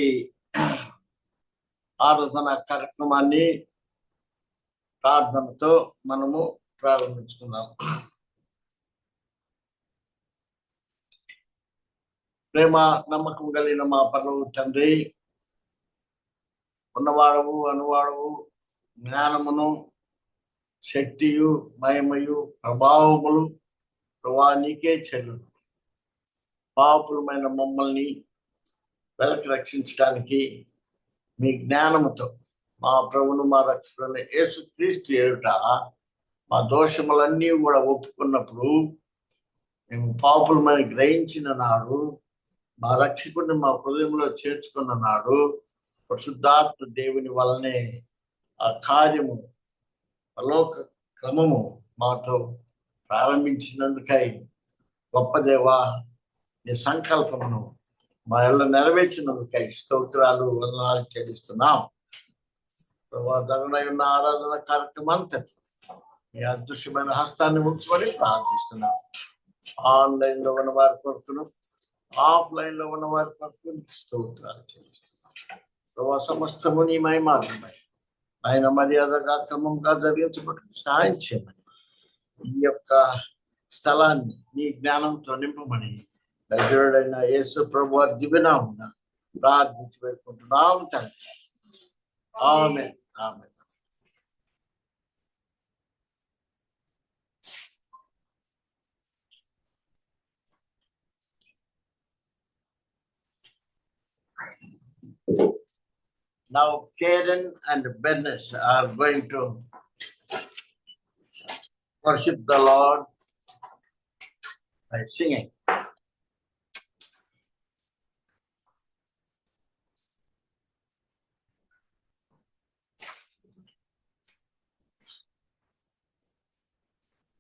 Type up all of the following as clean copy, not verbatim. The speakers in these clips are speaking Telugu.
ఈ ఆరాధన కార్యక్రమాన్ని ప్రార్థనతో మనము ప్రారంభించుకుందాం. ప్రేమ నమ్మకం కలిగిన మా పరలోక తండ్రి, ఉన్నవాడవు అనువాడవు, జ్ఞానమును శక్తియు మహిమయు ప్రభావములు ప్రభా నీకే చెల్లును. పాపులమైన మమ్మల్ని వెలకి రక్షించడానికి మీ జ్ఞానముతో మా ప్రభును మా రక్షకుడైన యేసుక్రీస్తు ఎదుట మా దోషములన్నీ కూడా ఒప్పుకున్నప్పుడు మేము పాపులమని గ్రహించిన నాడు, మా రక్షకుడిని మా హృదయంలో చేర్చుకున్న నాడు, పరిశుద్ధాత్మ దేవుని వలనే ఆ కార్యము అలోక క్రమము మాతో ప్రారంభించినందుకై గొప్ప దేవా, నీ సంకల్పమును మా ఇళ్ళ నెరవేర్చినందుకై స్తోత్రాలు వందనాలు చెల్లిస్తున్నాం. జగనై ఉన్న ఆరాధన కార్యక్రమాన్ని మీ అదృశ్యమైన హస్తాన్ని ఉంచుకొని ప్రార్థిస్తున్నాం. ఆన్లైన్ లో ఉన్న వారి కొరకును, ఆఫ్లైన్ లో ఉన్న వారి కొరకు స్తోత్రాలు చెల్లిస్తున్నాం. సమస్తము నీ మహిమార్థమై ఆయన మర్యాదగా క్రమంగా జరిగించబడి సహాయం చేయమని, ఈ యొక్క స్థలాన్ని నీ జ్ఞానంతో నింపమని దైవజనుడైన యేసు ప్రభు వారి దివ్యనామమున ప్రార్థించి వేడుకుంటున్నాం తండ్రి. Amen. Amen. Now Karen and Bernice are going to worship the Lord by singing.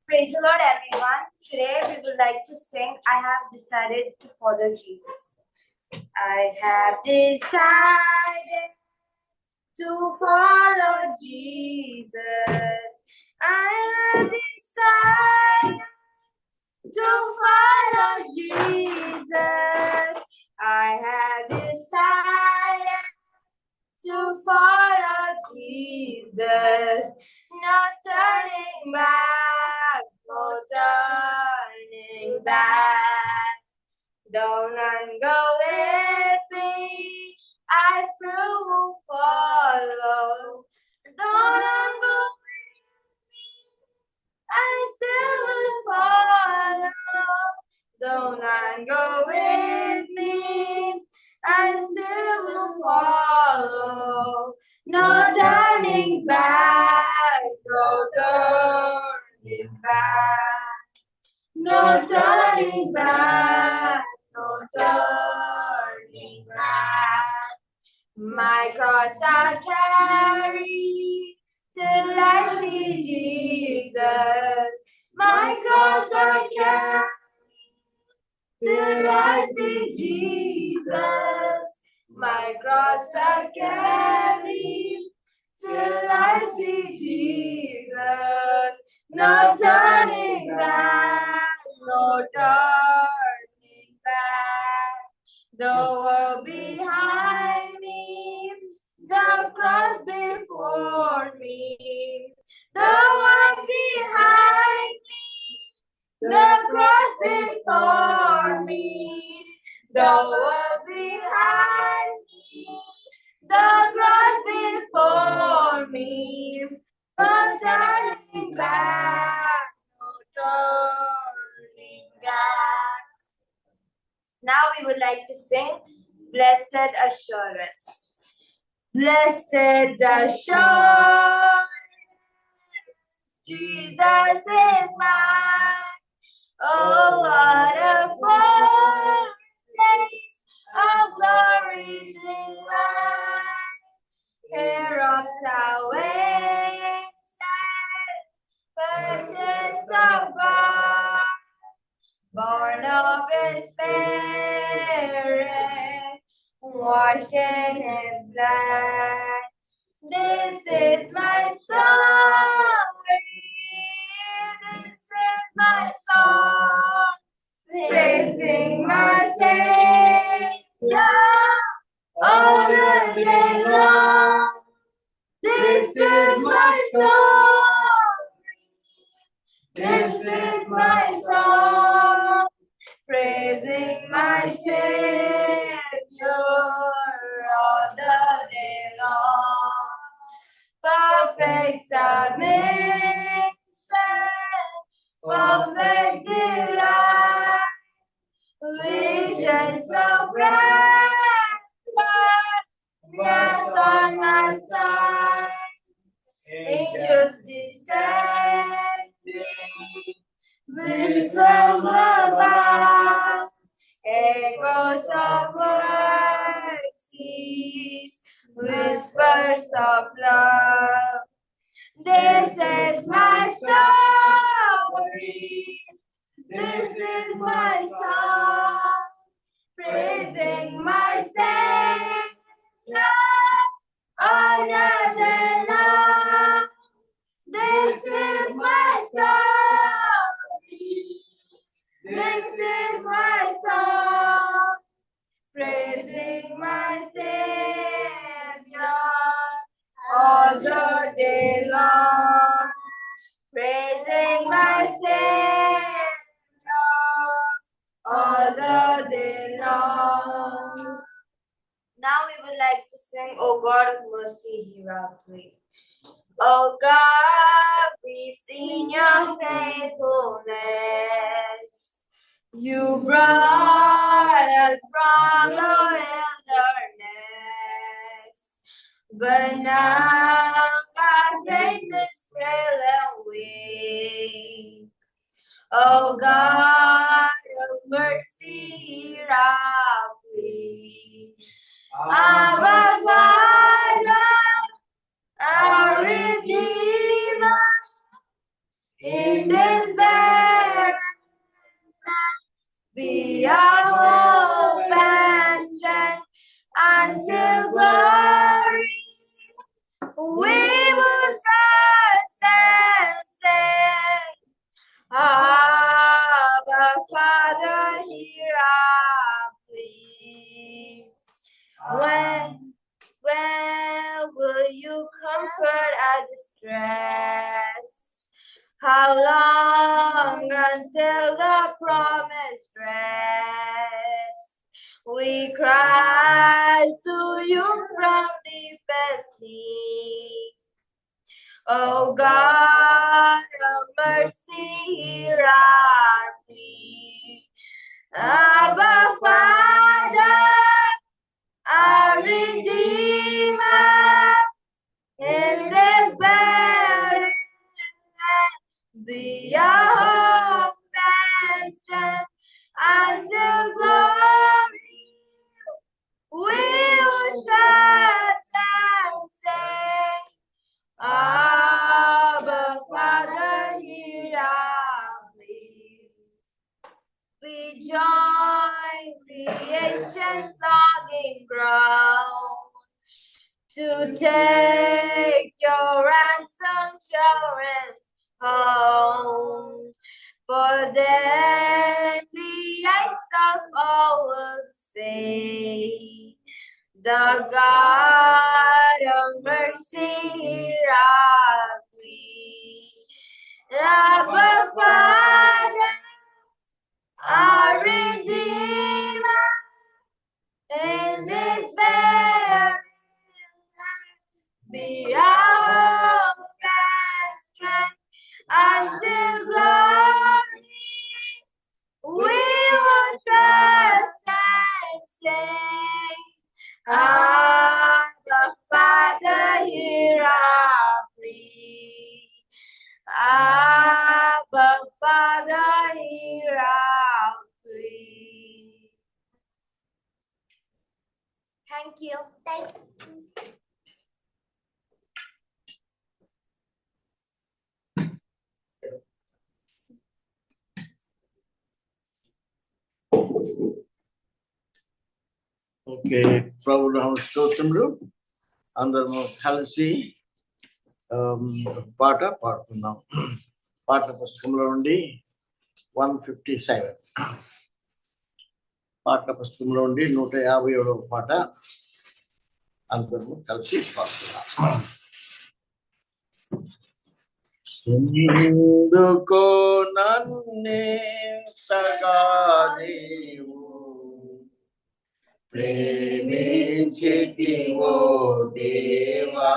Praise the Lord, everyone. Today we would like to sing, I have decided to follow Jesus. I have decided to follow Jesus. I have decided to follow Jesus. I have decided to follow Jesus. No turning back, no turning back. Don't run, go with me, I still will follow. Don't run, go with me, I still will follow. Don't run, go with me, I still will follow. No turning back, no turning back. No turning back, no turning back. My cross I'll carry till I see Jesus. My cross I'll carry till I see Jesus. My cross I'll carry till I see Jesus. No turning back, no turning back. The world behind me, the cross before me. The world behind me, the cross before me. The world behind me, the cross before me. No turning back, no turning back. Now we would like to sing Blessed Assurance. Blessed assurance, Jesus is mine. Oh, what a foretaste of glory divine, heir of salvation, purchase of God, born of His Spirit, washed in His blood. This is my story, this is my song, praising my Savior all day long. This is my story. This is my song, praising my Savior all the day long. Perfect submission, perfect delight, visions of rapture, nest on my side, angels descending, whistles above, echoes of mercies, whispers of love. This is my story. This is my song, praising my Savior all the day long. This is my story. This is my song, praising my Savior all the day long. Praising my Savior all the day long. Now we would like to sing, O God of mercy, hear our praise. O God, we sing your faithfulness. You brought us from the wilderness, but now our faith is frail and weak. O God of mercy, hear our plea. Our Father, our Redeemer, in this barren land, be our hope and strength until glory. We will trust and say, Abba, Father, hear our plea. When will you comfort our distress? How long until the promised rest? We cry to you from deepest need. O God of mercy, hear our plea. Abba, Father, our Redeemer, in this barren land, be our hope and strength until glory. We will trust and say, Abba, Father, hear our plea. We join creation's longing ground to take your ransom children home. For then the eyes of all will say, the God of mercy, hear our plea. Abba, Father, our Redeemer, in this barren land, be our hope and strength until glory. We will trust and say, Abba, Father, hear our plea. Abba, Father, hear our plea. Thank you. Okay, ప్రభువు నామ స్తోత్రములు. అందరము కలిసి పాట పాడుకుందాం. పాట పుస్తకంలో నుండి 157, పాట పుస్తకంలో నుండి 157వ పాట. అందరము కలిసి పాడుతున్నాం. ఎందుకో నన్నింతగా నీవు ప్రేమించితివో దేవా,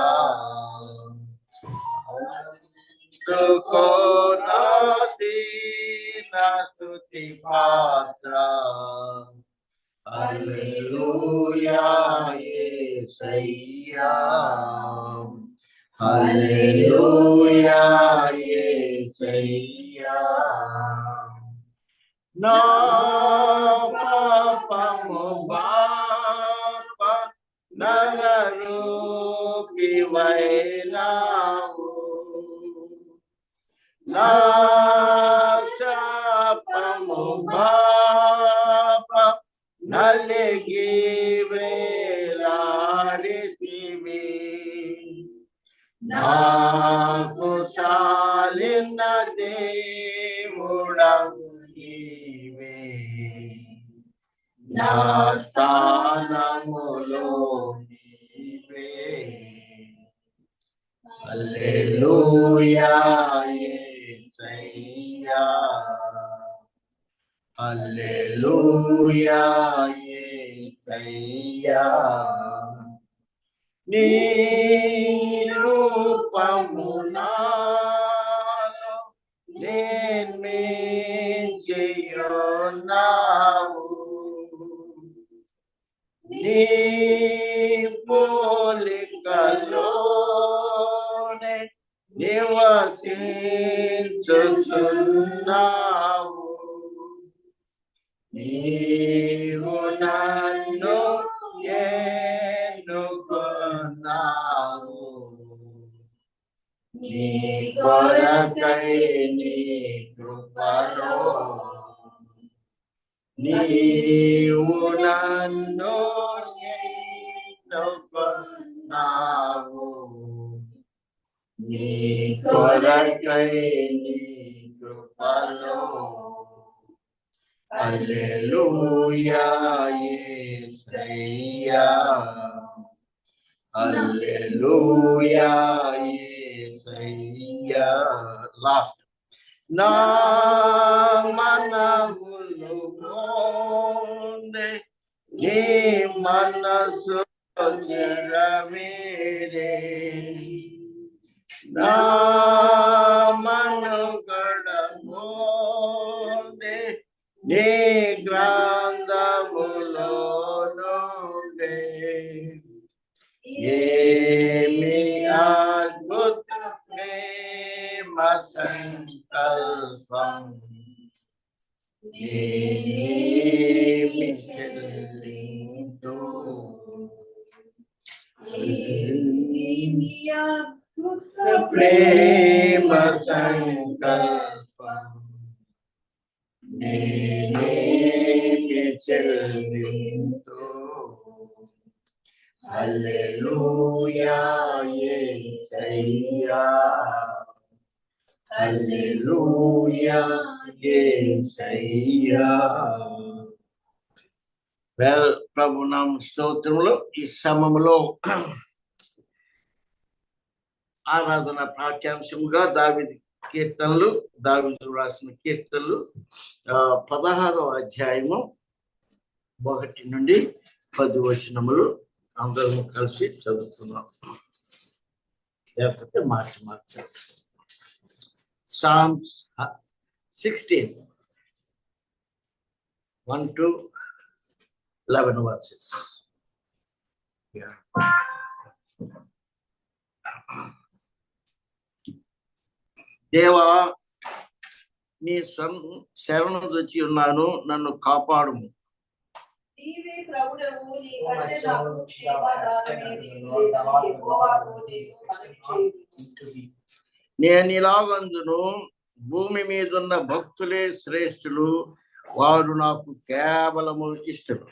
అందుకో నా దీన స్తుతి పాత్ర. హల్లెలూయా యేసయ్యా, హల్లెలూయా యేసయ్యా. నా పాపము బాప నరరూపివైనావు, నా శాపము బాప నలిగి వేలాడితివి. నాకు చాలిన దేవుడవు నీవే, నా స్థానములో నీవే. హల్లెలూయా యేసయ్యా, హల్లెలూయా యేసయ్యా. నీ రూపము నాలో నిర్మించియున్నావు, నీ పోలికలోనే నివసించుచున్నావు. నీవు నన్ను ఎన్నుకున్నావు, నీ కొరకై నీ కృపలో. నీవు నన్ను ఎన్నుకున్నావు, నీ కొరకై నీ కృపలో. హల్లెలూయా యేసయ్యా, హల్లెలూయా యేసయ్యా. లాస్ట్. నా మనవులు మోందే నీ మనసు చెరవేరే, నా మనుగడ మోందే నీ గ్రంథములో నుండే. ఏమి అద్భుత ప్రేమ సంకల్పం, నేనేమి చెల్లింతు. ప్రేమ సంకల్పం, నేనేమి చెల్లింతు. హల్లెలూయా యేసయ్యా, హల్లెలూయా యేసయ్యా. ప్రభునామ స్తోత్రములు. ఈ సమయంలో ఆరాధన పాఠ్యాంశముగా దావీదు కీర్తనలు, దావీదు రాసిన కీర్తనలు 16వ అధ్యాయము 1 నుండి 10 వచనములు అందరం కలిసి చదువుతున్నాం. లేకపోతే మార్చి Psalms 16, 1 to 11 verses. Yeah. దేవా, నీ శరణు వచ్చి ఉన్నాను, నన్ను కాపాడుము. నీవే ప్రభుడవు, నీ కంటే నాకు క్షేమాధారమేది లేదని యెహోవాతో నేను మనవి చేయుదును. నేను ఇలాగందును, భూమి మీదున్న భక్తులే శ్రేష్ఠులు, వారు నాకు కేవలము ఇష్టలు.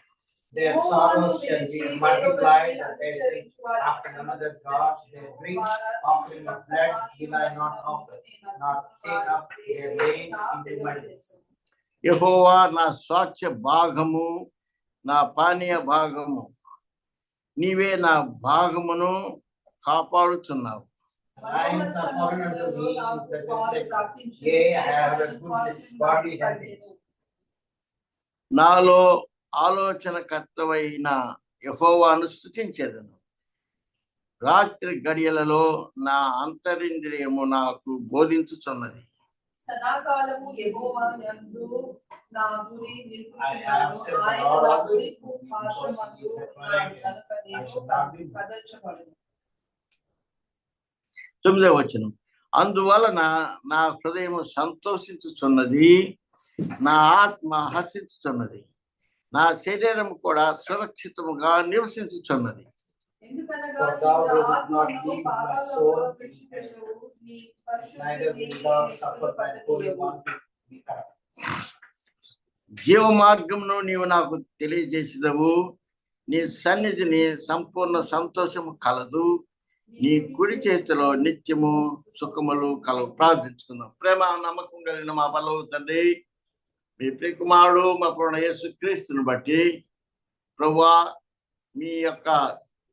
Their sorrows shall be multiplied after another God. Their drinks offering of blood will I not offer, not take up their veins into mud. యెహోవా నా స్వాస్థ్య భాగము, నా పానీయ భాగము, నీవే నా భాగమును కాపాడుచున్నావు. The lines are fallen unto me in pleasant places. Yea, I have a good godly heritage. నాలో ఆలోచనకర్తవైన యెహోవాను స్తుతించెదను. రాత్రి గడియలలో నా అంతరింద్రియము నాకు బోధించుచున్నది. సదాకాలము యెహోవా యందు నా గురి I have said the Lord of the పార్శ్వమందు he is నా upright. గనుక I నేను shall not be moved. కదల్చబడను. 9వ వచనం. అందువలన నా హృదయము సంతోషించుచున్నది, నా ఆత్మ హర్షించుచున్నది, నా శరీరం కూడా సురక్షితముగా నివసించుచున్నది. ఎందుకనగా For thou నీవు wilt not ఆత్మను leave my పాతాళములో soul in విడిచిపెట్టవు, నీ Neither will thou suffer thy holy one to be corrupt. జీవ మార్గమును నీవు నాకు తెలియజేసిదవు. నీ సన్నిధిని సంపూర్ణ సంతోషము కలదు. నీ కుడి చేతిలో నిత్యము సుఖములు కలవు. ప్రార్థించుకుందాం. ప్రేమ నమ్మకం కలిగిన మా బలవు తండ్రి, మీ ప్రియకుమారుడు మా పూర్ణ యేసు క్రీస్తుని బట్టి ప్రభువా, మీ యొక్క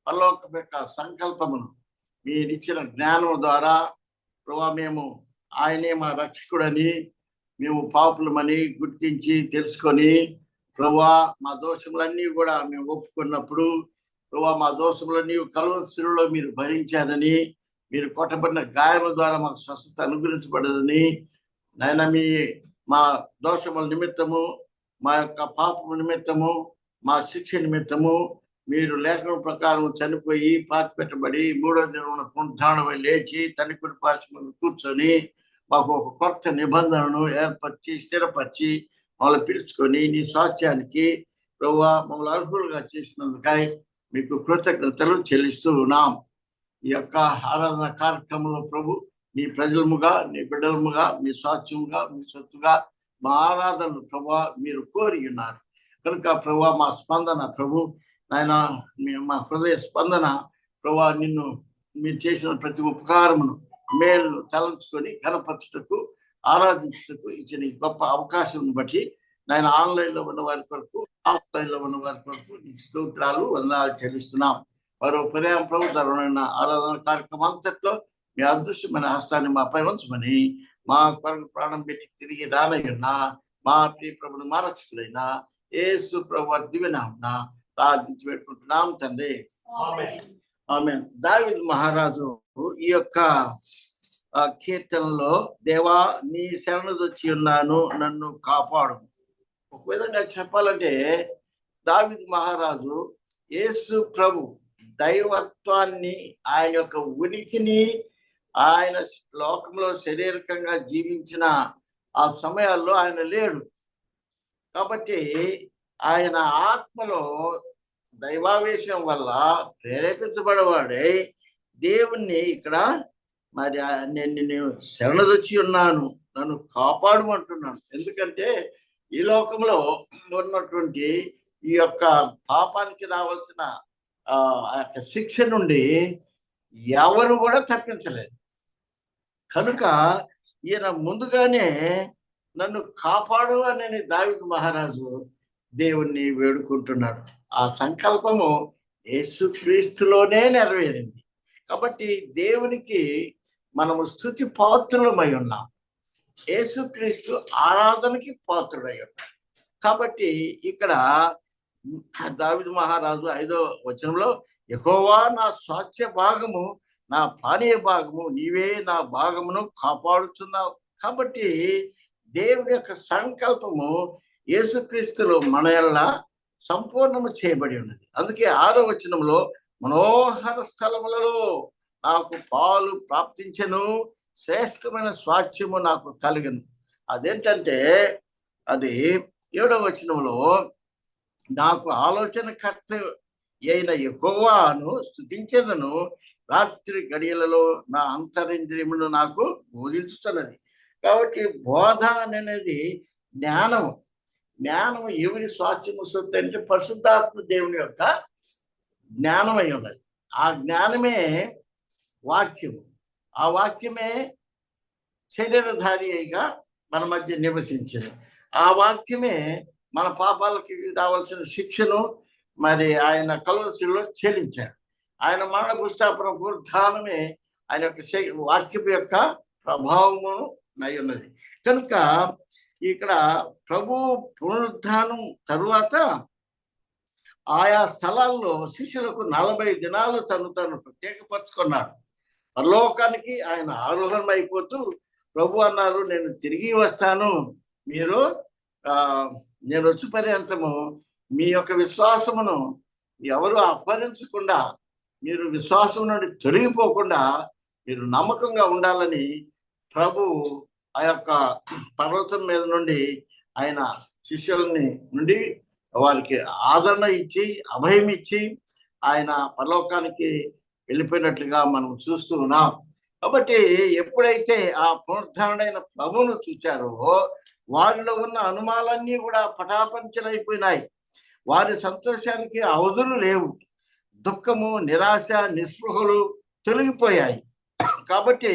పరలోకం యొక్క సంకల్పమును మీరిచ్చిన జ్ఞానం ద్వారా ప్రభువా, మేము ఆయనే మా రక్షకుడని మేము పాపులమని గుర్తించి తెలుసుకొని ప్రభువా, మా దోషములన్నీ కూడా మేము ఒప్పుకున్నప్పుడు ప్రభువా, మా దోషములన్నీ కలువరి శిలువలో మీరు భరించారని, మీరు కొట్టబడిన గాయముల ద్వారా మాకు స్వస్థత అనుగ్రహించబడదని నాయన, మా దోషముల నిమిత్తము, మా యొక్క పాపము నిమిత్తము, మా శిక్ష నిమిత్తము మీరు లేఖనం ప్రకారం చనిపోయి పాతిపెట్టబడి 3వ దినమున పునరుద్ధానమై లేచి తండ్రి కుడి పార్శ్వమందు కూర్చొని మాకు ఒక కొత్త నిబంధనను ఏర్పరిచి స్థిరపరిచి మమ్మల్ని పిలుచుకొని నీ స్వాస్థ్యానికి ప్రభువా మమ్మల్ని అర్హులుగా చేసినందుకై మీకు కృతజ్ఞతలు చెల్లిస్తూ ఉన్నాం. ఈ యొక్క ఆరాధన కార్యక్రమంలో ప్రభు, నీ ప్రజలముగా, నీ బిడ్డలముగా, మీ స్వాస్థ్యముగా, మీ సొత్తుగా మా ఆరాధనలు ప్రభువా మీరు కోరి ఉన్నారు కనుక ప్రభువా, మా స్పందన ప్రభు నాయన, మా హృదయ స్పందన ప్రభువా, నిన్ను మీరు చేసిన ప్రతి ఉపకారమును మేలును తలంచుకొని ఘనపరచుటకు, ఆరాధించుటకు ఇచ్చిన ఈ గొప్ప అవకాశం బట్టి నాయన, ఆన్లైన్లో ఉన్న వారి కొరకు, ఆఫ్లైన్లో ఉన్న వారి కొరకు నీకు స్తోత్రాలు, వందనాలు చెల్లిస్తున్నాం. వారు పర్యాయం ప్రభు జరగనున్న ఆరాధన కార్యక్రమం అంతట్లో మీ అదృశ్యమైన హస్తాన్ని మాపై ఉంచమని, మా కొరకు ప్రాణం పెట్టి తిరిగి రానయ్యున్న మా ప్రియ ప్రభుని మా రక్షకుడైన యేసు ప్రభు దివ్యనామమున ప్రార్థించి పెట్టుకుంటున్నాం తండ్రి. ఆమేన్. దావీదు మహారాజు ఈ యొక్క కీర్తనలో, దేవా నీ శరణుదొచ్చి ఉన్నాను, నన్ను కాపాడు. ఒక విధంగా చెప్పాలంటే దావీదు మహారాజు యేసు ప్రభు దైవత్వాన్ని, ఆయన యొక్క ఉనికిని, ఆయన లోకంలో శారీరకంగా జీవించిన ఆ సమయాల్లో ఆయన లేడు. కాబట్టి ఆయన ఆత్మలో దైవావేశం వల్ల ప్రేరేపించబడవాడే దేవుణ్ణి ఇక్కడ మరి నేను నిన్ను శరణుదొచ్చి ఉన్నాను, నన్ను కాపాడమంటున్నాను. ఎందుకంటే ఈ లోకంలో ఉన్నటువంటి ఈ యొక్క పాపానికి రావాల్సిన ఆ యొక్క శిక్ష నుండి ఎవరు కూడా తప్పించలేదు. కనుక ఈయన ముందుగానే నన్ను కాపాడు అని దావీదు మహారాజు దేవుణ్ణి వేడుకుంటున్నాడు. ఆ సంకల్పము యేసుక్రీస్తులోనే నెరవేరింది. కాబట్టి దేవునికి మనము స్తుతి పాత్రులమై ఉన్నాం. యేసుక్రీస్తు ఆరాధనకి పాత్రుడై ఉన్నాడు. కాబట్టి ఇక్కడ దావీదు మహారాజు 5వ వచనంలో, యెహోవా నా స్వాస్థ్య భాగము, నా పానీయ భాగము, నీవే నా భాగమును కాపాడుచున్నావు. కాబట్టి దేవుని యొక్క సంకల్పము యేసుక్రీస్తులో మన యెడల సంపూర్ణము చేయబడి ఉన్నది. అందుకే 6వ వచనంలో, మనోహర స్థలములలో నాకు పాలు ప్రాప్తించెను, శ్రేష్టమైన స్వాస్థ్యము నాకు కలిగను. అదేంటంటే అది 7వ వచనంలో, నాకు ఆలోచనకర్త అయిన యెహోవాను స్తుతించెదను, రాత్రి గడియలలో నా అంతరింద్రియమును నాకు బోధించుతున్నది. కాబట్టి బోధ అనేది జ్ఞానము. జ్ఞానం ఎవరి స్వాస్థ్యము సొత్తు అంటే పరిశుద్ధాత్మ దేవుని యొక్క జ్ఞానమై ఉన్నది. ఆ జ్ఞానమే వాక్యము. ఆ వాక్యమే శరీరధారి అయిగా మన మధ్య నివసించింది. ఆ వాక్యమే మన పాపాలకి రావాల్సిన శిక్షను మరి ఆయన కలువరిశిలలో చెల్లించాడు. ఆయన మరణ పునరుత్థాన పునరుద్ధానమే ఆయన యొక్క వాక్యపు యొక్క ప్రభావము నై ఉన్నది. కనుక ఇక్కడ ప్రభు పునరుద్ధానం తరువాత ఆయా స్థలాల్లో శిష్యులకు 40 దినాలు తను ప్రత్యేకపరుచుకున్నాడు. పరలోకానికి ఆయన ఆరోహణం అయిపోతూ ప్రభు అన్నారు, నేను తిరిగి వస్తాను, మీరు నేను వచ్చి పర్యంతము మీ యొక్క విశ్వాసమును ఎవరు అపహరించకుండా, మీరు విశ్వాసం నుండి తొలగిపోకుండా మీరు నమ్మకంగా ఉండాలని ప్రభు ఆ యొక్క పర్వతం మీద నుండి ఆయన శిష్యులని నుండి వారికి ఆదరణ ఇచ్చి అభయం ఇచ్చి ఆయన పరలోకానికి వెళ్ళిపోయినట్లుగా మనం చూస్తూ ఉన్నాం. కాబట్టి ఎప్పుడైతే ఆ పునరుద్ధరణైన ప్రభువును చూచారో వారిలో ఉన్న అనుమానాలన్నీ కూడా పటాపంచలైపోయినాయి. వారి సంతోషానికి అవధులు లేవు. దుఃఖము, నిరాశ, నిస్పృహలు తొలగిపోయాయి. కాబట్టి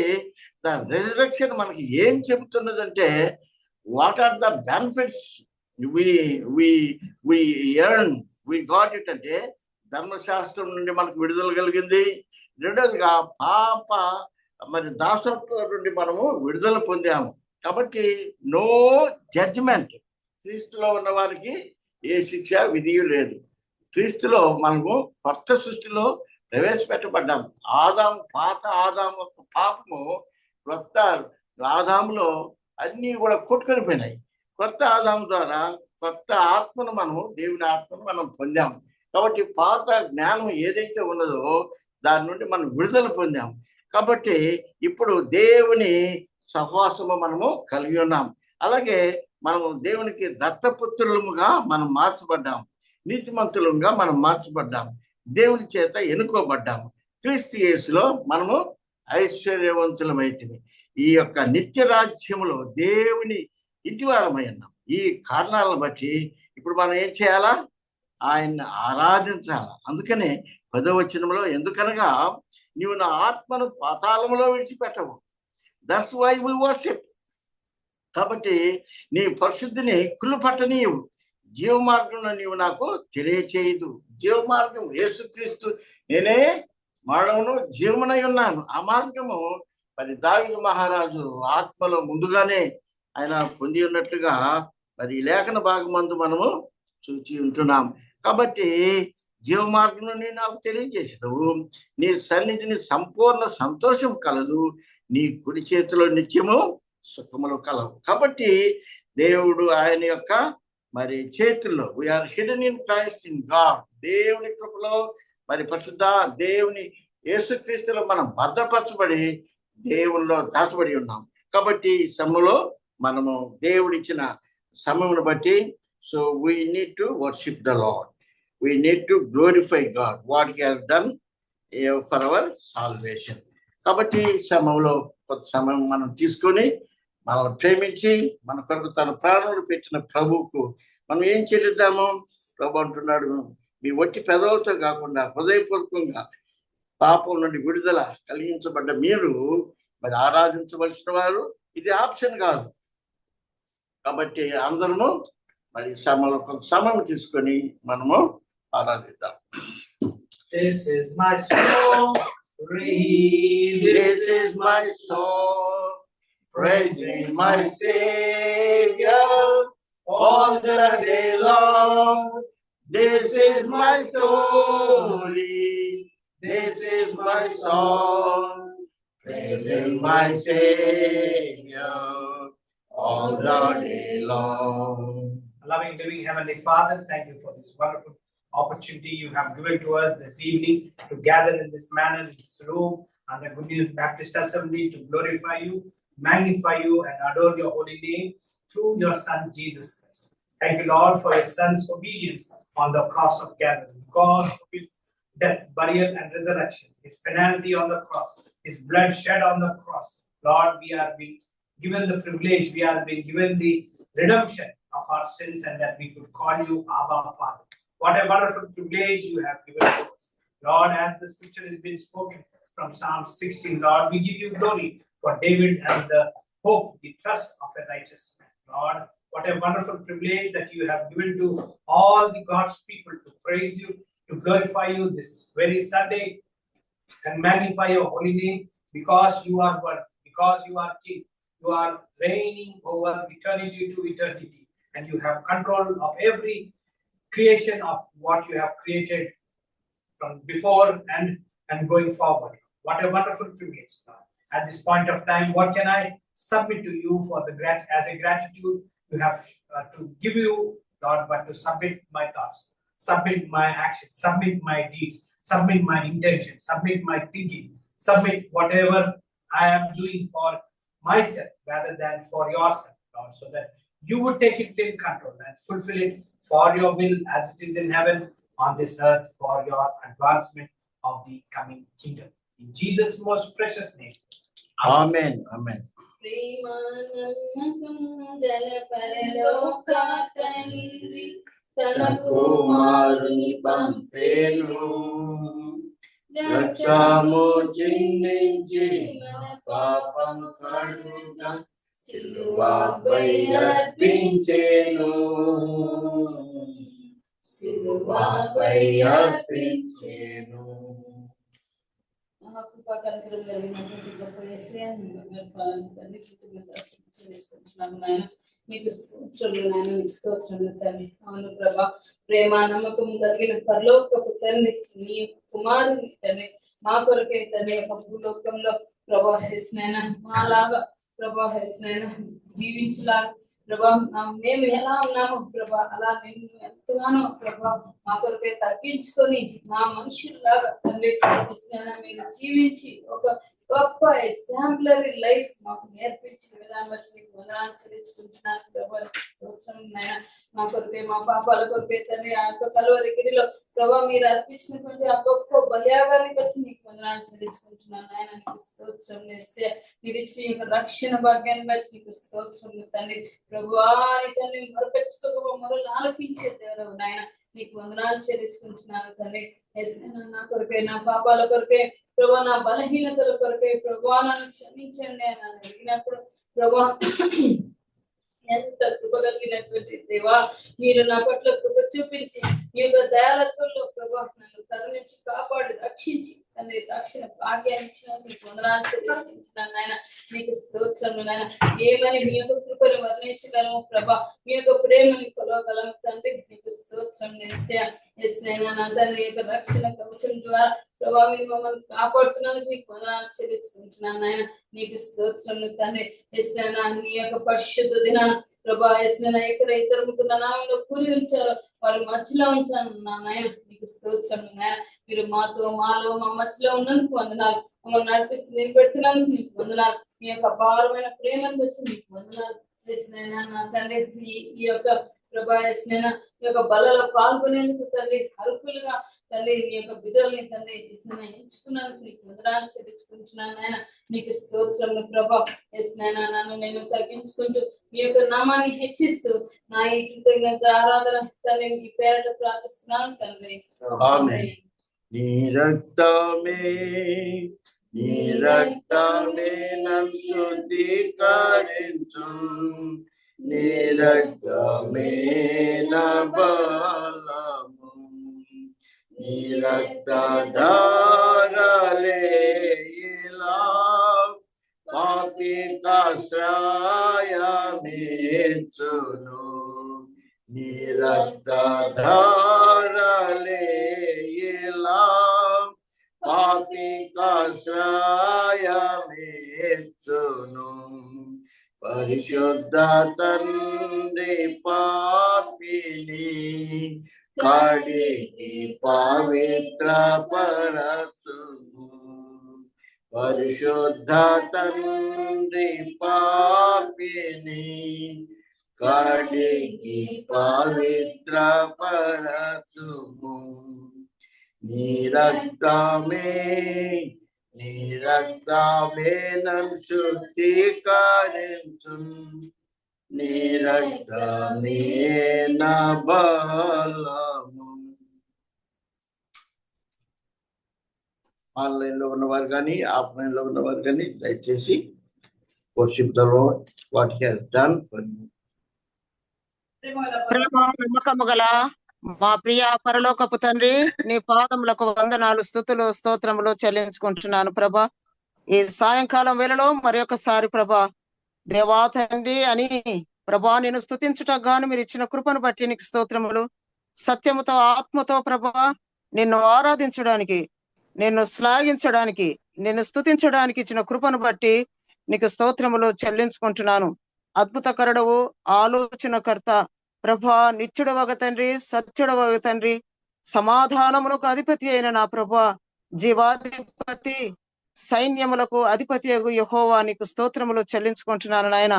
ద రెజరెక్షన్ మనకి ఏం చెబుతున్నదంటే, what are the benefits we earn, we got it అంటే ధర్మశాస్త్రం నుండి మనకు విడుదల కలిగింది. రెండోదిగా పాప మరి దాసత్వం నుండి మనము విడుదల పొందాము. కాబట్టి నో జడ్జిమెంట్. క్రీస్తులో ఉన్న వారికి ఏ శిక్ష విధి లేదు. క్రీస్తులో మనము కొత్త సృష్టిలో ప్రవేశపెట్టబడ్డాము. పాత ఆదాము పాపము కొత్త ఆదాములో అన్నీ కూడా కొట్టుకొని పోయినాయి. కొత్త ఆదాము ద్వారా కొత్త ఆత్మను మనము, దేవుని ఆత్మను మనం పొందాము. కాబట్టి పాత జ్ఞానం ఏదైతే ఉన్నదో దాని నుండి మనం విడుదల పొందాము. కాబట్టి ఇప్పుడు దేవుని సహవాసము మనము కలిగి ఉన్నాం. అలాగే మనము దేవునికి దత్తపుత్రులముగా మనం మార్చబడ్డాము. నీతిమంతులుగా మనం మార్చబడ్డాము. దేవుని చేత ఎన్నుకోబడ్డాము. క్రీస్తు యేసులో మనము ఐశ్వర్యవంతులమైతిమి. ఈ యొక్క నిత్య రాజ్యములో దేవుని ఇంటివారమై ఉన్నాం. ఈ కారణాలను బట్టి ఇప్పుడు మనం ఏం చేయాలా? ఆయన్ని ఆరాధించాలా. అందుకనే 10వ వచనంలో, ఎందుకనగా నీవు నా ఆత్మను పాతాళములో విడిచిపెట్టవు, దట్స్ వై వి వర్షిప్. కాబట్టి నీ పరిశుద్ధిని కుళ్ళుపట్టనీయవు, జీవ మార్గంలో నీవు నాకు తెలియచేయదు. జీవ మార్గం యేసుక్రీస్తు, నేనే మరణమును జీవమునై ఉన్నాను. ఆ మార్గము మరి దావీదు మహారాజు ఆత్మలో ముందుగానే ఆయన పొంది ఉన్నట్లుగా మరి లేఖన భాగమందు మనము చూచి ఉంటున్నాం. కాబట్టి జీవ మార్గంలో నేను నాకు తెలియజేసేదవు, నీ సన్నిధిని సంపూర్ణ సంతోషం కలదు, నీ కుడి చేతిలో నిత్యము సుఖములు కలవు. కాబట్టి దేవుడు ఆయన యొక్క మరి చేతుల్లో, we're hidden in Christ in God, దేవుని కృపలో మరి పరిశుద్ధ దేవుని యేసుక్రీస్తులో మనం భద్రపరచబడి దేవునిలో దాచబడి ఉన్నాం. కాబట్టి ఈ సమయంలో మనము దేవుడిచ్చిన సమయమును బట్టి, so we need to worship the lord, we need to glorify God what he has done for our salvation. కాబట్టి ఈ సమయంలో కొంత సమయం మనం తీసుకొని మనం ప్రేమించి మన కొరకు తన ప్రాణాలు పెట్టిన ప్రభువుకు మనం ఏం చెల్లిద్దాము? ప్రభు అంటున్నాడు, మీ ఒట్టి పెదవులతో కాకుండా హృదయపూర్వకంగా పాపం నుండి విడుదల కలిగించబడ్డ మీరు మరి ఆరాధించవలసిన వారు. ఇది ఆప్షన్ కాదు. కాబట్టి అందరము మరి సమయంలో కొంత సమయం తీసుకొని మనము ఆరాధిద్దాం. This is my soul, This is my soul, praising my Savior all the day long. This is my story, this is my song, praising my Savior all the day long. Loving, living Heavenly Father, thank you for this wonderful opportunity you have given to us this evening to gather in this manner, in this room, and the Good News Baptist Assembly to glorify you, magnify you, and adore your holy name through your Son Jesus Christ. Thank you, Lord, for your Son's obedience on the cross of Calvary, because of his death, burial, and resurrection, his penalty on the cross, his blood shed on the cross. Lord, we are being given the privilege, we are being given the redemption of our sins, and that we could call you Abba Father. What a wonderful privilege you have given to us. Lord, as the scripture has been spoken from Psalm 16, Lord, we give you glory for David and the hope, the trust of a righteous man. Lord, What a wonderful privilege that you have given to all the God's people to praise you, to glorify you this very Sunday and magnify your holy name, because you are one, because you are King. You are reigning over eternity to eternity, and you have control of every creation of what you have created from before and going forward. What a wonderful privilege, Lord. At this point of time, what can I submit to you for the as a gratitude you have to give you, Lord, but to submit my thoughts, submit my actions, submit my deeds, submit my intentions, submit my thinking, submit whatever I am doing for myself rather than for yourself, Lord, so that you would take it in control and fulfill it for your will as it is in heaven, on this earth, for your advancement of the coming kingdom. In Jesus' most precious name. Amen. Amen. తన కుమారుని పంపేను రక్తము చిందించి మన పాపము కడుగా సిలువపై అర్పించెను సిలువపై అర్పించెను. కృపాకరం కలిగినటువంటి గొప్ప యేసయ్యను తండ్రి కృతజ్ఞతాస్తుతులు చెల్లిస్తున్నాము నాయన. నీకు స్తోత్రములు నాయన, నీకు స్తోత్రములు తండ్రి. అవును ప్రభా, ప్రేమ నమ్మకం కలిగిన పరలోకపు తండ్రి, నీ కుమారుని తండ్రి మా కొరకే తండ్రి యొక్క భూలోకంలో ప్రభా యేసయ్యనా మాలాగా ప్రభా యేసయ్యనా జీవించలా ప్రభా మేము ఎలా ఉన్నామో ప్రభా అలా నిన్ను ఎంతగానో ప్రభా మా కొరకే తగ్గించుకొని మా మనుషుల్లాగా తండ్రి యేసయ్యనా మీరు జీవించి ఒక గొప్ప ఎగ్జాంపులరీ లైఫ్ మాకు నేర్పించిన విధానం వచ్చి నీకు వందనాలు చెల్లించుకుంటున్నాను ప్రభా. స్తోత్రం నాయన. మా కొరకే మా పాపాల కొరకే తండ్రి ఆ యొక్క కలువరి గిరిలో ప్రభా మీరు అర్పించినటువంటి ఆ గొప్ప బలియాగానికి వచ్చి నీకు వందనాలు చెల్లించుకుంటున్నాను నాయన. నీకు స్తోత్రం వేసే మీరు ఇచ్చిన యొక్క రక్షణ భాగ్యాన్ని బట్టి నీకు స్తోత్రం తండ్రి. ప్రభువా తండ్రి మొరపెట్టుకోక మొరలు ఆలకించే దేవుడు నాయన, నీకు వందనాలు చెల్లించుకుంటున్నాను తండ్రి. నా కొరకే నా పాపాల కొరకే ప్రభా నా బలహీనతల కొరకే ప్రభా నన్ను క్షమించండి అని అడిగినప్పుడు ప్రభా ఎంత కృప కలిగినటువంటి దేవా, మీరు నా పట్ల కృప చూపించి మీ యొక్క దయాలత్వంలో ప్రభా నన్ను కరుణించి కాపాడి రక్షించి తండ్రి రక్షణ భాగ్యాన్ని ఇచ్చినందుకు నీకు వందనాలు చెల్లించుకుంటున్నాను నాయన. నీకు స్తోత్రము నాయన. ఏమని మీ యొక్క కృపను వర్ణించగలము ప్రభా, మీ యొక్క ప్రేమని కొలవగలము తండ్రి. నీకు స్తోత్రం యేసయ్యా నా తండ్రి యొక్క రక్షణ కవచం ద్వారా ప్రభా మీరు మమ్మల్ని కాపాడుతున్నందుకు నీకు వందనాలు చెల్లించుకుంటున్నాను నాయన. నీకు స్తోత్రములు తండ్రి. యేసయ్యా నీ యొక్క పరిశుద్ధ దినాన ప్రభా యేసయ్యా ఎక్కడ ఇద్దరు ముగ్గురు నా నామంలో కూడి ఉంచారో వారి మధ్యలో ఉంచాను నా నాయన. నీకు స్తోత్రములు నాయన. మీరు మాతో మాలో మా మధ్యలో ఉన్నందుకు వందనాలు. మమ్మల్ని నడిపిస్తూ నిలబెడుతున్నందుకు నీకు వందనాలు. మీ యొక్క అపారమైన ప్రేమను వచ్చి నీకు వందనాలు యేసయ్యా నా తండ్రి. ఈ యొక్క ప్రభా యేసయ్యా ఈ యొక్క బలలో పాల్గొనేందుకు తండ్రి అర్హులుగా తండ్రి నీ యొక్క బిడ్డల్ని తండ్రి యేసయ్యా ఎంచుకున్నందుకు నీకు వందనాలు చెల్లించుకుంటున్నాను నాయన. నీకు స్తోత్రములు ప్రభా. యేసయ్యా నన్ను నేను తగ్గించుకుంటూ మీ యొక్క నామాన్ని హెచ్చిస్తూ నా ఈ కృతజ్ఞత ఆరాధన తండ్రి మీ పేరట ప్రార్థిస్తున్నాను తండ్రి. ఆమేన్. నీ రక్తమే నన్ను శుద్ధీకరించు, నీ రక్తమే నా బలము, నీ రక్తధారలే ఇలా పాపికాశ్రయమిచ్చును, నీ రక్తధారలే ఇలా పాపికాశ్రయమిచ్చును. పరిశుద్ధ తండ్రి పాపిని కడిగి పవిత్ర పరచును, పరిశుద్ధ తండ్రి పాపిని కడిగి పవిత్ర పరచును. నీ రక్తమే నన్ను శుద్ధీకరించు, నీ రక్తమే నా బలము. ఆన్లైన్ లో ఉన్నవారు కానీ ఆఫ్లైన్ లో ఉన్నవారు కానీ దయచేసి worship the Lord what he has done for you. ప్రేమ నమ్మకము గల మా ప్రియ పరలోకపు తండ్రి, నీ పాదములకు వందనాలు, స్తుతులు, స్తోత్రములు చెల్లించుకుంటున్నాను ప్రభా. ఈ సాయంకాలం వేళలో మరొకసారి ప్రభా, దేవా తండ్రి అని ప్రభా నేను స్తుతించుటకు గాను మీరు ఇచ్చిన కృపను బట్టి నీకు స్తోత్రములు. సత్యముతో ఆత్మతో ప్రభా నిన్ను ఆరాధించడానికి, నిన్ను శ్లాఘించడానికి, నిన్ను స్తుతించడానికి ఇచ్చిన కృపను బట్టి నీకు స్తోత్రములు చెల్లించుకుంటున్నాను. అద్భుతకరుడవు, ఆలోచనకర్త ప్రభా, నిత్యుడవగ తండ్రి, సత్యుడవగ తండ్రి, సమాధానములకు అధిపతి అయిన నా ప్రభా, జీవాధిపతి, సైన్యములకు అధిపతి యెహోవా నీకు స్తోత్రములు చెల్లించుకుంటున్నాను నాయన.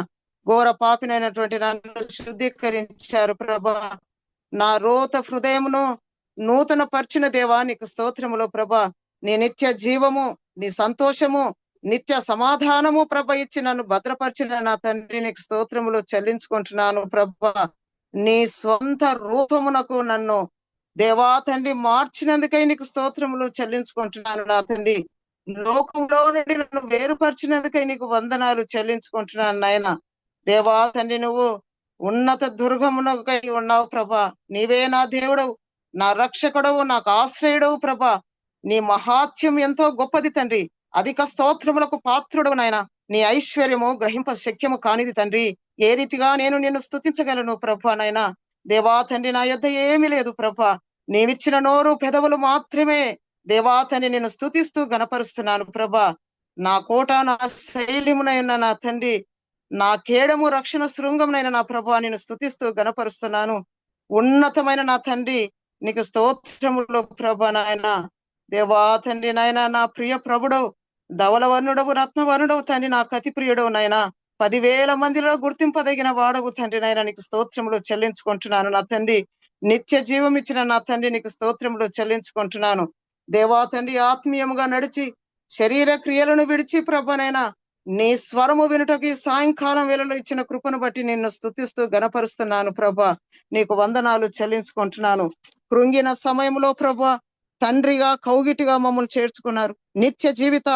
ఘోర పాపినైనటువంటి నన్ను శుద్ధీకరించారు ప్రభా. నా రోత హృదయమును నూతన పరిచిన దేవా నీకు స్తోత్రములు ప్రభా. నీ నిత్య జీవము, నీ సంతోషము, నిత్య సమాధానము ప్రభ ఇచ్చి నన్ను భద్రపరిచిన నా తండ్రి నీకు స్తోత్రములు చెల్లించుకుంటున్నాను ప్రభా. నీ స్వంత రూపమునకు నన్ను దేవా తండ్రి మార్చినందుకై నీకు స్తోత్రములు చెల్లించుకుంటున్నాను నా తండ్రి. లోకంలో నుండి నన్ను వేరుపరిచినందుకై నీకు వందనాలు చెల్లించుకుంటున్నాను నాయన. దేవా తండ్రి నువ్వు ఉన్నత దుర్గమునకై ఉన్నావు ప్రభా. నీవే నా దేవుడవు, నా రక్షకుడవు, నాకు ఆశ్రయుడవు ప్రభా. నీ మహాత్యం ఎంతో గొప్పది తండ్రి. అధిక స్తోత్రములకు పాత్రుడవు నాయన. నీ ఐశ్వర్యము గ్రహింప శక్యము కానిది తండ్రి. ఏ రీతిగా నేను నిన్ను స్తుతించగలను ప్రభా నాయన. దేవా తండ్రి నా యొద్ద ఏమీ లేదు ప్రభా. నీవిచ్చిన నోరు పెదవులు మాత్రమే దేవా తండ్రి నేను స్తుతిస్తూ గణపరుస్తున్నాను ప్రభా. నా కోట, నా శైలిమునైన నా తండ్రి, నా కేడము, రక్షణ శృంగమునైన నా ప్రభా నేను స్తుతిస్తూ గణపరుస్తున్నాను. ఉన్నతమైన నా తండ్రి నీకు స్తోత్రములు ప్రభా నాయన. దేవా తండ్రి నాయన, నా ప్రియ ప్రభుడవు, ధవలవర్ణుడవు, రత్నవర్ణుడవు తండ్రి, నాకు అతి ప్రియుడవు నాయన. 10,000 మందిలో గుర్తింపదగిన వాడవు తండ్రి నాయన. నీకు స్తోత్రములు చెల్లించుకుంటున్నాను నా తండ్రి. నిత్య జీవం ఇచ్చిన నా తండ్రి నీకు స్తోత్రములు చెల్లించుకుంటున్నాను. దేవా తండ్రి ఆత్మీయముగా నడిచి శరీర క్రియలను విడిచి ప్రభనైనా నీ స్వరము వినుటకు ఈ సాయంకాలం వేళలో ఇచ్చిన కృపను బట్టి నిన్ను స్తుతిస్తూ గణపరుస్తున్నాను ప్రభా. నీకు వందనాలు చెల్లించుకుంటున్నాను. కృంగిన సమయంలో ప్రభా తండ్రిగా కౌగిటిగా మమ్మల్ని చేర్చుకున్నారు. నిత్య జీవిత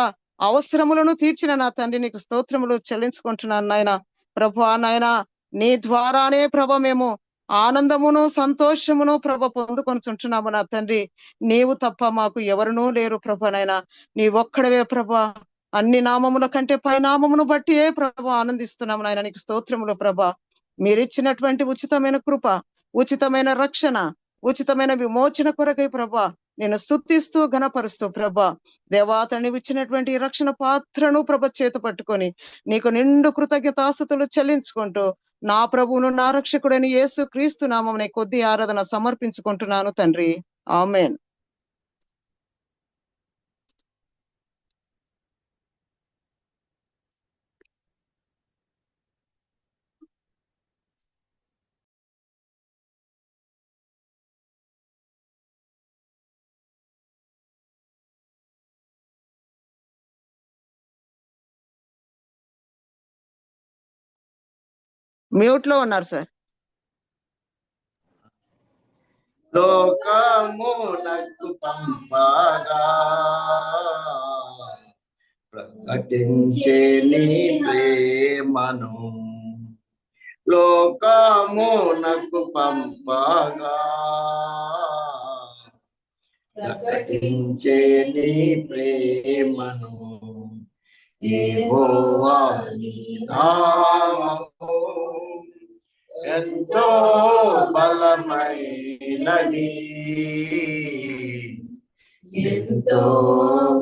అవసరములను తీర్చిన నా తండ్రి నీకు స్తోత్రములు చెల్లించుకుంటున్నాను నాయన. ప్రభా నాయన నీ ద్వారానే ప్రభ మేము ఆనందమును సంతోషమును ప్రభ పొందుకొనిచుంటున్నాము నా తండ్రి. నీవు తప్ప మాకు ఎవరునూ లేరు ప్రభ నాయన. నీ ఒక్కడవే ప్రభ. అన్ని నామముల కంటే పై నామమును బట్టి ప్రభ ఆనందిస్తున్నాము నాయన. నీకు స్తోత్రములు ప్రభ. మీరిచ్చినటువంటి ఉచితమైన కృప, ఉచితమైన రక్షణ, ఉచితమైన విమోచన కొరకై ప్రభ నేను స్తుతిస్తూ ఘనపరుస్తూ ప్రభ. దేవాతని ఇచ్చినటువంటి రక్షణ పాత్రను ప్రభ చేత పట్టుకొని నీకు నిండు కృతజ్ఞతాస్తుతులు చెల్లించుకుంటూ నా ప్రభువును నా రక్షకుడైన యేసు క్రీస్తు నామమున కొద్ది ఆరాధన సమర్పించుకుంటున్నాను తండ్రి. ఆమేన్. మ్యూట్ లో ఉన్నారు సార్. లోకమునకు పంపగా ప్రకటించే నీ ప్రేమను, లోకమునకు పంపగా ప్రకటించే నీ ప్రేమను, యెహోవా నీ నామము ఎంతో బలమైనది, ఎంతో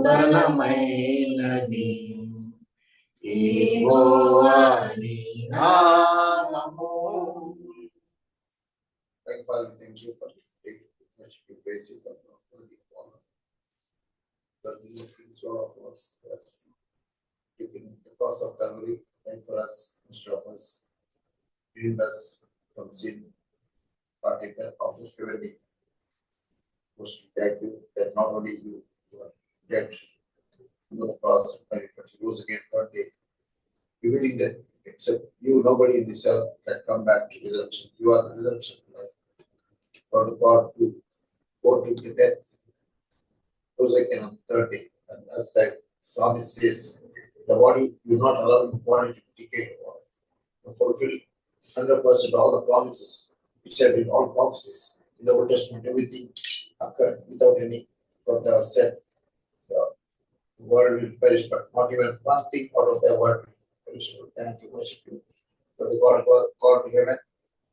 బలమైనది, యెహోవా నీ నామము. Father, thank you for this day. Much we praise you for the honor. For this is all of us. Taking the cross of Calvary and for us, instead of us, redeemed us from sin, partaker of this very most thank you that not only you are dead to the cross, but you rose again third day, revealing that except you, nobody in this earth can come back to resurrection. You are the resurrection life. For the God who overtook the death, rose again on the third day, and as that psalmist says, the body you not allow your body to decay or fulfill 100% all the promises which have been all prophecies in the Old Testament, everything occurred without any of the said. The world will perish, but not even one thing out of the word will perish. Thank you, worship you. For the God to heaven,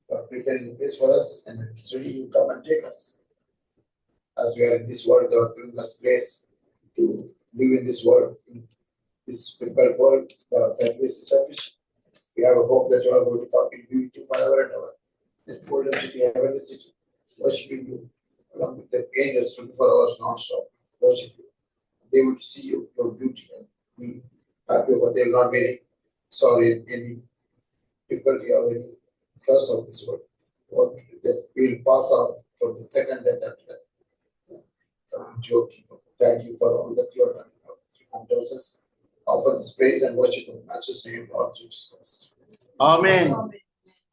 for preparing the place for us, and it's ready, you come and take us. As we are in this world, God giving us grace to live in this world, in this prepared world, that grace is sufficient. We have a hope that you are going to come and be with you forever and ever. That golden city, heavenly city, worshiping you along with the angels 24 hours non-stop. Worship you. They will see you, your beauty, and be happy over. They will not be any sorry, any difficulty or any curse of this world. What that we will pass on from the second death after that. Coming to your kingdom. Thank you for all that you are doing. And tells us, offer this praise and worship in Master's name, Lord Jesus Christ. ఆమేన్.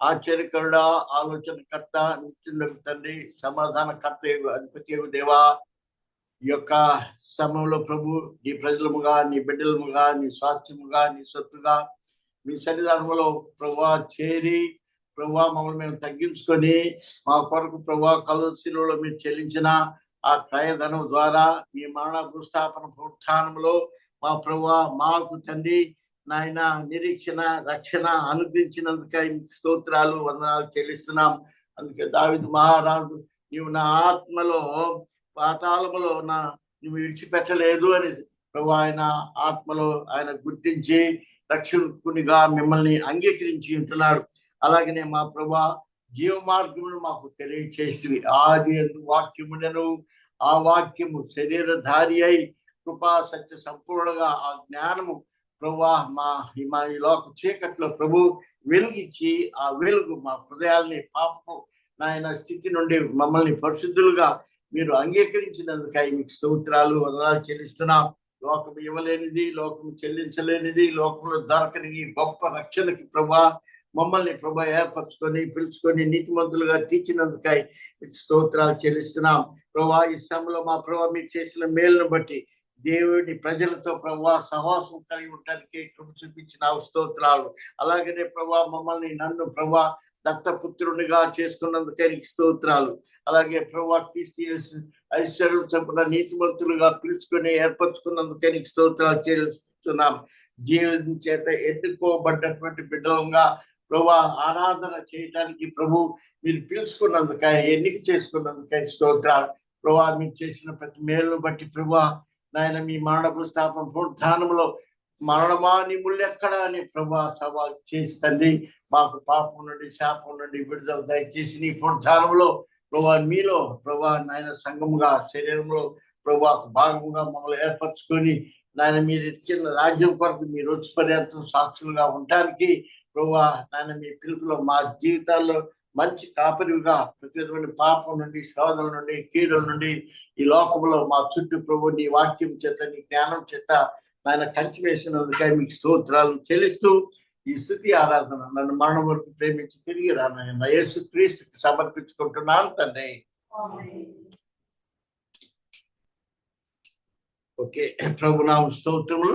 ఆశ్చర్యకరుడ, ఆలోచనకర్త, నిత్యుండగు తండ్రి, సమాధానకర్త, అధిపతి దేవా, ఈ యొక్క సమయంలో ప్రభు నీ ప్రజలముగా, నీ బిడ్డలముగా, నీ స్వాస్థ్యముగా, నీ సొత్తుగా మీ సన్నిధానంలో ప్రభు చేరి ప్రభు మమ్మల్ని మేము తగ్గించుకొని మా కొరకు ప్రభు కలుశిలలో మీరు చెల్లించిన ఆ క్రయధనం ద్వారా మీ మరణ భూస్థాపన పునరుత్థానంలో మా ప్రభు మాకు తండ్రి నాయన నిరీక్షణ రక్షణ అనుగ్రహించినందుకై స్తోత్రాలు వందనాలు చెల్లిస్తున్నాం. అందుకే దావీదు మహారాజు నీవు నా ఆత్మలో పాతాళములో నువ్వు విడిచిపెట్టలేదు అని ప్రభు ఆయన ఆత్మలో ఆయన గుర్తించి రక్షకునిగా మిమ్మల్ని అంగీకరించి ఉంటున్నాడు. అలాగనే మా ప్రభు జీవ మార్గమును మాకు తెలియచేసి ఆది వాక్యములను ఆ వాక్యము శరీరధారి అయి కృపా సత్య సంపూర్ణంగా ఆ జ్ఞానము ప్రభు మా ఈ లోక చీకట్లో ప్రభు వెలుగిచ్చి ఆ వెలుగు మా హృదయాల్ని పాపము నాయన స్థితి నుండి మమ్మల్ని పరిశుద్ధులుగా మీరు అంగీకరించినందుకై మీకు స్తోత్రాలు వందనాలు చెల్లిస్తున్నాం. లోకం ఇవ్వలేనిది, లోకం చెల్లించలేనిది, లోకంలో దొరకని గొప్ప రక్షణకి ప్రభా మమ్మల్ని ప్రభా ఏర్పరచుకొని పిలుచుకొని నీతిమంతులుగా తీర్చినందుకై మీకు స్తోత్రాలు చెల్లిస్తున్నాం. ప్రభా ఈ సమయంలో మా ప్రభా మీరు చేసిన మేలును బట్టి దేవుడి ప్రజలతో ప్రభా సహవాసం కలిగి ఉండడానికి కృప చూపించిన స్తోత్రాలు. అలాగనే ప్రభా మమ్మల్ని నన్ను ప్రభా దత్తపుత్రునిగా చేసుకున్నందుకే స్తోత్రాలు. అలాగే ప్రభా క్రీస్తు ఐశ్వర్యం చొప్పున నీతిమంతులుగా పిలుచుకొని ఏర్పరచుకున్నందుకే స్తోత్రాలు చేస్తున్నాం. జీవం చేత ఎన్నుకోబడ్డటువంటి బిడ్డలంగా ప్రభా ఆరాధన చేయడానికి ప్రభు మీరు పిలుచుకున్నందుకై ఎన్నిక చేసుకున్నందుకై స్తోత్రాలు. ప్రభా మీరు చేసిన ప్రతి మేలును బట్టి ప్రభా నాయన మీ మరణ పునరుత్థాపన పునరుత్థానంలో మరణమా నీ ముళ్ళెక్కడ అని ప్రభా సవాల్ చేసి తండ్రి మాకు పాపం నుండి శాపం నుండి విడుదల దయచేసి నీ పునరుత్థానంలో ప్రభా మీలో ప్రభా నాయన సంఘముగా శరీరంలో ప్రభా భాగముగా మమ్మల్ని ఏర్పరచుకొని నాయన మీరు ఇచ్చిన రాజ్యం కొరకు మీరు వచ్చి పర్యంతం సాక్షులుగా ఉండటానికి ప్రభా నాయన మీ పిలుపులో మా జీవితాల్లో మంచి కాపరిగా ప్రతి విధమైన పాపం నుండి శోధన నుండి కీడుల నుండి ఈ లోకంలో మా చుట్టూ ప్రభు నీ వాక్యం చేత నీ జ్ఞానం చేత ఆయన కంచి వేసినందుకై మీకు స్తోత్రాలు చెల్లిస్తూ ఈ స్తుతి ఆరాధన నన్ను మరణం వరకు ప్రేమించి తిరిగి రానాయన యేసు క్రీస్తుకి సమర్పించుకుంటున్నాను తండ్రి. ఓకే, ప్రభు నామ స్తోత్రములు.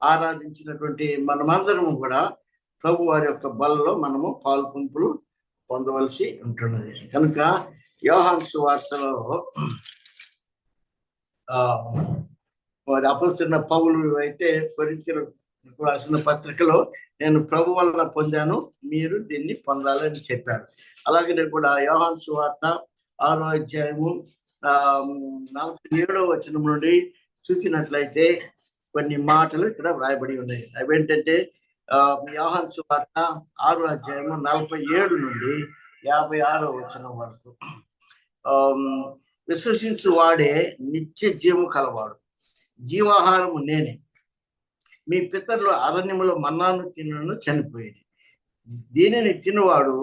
ఆరాధించినటువంటి మనమందరము కూడా ప్రభు వారి యొక్క బలలో మనము పాల్పొంపులు పొందవలసి ఉంటున్నది. కనుక యోహాను సువార్తలో వారి అపొస్తలుడైన పౌలు అయితే కొరింథీయులకు రాసిన పత్రికలో నేను ప్రభు వలన పొందాను, మీరు దీన్ని పొందాలని చెప్పాడు. అలాగే నేను కూడా యోహాను సువార్త 6వ అధ్యాయము 47వ వచనం నుండి చూసినట్లయితే కొన్ని మాటలు ఇక్కడ వ్రాయబడి ఉన్నాయి. అవేంటంటే యోహాను సువార్త 6వ అధ్యాయము 47 నుండి 56వ వచనం వరకు, విశ్వసించు వాడే నిత్య జీవము కలవాడు, జీవాహారము నేనే. మీ పితరులు అరణ్యములో మన్నాను తినను చనిపోయేది, దీనిని తినవాడు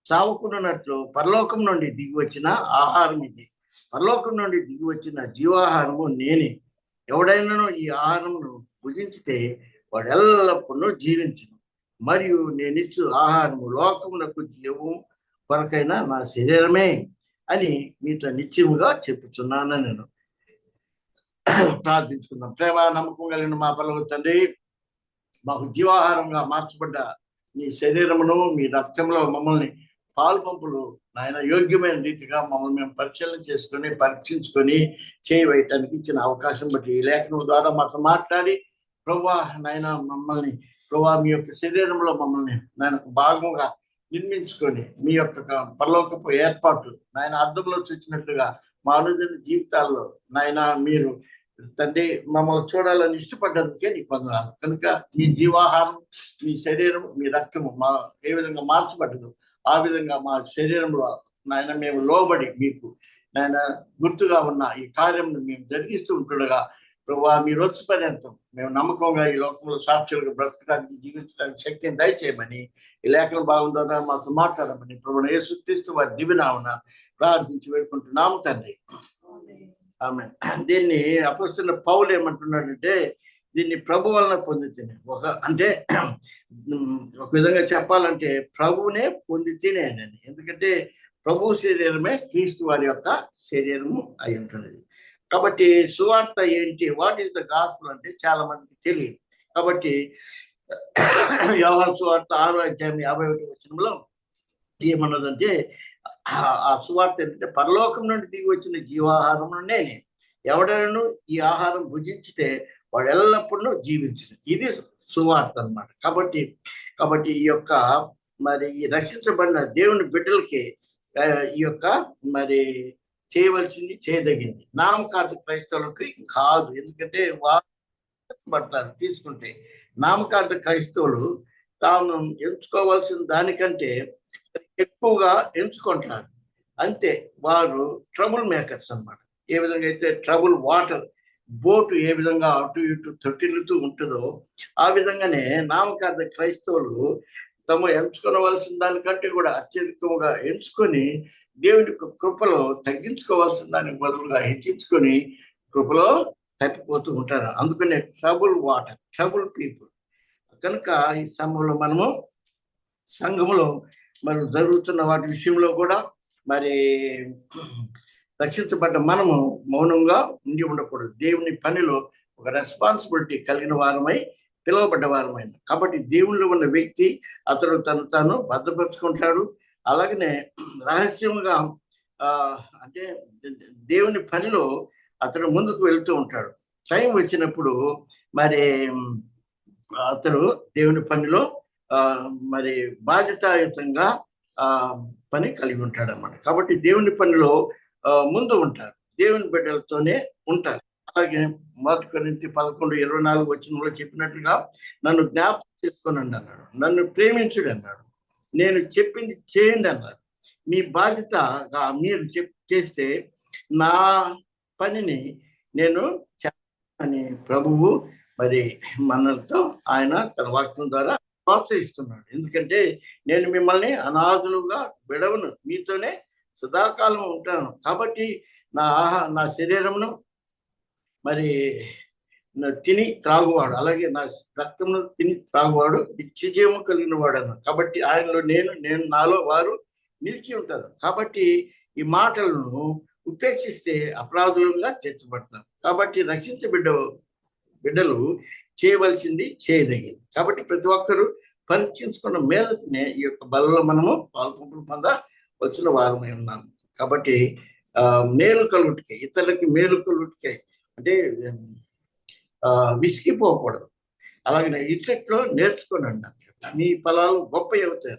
చావుకున్నట్లు పరలోకం నుండి దిగి వచ్చిన ఆహారం ఇది. పరలోకం నుండి దిగి వచ్చిన జీవాహారము నేనే. ఎవడైనాను ఈ ఆహారమును భుజించితే వాడు ఎల్లప్పుడూ జీవించును. మరియు నేనిచ్చు ఆహారము లోకమునకు జీవము కొరకైన నా శరీరమే అని మీతో నిశ్చయముగా చెప్పుచున్నాను. నేను ప్రార్థించుకుందాం. ప్రేమ నమ్మకం కలిగిన మా పరలోక తండ్రి, మాకు జీవాహారంగా మార్చబడ్డ మీ శరీరమును మీ రక్తంలో మమ్మల్ని పాలు పంపులు నాయన యోగ్యమైన రీతిగా మమ్మల్ని మేము పరిశీలన చేసుకొని పరీక్షించుకొని చేయవేయటానికి ఇచ్చిన అవకాశం బట్టి ఈ లేఖనం ద్వారా మాతో మాట్లాడి ప్రభువా నాయన మమ్మల్ని ప్రభువా మీ యొక్క శరీరంలో మమ్మల్ని నాయన భాగంగా నిర్మించుకొని మీ యొక్క పరలోకపు ఏర్పాటు నాయన అర్థంలో చూసినట్లుగా మా అనుదిన జీవితాల్లో నాయన మీరు తండ్రి మమ్మల్ని చూడాలని ఇష్టపడ్డందుకే నీకు వందనాలు. కనుక మీ జీవాహారం, మీ శరీరం, మీ రక్తము మా ఏ విధంగా మార్చబడ్డదు ఆ విధంగా మా శరీరంలో నాయన మేము లోబడి మీకు నాయన గుర్తుగా ఉన్న ఈ కార్యం మేము జరిగిస్తూ ఉంటుండగా ప్రభువా మీరు వచ్చి పర్యంతం మేము నమ్మకంగా ఈ లోకంలో సాక్షులుగా బ్రతకడానికి జీవించడానికి శక్తిని దయచేయమని ఈ లేఖన భాగం ద్వారా మాతో మాట్లాడమని ప్రభువైన యేసుక్రీస్తు వారి దివ్యనామమున ప్రార్థించి వేడుకుంటున్నాము తండ్రి. ఆమె దీన్ని అపొస్తలుడైన పౌలు ఏమంటున్నాడంటే దీన్ని ప్రభు వలన పొందితేనే అంటే ఒక విధంగా చెప్పాలంటే ప్రభువునే పొందితేనేనండి. ఎందుకంటే ప్రభు శరీరమే క్రీస్తు వారి యొక్క శరీరము అయి ఉంటున్నది. కాబట్టి సువార్త ఏంటి, వాట్ ఈస్ ద గాస్పెల్ అంటే చాలా మందికి తెలియదు. కాబట్టి యోహాను సువార్త 6:51 ఏమన్నదంటే ఆ సువార్త ఏంటంటే పరలోకం నుండి దిగి వచ్చిన జీవాహారం నేనే, ఎవడైనా ఈ ఆహారం భుజించితే వాడు ఎల్లప్పుడూ జీవించను. ఇది సువార్త అన్నమాట. కాబట్టి ఈ యొక్క మరి ఈ రక్షించబడిన దేవుని బిడ్డలకి ఈ యొక్క మరి చేయవలసింది చేయదగింది. నామకార్థ క్రైస్తవులకి కాదు. ఎందుకంటే వారు పడతారు తీసుకుంటే. నామకార్థ క్రైస్తవులు తాను ఎంచుకోవాల్సిన దానికంటే ఎక్కువగా ఎంచుకుంటారు అంతే. వారు ట్రబుల్ మేకర్స్ అన్నమాట. ఏ విధంగా అయితే ట్రబుల్ వాటర్ బోటు ఏ విధంగా అటు ఇటు తొట్టిల్లుతూ ఉంటుందో ఆ విధంగానే నామకార్థ క్రైస్తవులు తాము ఎంచుకోవలసిన దానికంటే కూడా అత్యధికంగా ఎంచుకొని దేవుని కృపలో తగ్గించుకోవాల్సిన దానికి బదులుగా హెచ్చించుకొని కృపలో తప్పిపోతూ ఉంటారు. అందుకనే ట్రబుల్ వాటర్, ట్రబుల్ పీపుల్. కనుక ఈ సమయంలో మనము సంఘములో మరి జరుగుతున్న వాటి విషయంలో కూడా మరి రక్షించబడ్డ మనము మౌనంగా ఉండి ఉండకూడదు. దేవుని పనిలో ఒక రెస్పాన్సిబిలిటీ కలిగిన వారమై పిలువబడ్డ వారమైన కాబట్టి దేవుళ్ళు ఉన్న వ్యక్తి అతడు తాను భద్రపరుచుకుంటాడు. అలాగనే రహస్యంగా అంటే దేవుని పనిలో అతడు ముందుకు వెళ్తూ ఉంటాడు. టైం వచ్చినప్పుడు మరి అతడు దేవుని పనిలో మరి బాధ్యతాయుతంగా పని కలిగి ఉంటాడు అన్నమాట. కాబట్టి దేవుని పనిలో ముందు ఉంటారు, దేవుని బిడ్డలతోనే ఉంటారు. అలాగే 1 కొరింథీ 11:24 చెప్పినట్లుగా నన్ను జ్ఞాపకం చేసుకోనండి అన్నాడు, నన్ను ప్రేమించుడు అన్నాడు, నేను చెప్పింది చేయండి అన్నారు. మీ బాధ్యతగా మీరు చేస్తే నా పనిని నేను అని ప్రభువు మరి మనతో ఆయన తన వాక్యం ద్వారా ప్రోత్సహిస్తున్నాడు. ఎందుకంటే నేను మిమ్మల్ని అనాథులుగా విడవను, మీతోనే సదాకాలం ఉంటాను. కాబట్టి నా శరీరమును మరి తిని త్రాగువాడు, అలాగే నా రక్తమును తిని త్రాగువాడు నిత్యజీవము కలిగిన వాడు అన్నాడు. కాబట్టి ఆయనలో నేను నాలో వారు నిలిచి ఉంటారు. కాబట్టి ఈ మాటలను ఉపేక్షిస్తే అపరాధులుగా చేర్చబడతారు. కాబట్టి బిడ్డలు చేయవలసింది చేయదగింది. కాబట్టి ప్రతి ఒక్కరూ పరీక్షించుకున్న మేరనే ఈ యొక్క బలలో మనము పాల్పంపులు పొందవలసిన వారమై ఉన్నాము. కాబట్టి మేలు కలుగుటికై, ఇతరులకి మేలు కలుగుటికై అంటే విసిగిపోకూడదు. అలాగే ఇచ్చట్లో నేర్చుకొని అన్నారు, మీ ఫలాలు గొప్ప అవుతాయి,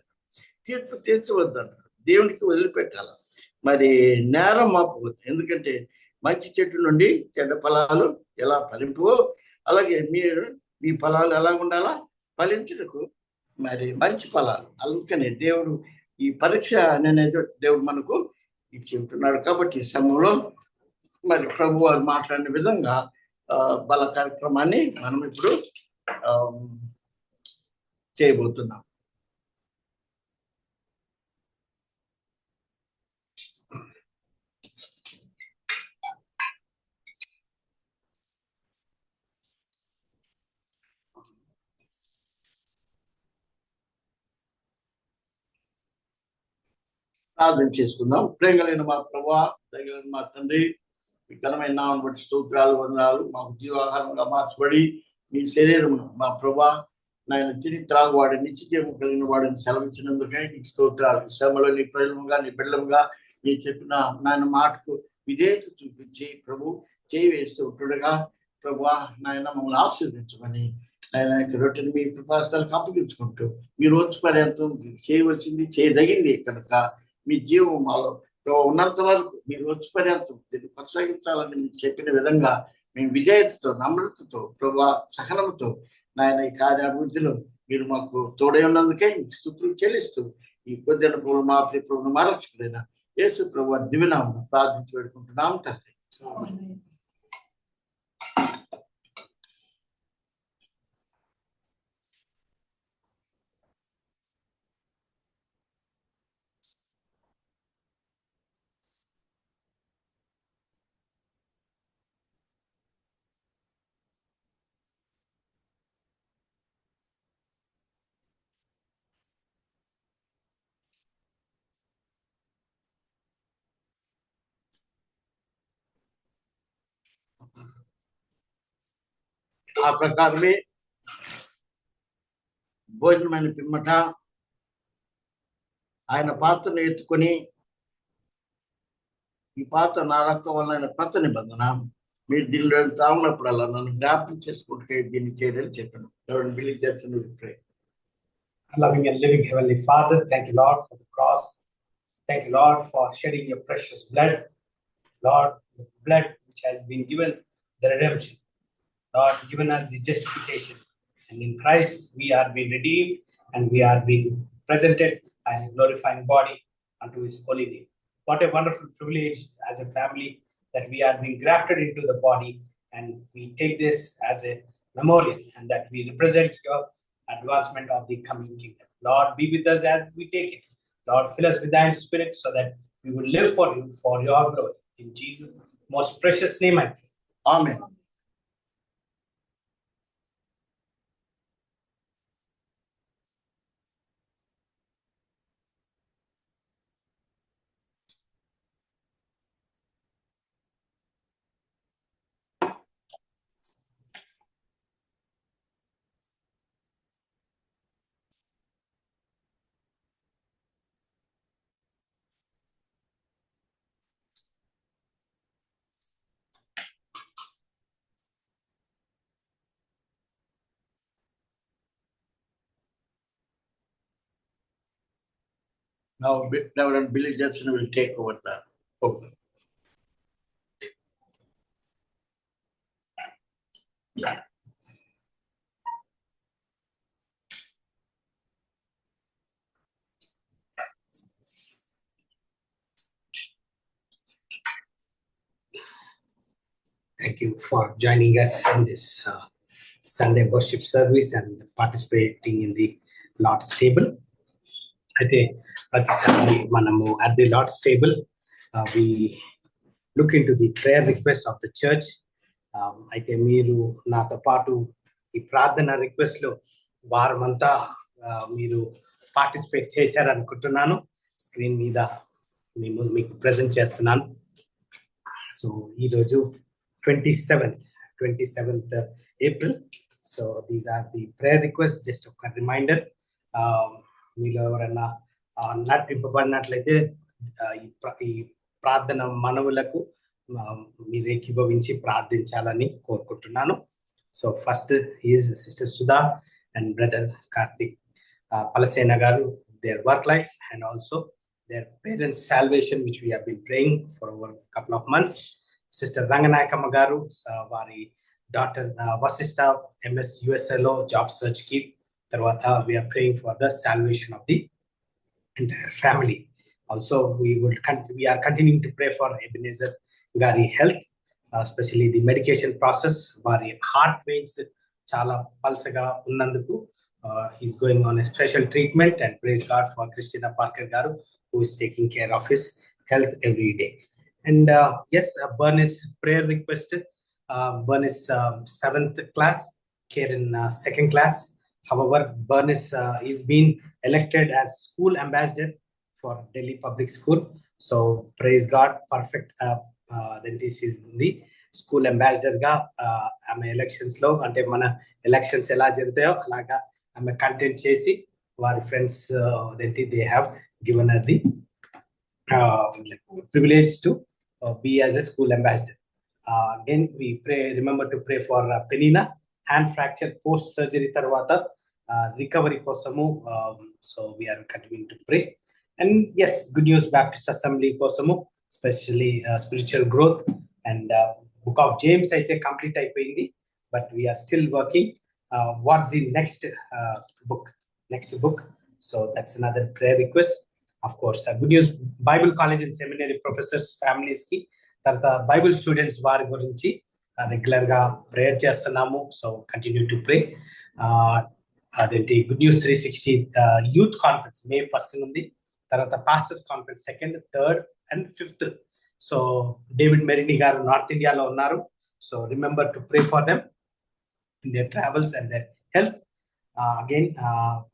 తీర్పు తీర్చవద్దు అన్నాడు. దేవునికి వదిలిపెట్టాల, మరి నేరం మాపవద్దు. ఎందుకంటే మంచి చెట్టు నుండి చెడ్డ ఫలాలు ఎలా ఫలింపువో అలాగే మీ ఫలాలు ఎలా ఉండాలా, ఫలించుటకు మరి మంచి ఫలాలు. అందుకనే దేవుడు ఈ పరీక్ష అనేది దేవుడు మనకు ఇచ్చి ఉంటున్నాడు. కాబట్టి ఈ సమయంలో మరి ప్రభు వారు మాట్లాడిన విధంగా బల కార్యక్రమాన్ని మనం ఇప్పుడు చేయబోతున్నాం. ప్రార్థన చేసుకుందాం. ప్రేమ కలిగిన మా ప్రభువా, దయగలిగిన మా తండ్రి, మీ ఘనమైన నామమును బట్టి స్తోత్రాలు, వందనాలు. మాకు జీవాహారంగా మార్చబడి మీ శరీరమును మా ప్రభువా నాయన తిని త్రాగువాడు నిత్యజీవం కలిగిన వాడిని సెలవించినందుకే నీకు స్తోత్రాలు. శ్రమలో నీ ప్రజలుగా నీ బిడ్డలుగా నీ చెప్పిన నాయన మాటకు విధేయత చూపించి ప్రభు చేయి వేస్తూ ఉంటుండగా ప్రభు నాయన మమ్మల్ని ఆశీర్వదించమని ఆయన రొట్టెని మీ కృపాస్థలకు అప్పగించుకుంటూ మీ రోజు పర్యంతం చేయవలసింది చేయదగింది కనుక మీ జీవం మాలో ఉన్నంత వరకు మీ రోజు పర్యంతం దీన్ని కొనసాగించాలని మీరు చెప్పిన విధంగా మేము విధేయతతో నమ్రతతో ప్రభు సహనంతో నాయన ఈ కార్యాభివృద్ధిలో మీరు మాకు తోడై ఉన్నందుకే స్తుతులు చెల్లిస్తూ ఈ కొద్ది ప్రభు మా ప్రియ ప్రభువును మారచుకున్న యేసు ప్రభు దివ్యనామమున ప్రార్థించి పెట్టుకుంటున్నాం తండ్రి. ఆ ప్రకారమే భోజనమైన పిమ్మట ఆయన పాత్రను ఎత్తుకొని ఈ పాత్ర నా రక్తం వల్ల కొత్త నిబంధన, మీరు దీనిలో తాగినప్పుడల్లా నన్ను జ్ఞాపకం చేసుకుంటే దీన్ని చేయడం చెప్పాను. ఎవరిని బిలీవ్ చేస్తున్న ప్రే. Loving and living Heavenly Father, thank you, Lord, for the cross. Thank you, Lord, for shedding your precious blood. Lord, the blood which has been given the redemption. Lord, given us the justification. And in Christ, we are being redeemed and we are being presented as a glorifying body unto His holy name. What a wonderful privilege as a family that we are being grafted into the body, and we take this as a memorial and that we represent your advancement of the coming kingdom. Lord, be with us as we take it. Lord, fill us with thine spirit so that we will live for you, for your glory. In Jesus' most precious name I pray. Amen. Now, Reverend Billy Judson will take over the program. Thank you for joining us in this Sunday worship service and participating in the Lord's table. అయితే ప్రతిసారి మనము at the Lord's table we look into the prayer requests of the church. అయితే మీరు నాతో పాటు ఈ ప్రార్థన రిక్వెస్ట్ లో వారమంతా మీరు పార్టిసిపేట్ చేశారనుకుంటున్నాను. స్క్రీన్ మీద మీకు ప్రెజెంట్ చేస్తున్నాను. సో ఈరోజు 27th April. So these are the prayer requests. Just a reminder, మీలో ఎవరైనా నడిపింపబడినట్లయితే ఈ ప్రార్థన మనవులకు మీరు ఏకీభవించి ప్రార్థించాలని కోరుకుంటున్నాను. So first is sister Sudha and brother Karthik Palasena garu, their work life and also their parents' salvation, which we have been praying for over a couple of months. Sister Ranganayakama garu, వారి daughter Vashishta MS USL job search ki tarvata we are praying for the salvation of the entire family. Also we are continuing to pray for Ebenezer Gari health, especially the medication process. Vari heart pains chala palsaga unnanduku he's going on a special treatment, and praise God for Christina Parker garu who is taking care of his health every day. And yes, Bernice prayer request. Bernice 7th class, Karen 2nd class. However, Bernice is being elected as school ambassador for Delhi Public School. So praise God, perfect. Then she is the school ambassador ga elections lo ante mana elections ela jarutayo alaga ఆమె కంటెంట్ చేసి వారి friends they have given her the privilege to be as a school ambassador. Again, we remember to pray for Penina, hand fracture post surgery tarvata recovery kosamu. So we are continuing to pray. And yes, Good News Baptist Assembly kosamu, especially spiritual growth and book of James aithe complete అయిపోయింది, but we are still working. What's the next book? So that's another prayer request. Of course, Good News Bible College and Seminary professors families ki tarata Bible students వారి గురించి రెగ్యులర్ గా ప్రేయర్ చేస్తున్నాము. So continue to pray. అదేంటి Good News 360 youth conference May 1st నుండి, తర్వాత pastors conference 2nd, 3rd and 5th. So David Merini garu north ఇండియాలో ఉన్నారు. So remember to pray for them in their travels and their health. Again,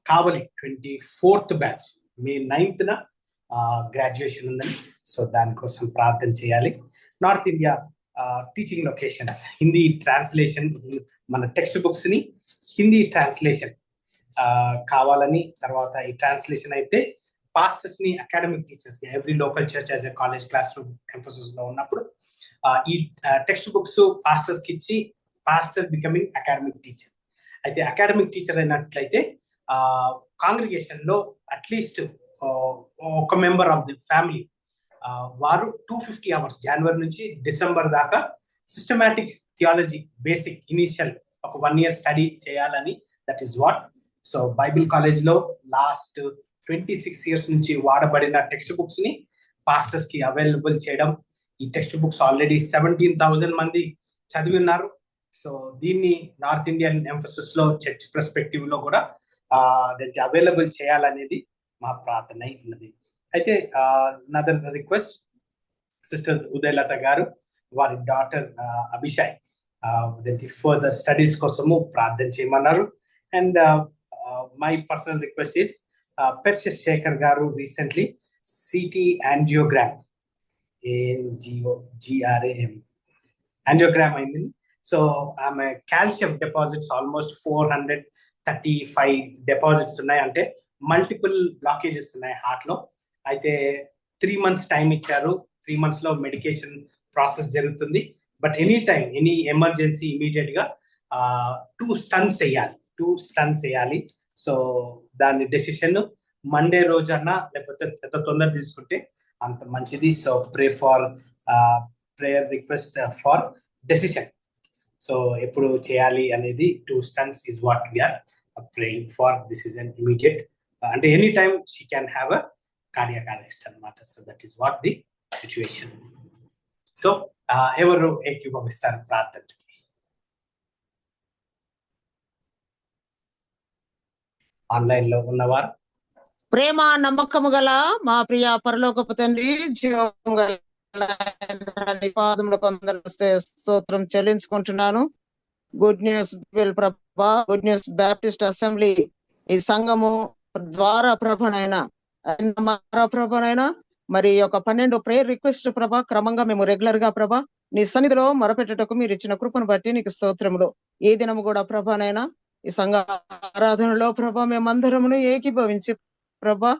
Kavali 24th batch May 9th na graduation ఉందని, సో దానికోసం ప్రార్థన చేయాలి. North India teaching locations Hindi translation, మన టెక్స్ట్ బుక్స్ ని హిందీ ట్రాన్స్లేషన్ కావాలని, తర్వాత ఈ ట్రాన్స్లేషన్ అయితే పాస్టర్స్ ని అకాడమిక్ టీచర్స్ కి every local church as a college class room emphasis లో ఉన్నప్పుడు ఈ టెక్స్ట్ బుక్స్ పాస్టర్స్ కి ఇచ్చి పాస్టర్ బికమింగ్ అకాడమిక్ టీచర్. అయితే అకాడమిక్ టీచర్ అయినట్లయితే కాంగ్రిగేషన్ లో అట్లీస్ట్ ఒక మెంబర్ ఆఫ్ ది ఫ్యామిలీ వారు 250 hours జనవరి నుంచి డిసెంబర్ దాకా సిస్టమాటిక్ థియాలజీ బేసిక్ ఇనిషియల్ ఒక 1 year స్టడీ చేయాలని, that is what. So Bible college లో లాస్ట్ 26 years నుంచి వాడబడిన టెక్స్ట్ బుక్స్ ని పాస్టర్స్ కి అవైలబుల్ చేయడం. ఈ టెక్స్ట్ బుక్స్ ఆల్రెడీ 17,000 మంది చదివి ఉన్నారు. సో దీన్ని నార్త్ ఇండియన్ ఎంఫసిస్ లో చర్చ్ పర్స్పెక్టివ్ లో కూడా దానికి అవైలబుల్ చేయాలనేది మా ప్రార్థన ఉన్నది. అయితే నదర్ రిక్వెస్ట్, సిస్టర్ ఉదయలత గారు వారి డాటర్ అభిషాయ్ ఫర్దర్ స్టడీస్ కోసము ప్రార్థన చేయమన్నారు. And my personal request is precious Shekhar garu recently CT angiogram angiogram అయింది. సో ఆమె కాల్షియం డిపాజిట్స్ ఆల్మోస్ట్ 435 డిపాజిట్స్ ఉన్నాయి, అంటే మల్టిపుల్ బ్లాకేజెస్ ఉన్నాయి హార్ట్ లో. అయితే 3 months టైం ఇచ్చారు. 3 months లో మెడికేషన్ ప్రాసెస్ జరుగుతుంది. But any time any emergency immediate గా 2 stents వేయాలి. సో దాని డెసిషన్ మండే రోజన్నా లేకపోతే ఎంత తొందర తీసుకుంటే అంత మంచిది. So prayer request for decision. So ఎప్పుడు చేయాలి అనేది 2 stents is what we are praying for. This is an immediate, అంటే any time she can have a cardiac arrest అన్నమాట. So that is what the situation. So ఎవరు ఏకీభవిస్తారు ప్రార్థనకి? ఆన్లైన్ లో ఉన్నవారు. ప్రేమ నమ్మకము గల మా ప్రియ పరలోకపు తండ్రి, జీవం గల పాదములకు స్తోత్రం చెల్లించుకుంటున్నాను. గుడ్ న్యూస్ ప్రభా, గుడ్ న్యూస్ బ్యాప్టిస్ట్ అసెంబ్లీ ఈ సంఘము ద్వారా ప్రభనైనా మరి ఒక 12 ప్రేయర్ రిక్వెస్ట్ ప్రభా క్రమంగా మేము రెగ్యులర్ గా ప్రభా నీ సన్నిధిలో మొరపెట్టుటకు మీరు ఇచ్చిన కృపను బట్టి నీకు స్తోత్రములు. ఏ దినము కూడా ప్రభానైనా ఈ సంఘ ఆరాధనలో ప్రభా మేమందరమును ఏకీభవించి ప్రభా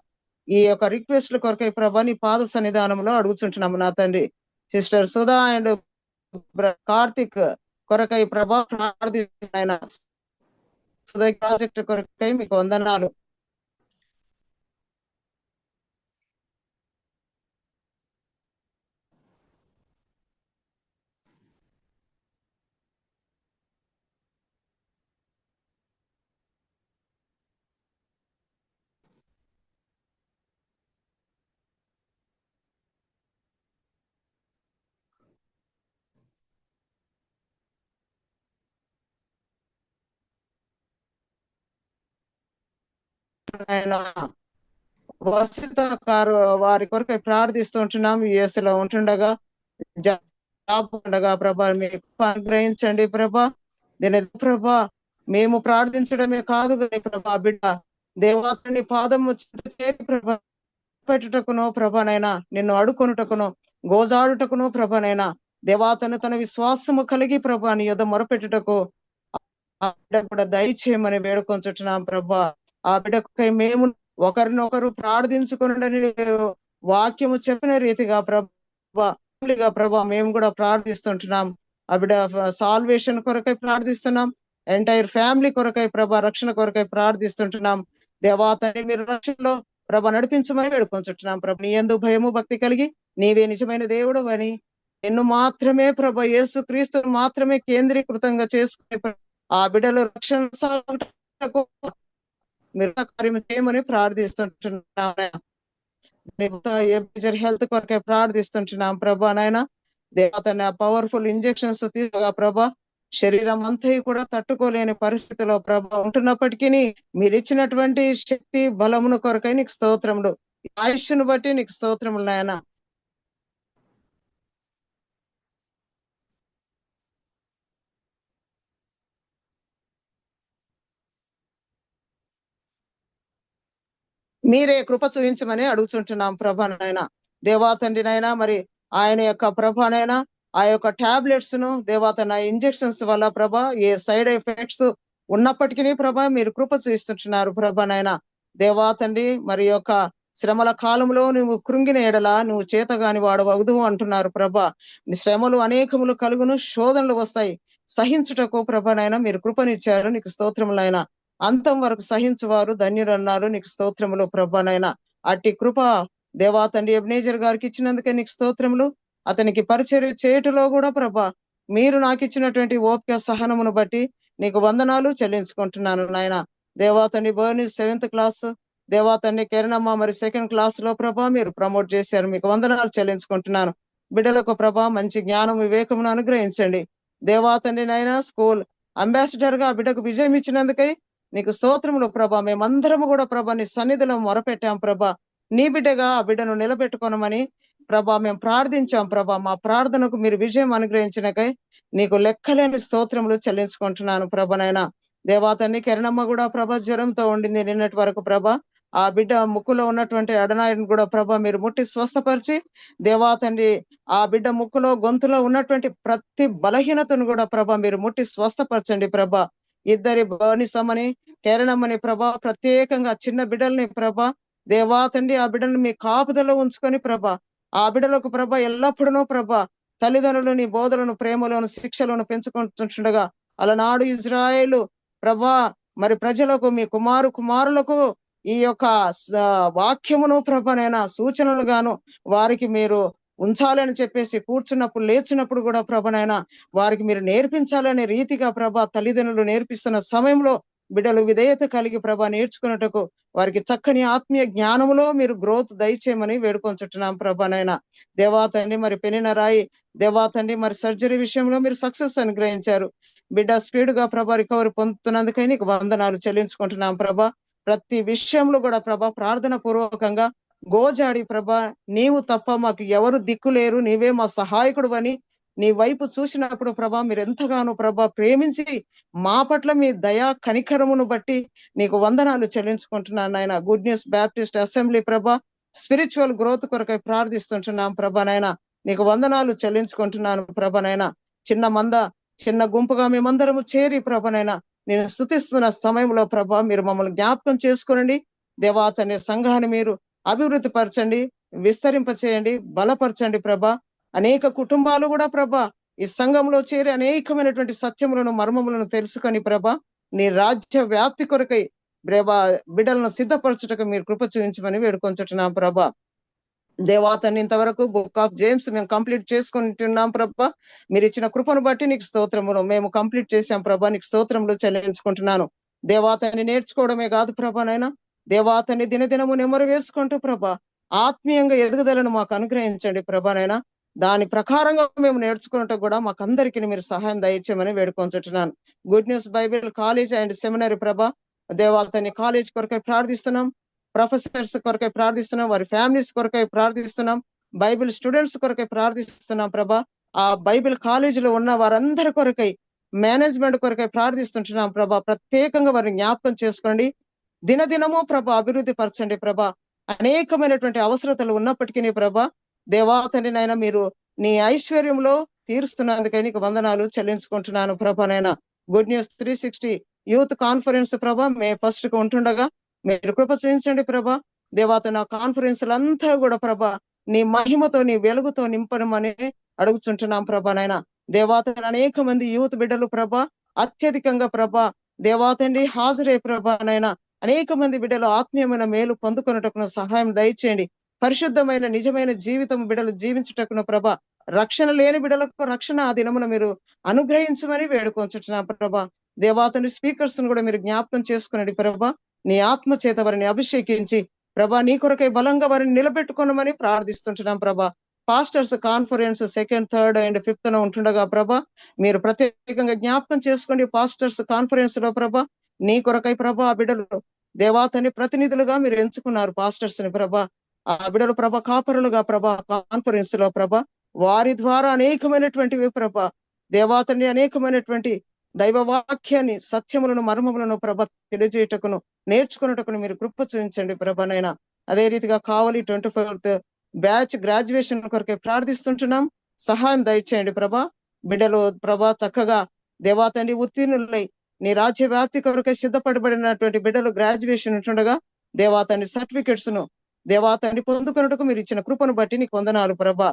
ఈ యొక్క రిక్వెస్ట్ల కొరకై ప్రభా నీ పాద సన్నిధానంలో అడుగుతుంటున్నాము నా తండ్రి. సిస్టర్ సుధా అండ్ కార్తిక్ కొరకై ప్రభా ప్రార్థిస్తున్న ప్రాజెక్ట్ కొరకై మీకు వందనాలు. వసిత కారు వారి కొరకై ప్రార్థిస్తుంటున్నాం. యుఎస్ లో ఉంటుండగా జాబ్ ఉండగా ప్రభా మీరు అనుగ్రహించండి ప్రభా. దీని ప్రభా మేము ప్రార్థించడమే కాదు కానీ ప్రభా బిడ్డ దేవాతని పాదము చేరి ప్రభా పెట్టుటకునో ప్రభానైనా నిన్ను అడుకొనుటకునో గోజాడుటకునో ప్రభానైనా దేవాతను తన విశ్వాసము కలిగి ప్రభా నీ యొద్ద మొరపెట్టుటకు ఆ బిడ్డ కూడా దయచేయమని వేడుకొంచుంటున్నాం ప్రభా. ఆ బిడ్డకై మేము ఒకరినొకరు ప్రార్థించుకుని వాక్యము చెప్పిన రీతిగా ప్రభా మేము కూడా ప్రార్థిస్తుంటున్నాం. ఆ బిడ్డ సాల్వేషన్ కొరకై ప్రార్థిస్తున్నాం. ఎంటైర్ ఫ్యామిలీ కొరకై ప్రభా రక్షణ కొరకై ప్రార్థిస్తుంటున్నాం. దేవాతని మీరు రక్షణలో ప్రభ నడిపించమని వేడుకొంచుంటున్నాం. ప్రభ నీ యందు భయము భక్తి కలిగి నీవే నిజమైన దేవుడు అని నిన్ను మాత్రమే ప్రభ యేసు క్రీస్తును మాత్రమే కేంద్రీకృతంగా చేసుకుని ఆ బిడ్డలు రక్షణ మీరు కార్యం చేయమని ప్రార్థిస్తుంటున్నాం. హెల్త్ కొరకే ప్రార్థిస్తుంటున్నాం ప్రభా. నాయన దేవతని పవర్ఫుల్ ఇంజెక్షన్స్ తీసుకోగా ప్రభా శరీరం అంతా కూడా తట్టుకోలేని పరిస్థితిలో ప్రభా ఉంటున్నప్పటికీ మీరు ఇచ్చినటువంటి శక్తి బలమును కొరకై నీకు స్తోత్రములు, ఆయుష్ను బట్టి నీకు స్తోత్రములు నాయన. మీరే కృప చూపించమని అడుగుతుంటున్నాం ప్రభా నాయన. దేవాతండ్రి నాయన మరి ఆయన యొక్క ప్రభానైనా ఆ యొక్క టాబ్లెట్స్ ను దేవాతన ఇంజెక్షన్స్ వల్ల ప్రభా ఏ సైడ్ ఎఫెక్ట్స్ ఉన్నప్పటికీ ప్రభా మీరు కృప చూపిస్తుంటున్నారు ప్రభా నాయన. దేవాతండ్రి మరి యొక్క శ్రమల కాలంలో నువ్వు కృంగిన ఎడల నువ్వు చేతగాని వాడు వగుదువు అంటున్నారు ప్రభా. శ్రమలు అనేకములు కలుగును, శోధనలు వస్తాయి, సహించుటకు ప్రభానైనా మీరు కృపనిచ్చారు, నీకు స్తోత్రములైనా. అంతం వరకు సహించువారు ధన్యురన్నారు, నీకు స్తోత్రములు ప్రభానైనా. అట్టి కృప దేవాతండ్రి ఎబ్నేజర్ గారికి ఇచ్చినందుకే నీకు స్తోత్రములు. అతనికి పరిచర్య చేయటంలో కూడా ప్రభా మీరు నాకు ఇచ్చినటువంటి ఓపిక సహనమును బట్టి నీకు వందనాలు చెల్లించుకుంటున్నాను నాయన. దేవాతండ్రి బర్ని 7th క్లాస్, దేవాతండ్రి కిరణమ్మ మరి 2nd క్లాస్ లో ప్రభా మీరు ప్రమోట్ చేశారు, మీకు వందనాలు చెల్లించుకుంటున్నాను. బిడ్డలకు ప్రభా మంచి జ్ఞానం వివేకమును అనుగ్రహించండి. దేవాతండ్రి నాయన స్కూల్ అంబాసిడర్ గా బిడ్డకు విజయం ఇచ్చినందుకై నీకు స్తోత్రములు ప్రభా. మేమందరము కూడా ప్రభా నీ సన్నిధిలో మొరపెట్టాం ప్రభా. నీ బిడ్డగా ఆ బిడ్డను నిలబెట్టుకోనమని ప్రభా మేము ప్రార్థించాం ప్రభా. మా ప్రార్థనకు మీరు విజయం అనుగ్రహించినకై నీకు లెక్కలేని స్తోత్రములు చెల్లించుకుంటున్నాను ప్రభనైనా. దేవాతన్ని కిరణమ్మ కూడా ప్రభా జ్వరంతో ఉండింది నిన్నటి వరకు ప్రభా. ఆ బిడ్డ ముక్కులో ఉన్నటువంటి అడనాయిని కూడా ప్రభా మీరు ముట్టి స్వస్థపరిచి దేవాతండ్రి ఆ బిడ్డ ముక్కులో గొంతులో ఉన్నటువంటి ప్రతి బలహీనతను కూడా ప్రభా మీరు ముట్టి స్వస్థపరచండి ప్రభా. ఇద్దరి బానిసమని కిరణమ్మని ప్రభా ప్రత్యేకంగా చిన్న బిడ్డల్ని ప్రభా దేవాతండి ఆ బిడ్డను మీ కాపుదలో ఉంచుకొని ప్రభా ఆ బిడ్డలకు ప్రభ ఎల్లప్పుడూ ప్రభ తల్లిదండ్రులు నీ బోధలను ప్రేమలోను శిక్షలను పెంచుకుంటుండగా అలనాడు ఇజ్రాయేలు ప్రభా మరి ప్రజలకు మీ కుమారులకు ఈ యొక్క వాక్యమును ప్రభనైనా సూచనలు గాను వారికి మీరు ఉంచాలని చెప్పేసి కూర్చున్నప్పుడు లేచినప్పుడు కూడా ప్రభనైనా వారికి మీరు నేర్పించాలనే రీతిగా ప్రభా తల్లిదండ్రులు నేర్పిస్తున్న సమయంలో బిడ్డలు విధేయత కలిగి ప్రభా నేర్చుకున్నట్టుకు వారికి చక్కని ఆత్మీయ జ్ఞానములో మీరు గ్రోత్ దయచేయమని వేడుకొంచుంటున్నాం ప్రభానైనా. దేవాతండి మరి పెనిన రాయి దేవాతండి మరి సర్జరీ విషయంలో మీరు సక్సెస్ అనుగ్రహించారు. బిడ్డ స్పీడ్ గా ప్రభా రికవరీ పొందుతున్నందుకై నీకు వందనాలు చెల్లించుకుంటున్నాం ప్రభా. ప్రతి విషయంలో కూడా ప్రభా ప్రార్థన పూర్వకంగా గోజాడి ప్రభా నీవు తప్ప మాకు ఎవరు దిక్కు లేరు, నీవే మా సహాయకుడు అని నీ వైపు చూసినప్పుడు ప్రభా మీరు ఎంతగానో ప్రభా ప్రేమించి మా పట్ల మీ దయా కనికరమును బట్టి నీకు వందనాలు చెల్లించుకుంటున్నాను నాయన. గుడ్ న్యూస్ బ్యాప్టిస్ట్ అసెంబ్లీ ప్రభా స్పిరిచువల్ గ్రోత్ కొరకై ప్రార్థిస్తుంటున్నాం ప్రభానైనా. నీకు వందనాలు చెల్లించుకుంటున్నాను ప్రభానైనా. చిన్న గుంపుగా మేమందరము చేరి ప్రభానైనా నేను స్తుతిస్తున్న సమయంలో ప్రభా మీరు మమ్మల్ని జ్ఞాపకం చేసుకోనండి. దేవాతనే సంఘాన్ని మీరు అభివృద్ధి పరచండి, విస్తరింప చేయండి, బలపరచండి ప్రభా. అనేక కుటుంబాలు కూడా ప్రభా ఈ సంఘంలో చేరి అనేకమైనటువంటి సత్యములను మర్మములను తెలుసుకొని ప్రభా నీ రాజ్య వ్యాప్తి కొరకై ప్రభా బిడ్డలను సిద్ధపరచుటకు మీరు కృప చూపించమని వేడుకొంచుంటున్నాం ప్రభా. దేవాతని ఇంతవరకు బుక్ ఆఫ్ జేమ్స్ మేము కంప్లీట్ చేసుకుంటున్నాం ప్రభా. మీరు ఇచ్చిన కృపను బట్టి నీకు స్తోత్రములు మేము కంప్లీట్ చేశాం ప్రభా, నీకు స్తోత్రములు చెల్లించుకుంటున్నాను. దేవాతని నేర్చుకోవడమే కాదు ప్రభానైనా దేవాతని దినదినము నెమరు వేసుకుంటూ ప్రభా ఆత్మీయంగా ఎదుగుదలను మాకు అనుగ్రహించండి ప్రభానైనా. దాని ప్రకారంగా మేము నేర్చుకున్నట్టు కూడా మాకందరికీ మీరు సహాయం దయచేయమని వేడుకొంచుంటున్నాను. Good news bible college and seminary Prabha దేవాతని కాలేజ్ కొరకై ప్రార్థిస్తున్నాం, ప్రొఫెసర్స్ కొరకై ప్రార్థిస్తున్నాం, వారి ఫ్యామిలీస్ కొరకై ప్రార్థిస్తున్నాం, బైబిల్ స్టూడెంట్స్ కొరకై ప్రార్థిస్తున్నాం ప్రభా. ఆ బైబిల్ కాలేజీలో ఉన్న వారందరి కొరకై మేనేజ్మెంట్ కొరకై ప్రార్థిస్తుంటున్నాం ప్రభా. ప్రత్యేకంగా వారిని జ్ఞాపకం చేసుకోండి, దినదినము ప్రభా అభివృద్ధి పరచండి ప్రభా. అనేకమైనటువంటి అవసరతలు ఉన్నప్పటికీ ప్రభా దేవాతనినైనా మీరు నీ ఐశ్వర్యంలో తీరుస్తున్నందుకై నీకు వందనాలు చెల్లించుకుంటున్నాను ప్రభానైనా. గుడ్ న్యూస్ 360 యూత్ కాన్ఫరెన్స్ ప్రభా మే 1 కు ఉంటుండగా మీరు కృప చూపించండి ప్రభా. దేవాతన కాన్ఫరెన్స్లంతా కూడా ప్రభా నీ మహిమతో నీ వెలుగుతో నింపడమని అడుగుతుంటున్నాం ప్రభా. నాయన దేవాతన అనేక మంది యూత్ బిడ్డలు ప్రభా అత్యధికంగా ప్రభా దేవాతండి హాజరే ప్రభా. నాయన అనేక మంది బిడ్డలు ఆత్మీయమైన మేలు పొందుకున్నటకును సహాయం దయచేయండి. పరిశుద్ధమైన నిజమైన జీవితం బిడ్డలు జీవించుటకును ప్రభా. రక్షణ లేని బిడ్డలకు రక్షణ ఆ దినమున మీరు అనుగ్రహించమని వేడుకొంచుంటున్నాం ప్రభా. దేవాతని స్పీకర్స్ కూడా మీరు జ్ఞాపకం చేసుకునండి ప్రభా. నీ ఆత్మ చేత వారిని అభిషేకించి ప్రభా నీ కొరకై బలంగా వారిని నిలబెట్టుకోనమని ప్రార్థిస్తుంటున్నాం ప్రభా. Pastors conference 2nd, 3rd and 5th ఉంటుండగా ప్రభా మీరు ప్రత్యేకంగా జ్ఞాపకం చేసుకోండి. పాస్టర్స్ కాన్ఫరెన్స్ లో ప్రభా నీ కొరకై ప్రభా ఆ బిడ్డలు దేవాతని ప్రతినిధులుగా మీరు ఎంచుకున్నారు పాస్టర్స్ ని ప్రభా. ఆ బిడ్డలు ప్రభా కాపరులుగా ప్రభా కాన్ఫరెన్స్ లో ప్రభా వారి ద్వారా అనేకమైనటువంటివి ప్రభా దేవాతని అనేకమైనటువంటి దైవ వాక్యాన్ని సత్యములను మర్మములను ప్రభ తెలియజేయటకును నేర్చుకున్నటకును మీరు కృప చూపించండి ప్రభనైనా. అదే రీతిగా కావాలి 24th బ్యాచ్ గ్రాడ్యుయేషన్ కొరకే ప్రార్థిస్తుంటున్నాం. సహాయం దయచేయండి ప్రభా. బిడ్డలు ప్రభా చక్కగా దేవాతండి ఉత్తీర్ణులై నీ రాజ్య వ్యాప్తి కొరకై సిద్ధపడబడినటువంటి బిడ్డలు గ్రాడ్యుయేషన్ ఉంటుండగా దేవాతండి సర్టిఫికెట్స్ ను దేవాతండి పొందుకున్నట్టుకు మీరు ఇచ్చిన కృపను బట్టి నీకు వందనాలు ప్రభా.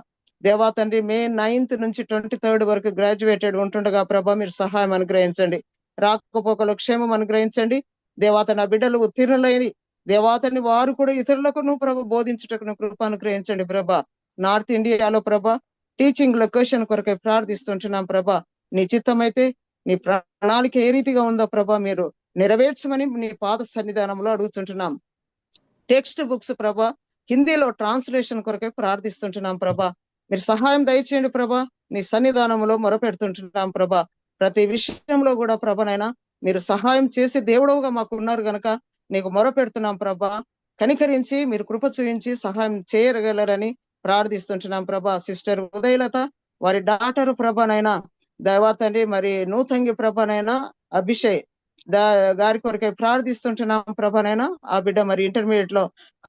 దేవాతండి May 9th నుంచి 23rd వరకు గ్రాడ్యుయేటెడ్ ఉంటుండగా ప్రభా మీరు సహాయం అనుగ్రహించండి. రాకపోకలు క్షేమం అనుగ్రహించండి. దేవాతని ఆ బిడ్డలు ఉత్తీర్ణులైన దేవాతని వారు కూడా ఇతరులకు నువ్వు ప్రభ బోధించుటకు కృప అనుగ్రహించండి ప్రభా. నార్త్ ఇండియాలో ప్రభా టీచింగ్ లొకేషన్ కొరకై ప్రార్థిస్తుంటున్నాం ప్రభా. నీ చిత్తమైతే నీ ప్రణాళిక ఏ రీతిగా ఉందో ప్రభా మీరు నెరవేర్చమని నీ పాద సన్నిధానంలో అడుగుతుంటున్నాం. టెక్స్ట్ బుక్స్ ప్రభా హిందీలో ట్రాన్స్లేషన్ కొరకై ప్రార్థిస్తుంటున్నాం ప్రభా. మీరు సహాయం దయచేయండి ప్రభా. నీ సన్నిధానంలో మొరపెడుతుంటున్నాం ప్రభా. ప్రతి విషయంలో కూడా ప్రభనైనా మీరు సహాయం చేసి దేవుడవుగా మాకు ఉన్నారు గనక నీకు మొరపెడుతున్నాం ప్రభా. కనికరించి మీరు కృప చూపించి సహాయం చేయగలరని ప్రార్థిస్తుంటున్నాం ప్రభా. సిస్టర్ ఉదయలత వారి డాక్టర్ ప్రభనైనా దైవాతండి మరి నూతంగి ప్రభనైనా అభిషేక్ గారి కొరకై ప్రార్థిస్తుంటున్నాం ప్రభనైనా. ఆ బిడ్డ మరి ఇంటర్మీడియట్ లో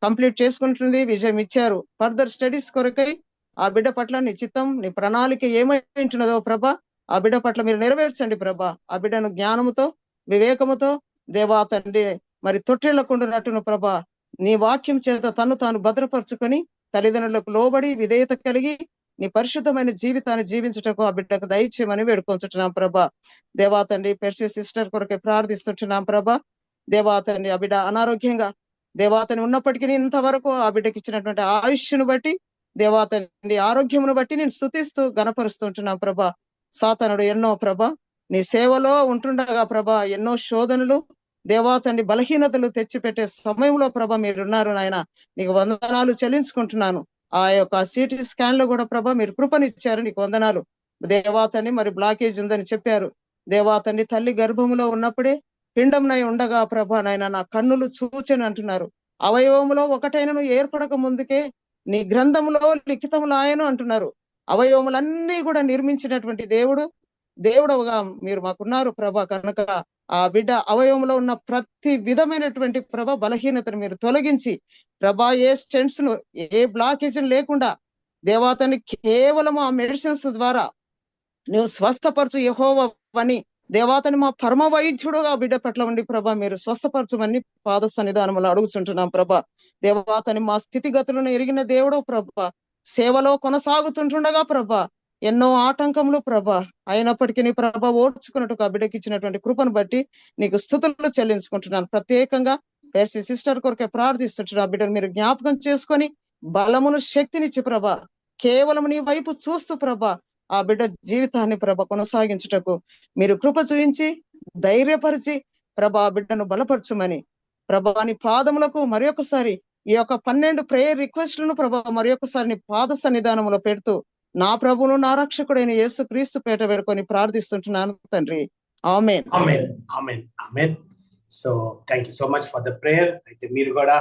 కంప్లీట్ చేసుకుంటుంది, విజయం ఇచ్చారు. ఫర్దర్ స్టడీస్ కొరకై ఆ బిడ్డ పట్ల నీ చిత్తం నీ ప్రణాళిక ఏమైంటున్నదో ప్రభా ఆ బిడ్డ పట్ల మీరు నెరవేర్చండి ప్రభా. ఆ బిడ్డను జ్ఞానముతో వివేకముతో దేవాతండి మరి తొట్టిళ్లకుండునట్టును ప్రభా నీ వాక్యం చేత తను తాను భద్రపరుచుకొని తల్లిదండ్రులకు లోబడి విధేయత కలిగి నీ పరిశుద్ధమైన జీవితాన్ని జీవించుటకు ఆ బిడ్డకు దయచేయమని వేడుకొంచుంటున్నాం ప్రభా. దేవాతండి పెర్సీ సిస్టర్ కొరకే ప్రార్థిస్తుంటున్నాం ప్రభా. దేవాతండి ఆ బిడ్డ అనారోగ్యంగా దేవాతని ఉన్నప్పటికీ ఇంతవరకు ఆ బిడ్డకి ఇచ్చినటువంటి ఆయుష్ను బట్టి దేవాతండి ఆరోగ్యమును బట్టి నేను స్తుతిస్తూ గణపరుస్తుంటున్నాం ప్రభా. సాతానుడు ఎన్నో ప్రభా నీ సేవలో ఉంటుండగా ప్రభా ఎన్నో శోధనలు దేవాతండి బలహీనతలు తెచ్చిపెట్టే సమయంలో ప్రభా మీరున్నారు నాయన. నీకు వందనాలు చెల్లించుకుంటున్నాను. ఆ యొక్క CT స్కాన్ లో కూడా ప్రభా మీరు కృపనిచ్చారు, నీకు వందనాలు. దేవాతండి మరి బ్లాకేజ్ ఉందని చెప్పారు. దేవాతండి తల్లి గర్భములో ఉన్నప్పుడే పిండంనై ఉండగా ప్రభా నాయన నా కన్నులు చూచని అంటున్నారు. అవయవములో ఒకటైనను ఏర్పడక ముందుకే నీ గ్రంథంలో లిఖితములు ఆయను అంటున్నారు. అవయవములన్నీ కూడా నిర్మించినటువంటి దేవుడవుగా మీరు మాకున్నారు ప్రభా. కనుక ఆ బిడ్డ అవయవంలో ఉన్న ప్రతి విధమైనటువంటి ప్రభ బలహీనతను మీరు తొలగించి ప్రభా ఏ స్టెంట్స్ ను ఏ బ్లాకేజ్ లేకుండా దేవాతని కేవలం ఆ మెడిసిన్స్ ద్వారా నువ్వు స్వస్థపరచు యెహోవావని దేవాతని మా పరమ వైద్యుడుగా బిడ్డ పట్ల ఉండి ప్రభా మీరు స్వస్థపరచమని పాద సన్నిధానంలో అడుగుతుంటున్నాం ప్రభా. దేవాతని మా స్థితిగతులను ఎరిగిన దేవుడో ప్రభా. సేవలో కొనసాగుతుంటుండగా ప్రభా ఎన్నో ఆటంకములు ప్రభా అయినప్పటికీ నీ ప్రభ ఓర్చుకున్నట్టు ఆ బిడ్డకి ఇచ్చినటువంటి కృపను బట్టి నీకు స్తుతులు చెల్లించుకుంటున్నాను. ప్రత్యేకంగా పెర్సీ సిస్టర్ కొరకే ప్రార్థిస్తుంటున్నా. ఆ బిడ్డను మీరు జ్ఞాపకం చేసుకొని బలమును శక్తినిచ్చి ప్రభా కేవలం నీ వైపు చూస్తూ ప్రభా ఆ బిడ్డ జీవితాన్ని ప్రభ కొనసాగించుటకు మీరు కృప చూపించి ధైర్యపరిచి ప్రభా ఆ బిడ్డను బలపరచుమని ప్రభా నీ పాదములకు మరొకసారి ఈ యొక్క 12 ప్రేయర్ రిక్వెస్ట్లను ప్రభా మరొకసారి నీ పాద సన్నిధానంలో పెడుతూ నా ప్రభువును నా రక్షకుడైన యేసు క్రీస్తు పేట పెట్టుకొని ప్రార్థిస్తుంటున్నాను తండ్రి. Amen. Amen amen amen. So thank you so much for the prayer. అయితే మీరు కూడా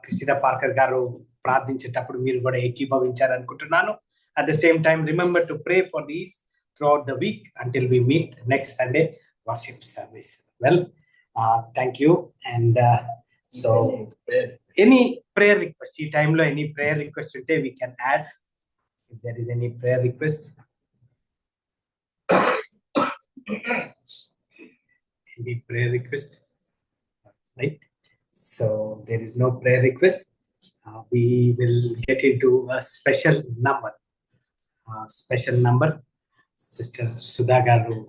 క్రిస్టినా పార్కర్ గారు ప్రార్థించేటప్పుడు మీరు కూడా ఏకీభవించారు అనుకుంటున్నాను. At the same time remember to pray for these throughout the week until we meet next Sunday worship service. Well thank you. And so any prayer request ఈ టైంలో ఎనీ ప్రేయర్ రిక్వెస్ట్ ఉంటే we can add. If there is any prayer request. any prayer request? Right? So there is no prayer request. We will get into a special number. Special number. Sister Sudha garu.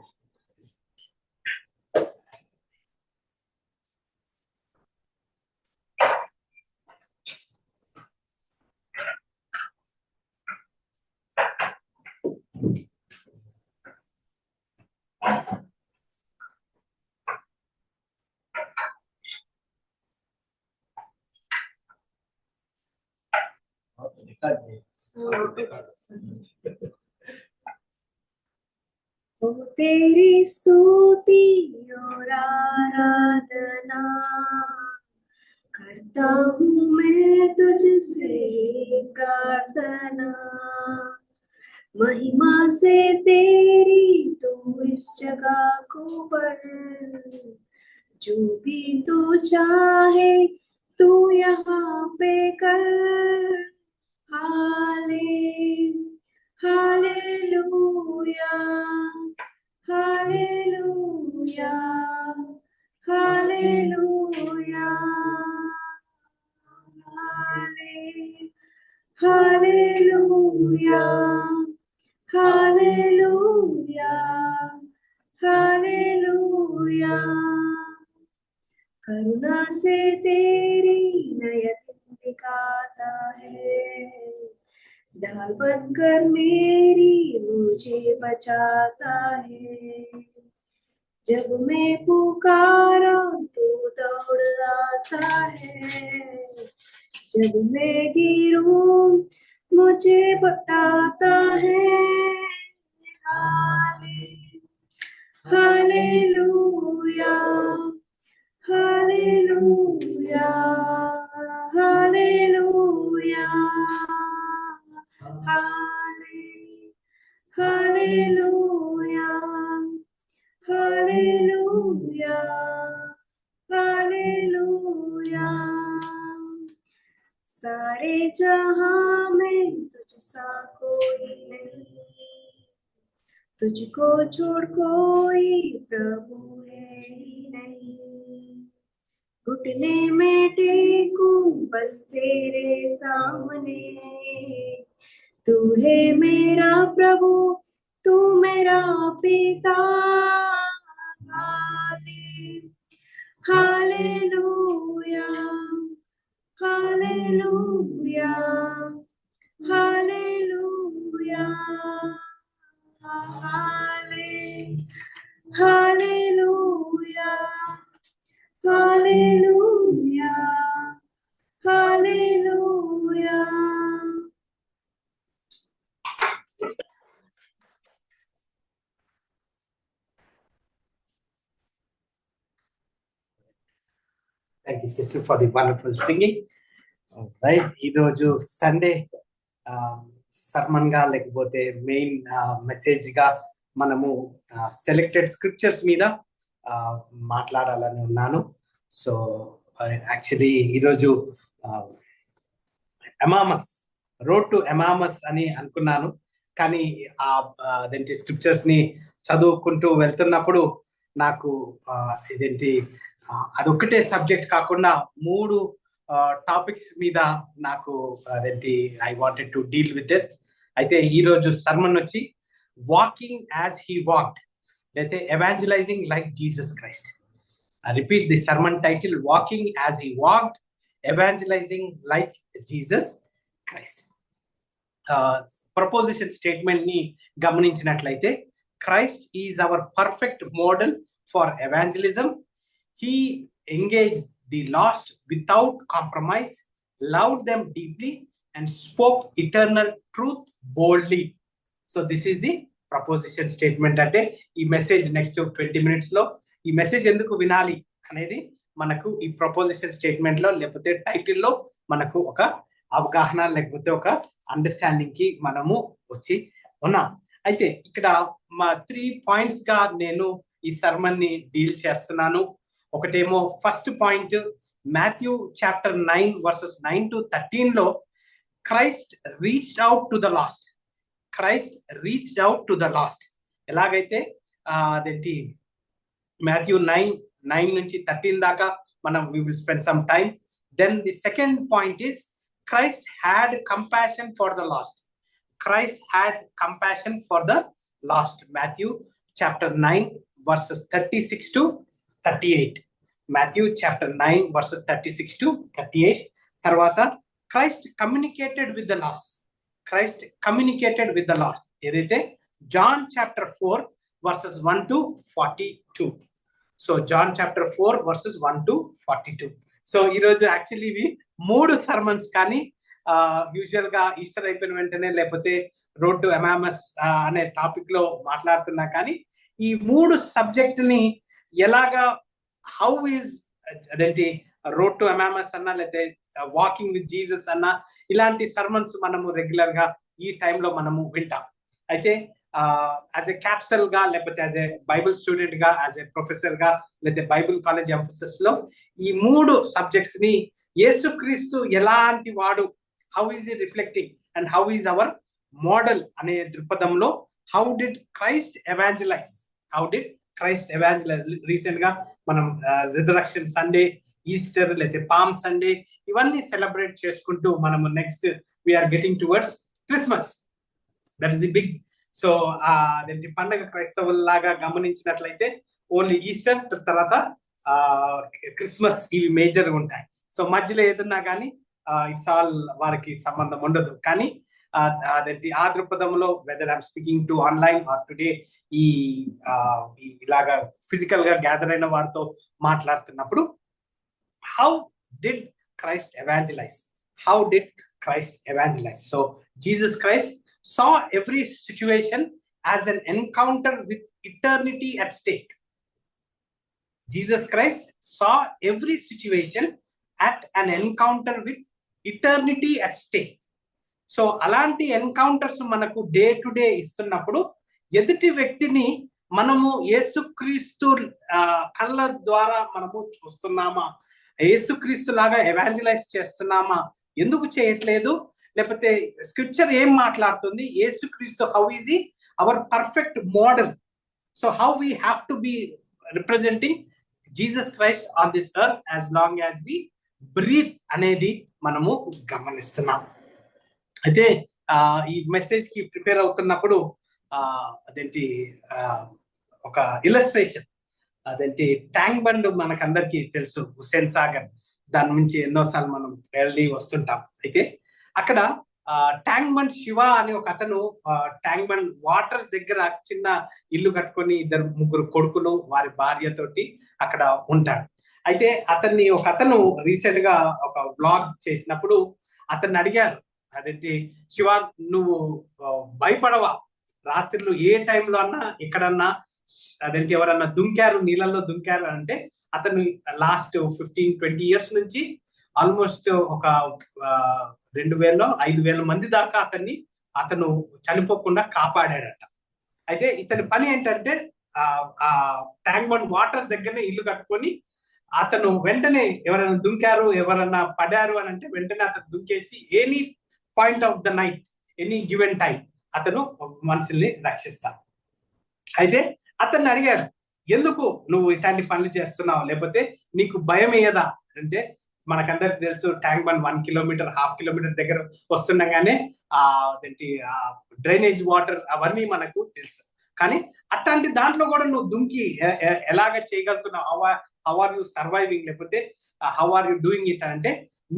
ओ तेरी स्तुति और आराधना करता हूँ मैं तुझसे प्रार्थना, महिमा से तेरी तू इस जगह को बढ़, जो भी तू चाहे तू यहाँ पे कर। हालेलुया, हालेलुया, हालेलुया, हालेलुया, हालेलुया, हालेलुया। करुणा से तेरी नयन दिखाता है, ढाल बनकर मेरी मुझे बचाता है। जब मैं पुकारा तो दौड़ आता है, जब मैं गिरूं मुझे बताता है। हालेलुया, हालेलुया, हालेलुया, हालेलुया, हालेलुया, हालेलुया। सारे जहां में तुझसा कोई नहीं, तुझको छोड़ कोई प्रभु है ही नहीं। घुटने में टेकूं बस तेरे सामने, तू है मेरा प्रभु, तू मेरा पिता। हालेलुया, हालेलुया, हालेलुया, हालेलुया, हालेलुया, hallelujah. Thank you, sister, for the wonderful singing. Right, ఈరోజు సండే సర్మన్ గా లేకపోతే మెయిన్ మెసేజ్ గా మనము సెలెక్టెడ్ స్క్రిప్చర్స్ మీద మాట్లాడాలని ఉన్నాను. సో యాక్చువల్లీ ఈరోజు ఎమామస్, రోడ్ టు ఎమామస్ అని అనుకున్నాను, కానీ అదేంటి స్క్రిప్చర్స్ ని చదువుకుంటూ వెళ్తున్నప్పుడు నాకు ఇదేంటి అదొక్కటే సబ్జెక్ట్ కాకుండా 3 టాపిక్స్ మీద నాకు అదేంటి I wanted to deal with this. అయితే ఈరోజు సర్మన్ వచ్చి వాకింగ్ యాజ్ హీ వాక్డ్, లేకపోతే evangelising like Jesus Christ. I repeat the sermon title, Walking as He Walked, Evangelizing Like Jesus Christ. Proposition statement ni గమనించినట్లయితే, Christ is our perfect model for evangelism. He engaged the lost without compromise, loved them deeply, and spoke eternal truth boldly. So this is the proposition statement. అంటే ఈ మెసేజ్ నెక్స్ట్ 20 minutes లో ఈ మెసేజ్ ఎందుకు వినాలి అనేది మనకు ఈ ప్రపోజిషన్ స్టేట్మెంట్ లో లేకపోతే టైటిల్లో మనకు ఒక అవగాహన లేకపోతే ఒక అండర్స్టాండింగ్ కి మనము వచ్చి ఉన్నాం. అయితే ఇక్కడ మా 3 points గా నేను ఈ సర్మన్ ని డీల్ చేస్తున్నాను. ఒకటేమో first point, Matthew chapter 9 verses 9 to 13 లో Christ reached out to the last. Christ reached out to the last. ఎలాగైతే అదేంటి Matthew 9 నుంచి 13 దాకా మనం we will spend some time. Then the second point is Christ had compassion for the lost. Christ had compassion for the lost. Matthew chapter 9 verses 36 to 38. Matthew chapter 9 verses 36 to 38. తర్వాత Christ communicated with the lost. Christ communicated with the lost. ఏదైతే John chapter 4 verses 1 to 42. So John chapter 4 verses 1 to 42. So ఈరోజు యాక్చువల్లీ ఇవి 3 సర్మన్స్, కానీ యూజువల్ గా ఈస్టర్ అయిపోయిన వెంటనే లేకపోతే రోడ్ టు ఎమామస్ అనే టాపిక్ లో మాట్లాడుతున్నా, కానీ ఈ 3 సబ్జెక్ట్ ని ఎలాగా హౌ ఈజ్ అదేంటి రోడ్ టు ఎమామస్ అన్నా లేకపోతే వాకింగ్ విత్ జీసస్ అన్నా ఇలాంటి సర్మన్స్ మనము రెగ్యులర్ గా ఈ టైంలో మనము వింటాం. అయితే యాజ్ ఎ క్యాప్సల్ గా లేకపోతే యాజ్ ఎ బైబుల్ స్టూడెంట్ గా యాజ్ ఎ ప్రొఫెసర్ గా లేకపోతే బైబుల్ కాలేజ్ ఎంఫసిస్ లో ఈ 3 సబ్జెక్ట్స్ ని యేసుక్రీస్తు ఎలాంటి వాడు, how is he reflecting and how is our model అనే దృక్పథంలో how did Christ evangelize, recent గా మనం రిజరక్షన్ సండే, ఈస్టర్ లేకపోతే పామ్ సండే ఇవన్నీ సెలబ్రేట్ చేసుకుంటూ మనము next we're getting towards Christmas. That is the big. So అదేంటి పండగ క్రైస్తవుల్లాగా గమనించినట్లయితే ఓన్లీ ఈస్టర్ తర్వాత క్రిస్మస్ ఇవి మేజర్ ఉంటాయి. సో మధ్యలో ఏదన్నా కానీ ఇట్స్ ఆల్ వారికి సంబంధం ఉండదు. కానీ అదేంటి ఆ దృక్పథంలో whether I'm speaking to online or today ఇలాగా ఫిజికల్ గా గ్యాదర్ అయిన వారితో మాట్లాడుతున్నప్పుడు how did Christ evangelize? How did Christ evangelize? So Jesus Christ saw every situation as an encounter with eternity at stake. Jesus Christ saw every situation at an encounter with eternity at stake. So అలాంటి ఎన్కౌంటర్స్ మనకు డే టు డే ఇస్తున్నప్పుడు ఎదుటి వ్యక్తిని మనము యేసుక్రీస్తు కళ్ళ ద్వారా మనము చూస్తున్నామా, యేసుక్రీస్తు లాగా ఎవాంజలైజ్ చేస్తున్నామా, ఎందుకు చేయట్లేదు, లేకపోతే స్క్రిప్చర్ ఏం మాట్లాడుతుంది, Yesukristu how is he our perfect model. So how we have to be representing Jesus Christ on this earth as long as we breathe అనేది మనము గమనిస్తున్నాం. అయితే ఈ మెసేజ్ కి ప్రిపేర్ అవుతున్నప్పుడు అదేంటి ఒక ఇలస్ట్రేషన్, అదేంటి ట్యాంక్ బండ్ మనకందరికి తెలుసు, హుస్సేన్ సాగర్, దాని నుంచి ఎన్నోసార్లు మనం వెళ్ళి వస్తుంటాం. అయితే అక్కడ ట్యాంక్ బండ్ శివ అని ఒక అతను ట్యాంక్ బండ్ వాటర్స్ దగ్గర చిన్న ఇల్లు కట్టుకొని 2-3 కొడుకులు వారి భార్యతోటి అక్కడ ఉంటాడు. అయితే ఒక అతను రీసెంట్ గా ఒక బ్లాగ్ చేసినప్పుడు అతన్ని అడిగారు, అదేంటి శివ నువ్వు భయపడవా, రాత్రిలో ఏ టైంలో అన్నా ఎక్కడన్నా అదేంటి ఎవరన్నా నీళ్ళల్లో దుంకారు అంటే అతను లాస్ట్ 15-20 years నుంచి ఆల్మోస్ట్ ఒక 2,000-5,000 మంది దాకా అతను చనిపోకుండా కాపాడాడట. అయితే ఇతని పని ఏంటంటే ఆ ట్యాంక్ బండ్ వాటర్స్ దగ్గరనే ఇల్లు కట్టుకొని అతను వెంటనే ఎవరైనా దుంకారు ఎవరన్నా పడారు అని అంటే వెంటనే అతను దుంకేసి any point of the night any given time అతను మనుషుల్ని రక్షిస్తాడు. అయితే అతన్ని అడిగాడు, ఎందుకు నువ్వు ఇట్లాంటి పనులు చేస్తున్నావు, లేకపోతే నీకు భయం ఏదా అంటే మనకందరికి తెలుసు ట్యాంక్ బండ్ 1 kilometer 1/2 kilometer దగ్గర వస్తుండగానే అదేంటి డ్రైనేజ్ వాటర్ అవన్నీ మనకు తెలుసు. కానీ అట్లాంటి దాంట్లో కూడా నువ్వు దుంకి ఎలాగ చేయగలుగుతున్నావు, హౌ ఆర్ యూ సర్వైవింగ్, లేకపోతే how are you doing it అంటే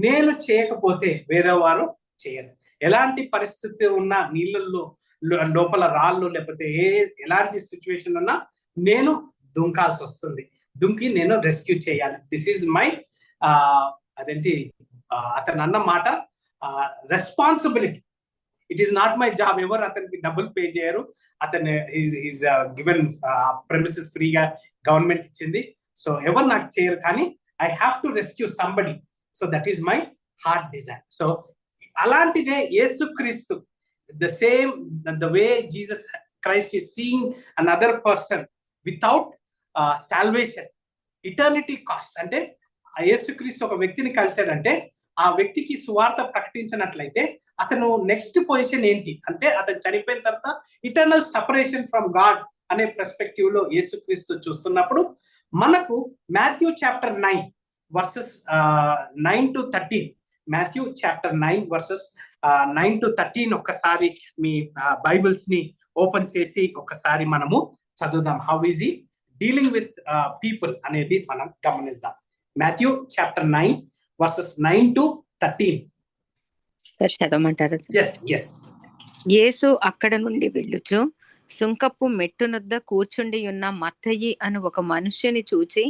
నేను చేయకపోతే వేరే వారు చేయరు. ఎలాంటి పరిస్థితి ఉన్నా నీళ్ళల్లో లోపల రాళ్ళు లేకపోతే ఎలాంటి సిచ్యువేషన్ ఉన్నా నేను దుంకాల్సి వస్తుంది, దుంకి నేను రెస్క్యూ చేయాలి. దిస్ ఈజ్ మై అదేంటి అతను అన్న మాట responsibility. It is not my job. ఎవరు అతనికి డబ్బులు పే చేయరు, అతను ఈజ్ గివెన్ ప్రెమిసెస్ ఫ్రీగా గవర్నమెంట్ ఇచ్చింది. సో ఎవరు నాకు చేయరు, కానీ I have to rescue somebody. So that is my heart desire. So అలాంటిదే Yesukristu, the same the way Jesus Christ is seeing another person without salvation, eternity cost. అంటే యేసుక్రీస్తు ఒక వ్యక్తిని కలిశాడంటే ఆ వ్యక్తికి సువార్త ప్రకటించినట్లయితే అతను నెక్స్ట్ పొజిషన్ ఏంటి అంటే అతను చనిపోయిన తర్వాత ఇటర్నల్ సపరేషన్ ఫ్రమ్ గాడ్ అనే పర్స్పెక్టివ్ లో యేసుక్రీస్తు చూస్తున్నప్పుడు మనకు Matthew chapter 9 verses 9 to 13, Matthew chapter 9 verses 9 to 13 ఒక్కసారి మీ బైబిల్స్ ని ఓపెన్ చేసి ఒకసారి మనము చదువుదాం. How is he dealing with people అనేది మనం గమనిద్దాం. Matthew chapter 9 verses 9 to 13. Sir చదవమంటారా సార్? yes యేసు అక్కడ నుండి వెళ్ళుచు సుంకపు మెట్టునొద్ద కూర్చుండి ఉన్న మత్తయి అను ఒక మనుష్యుని చూచి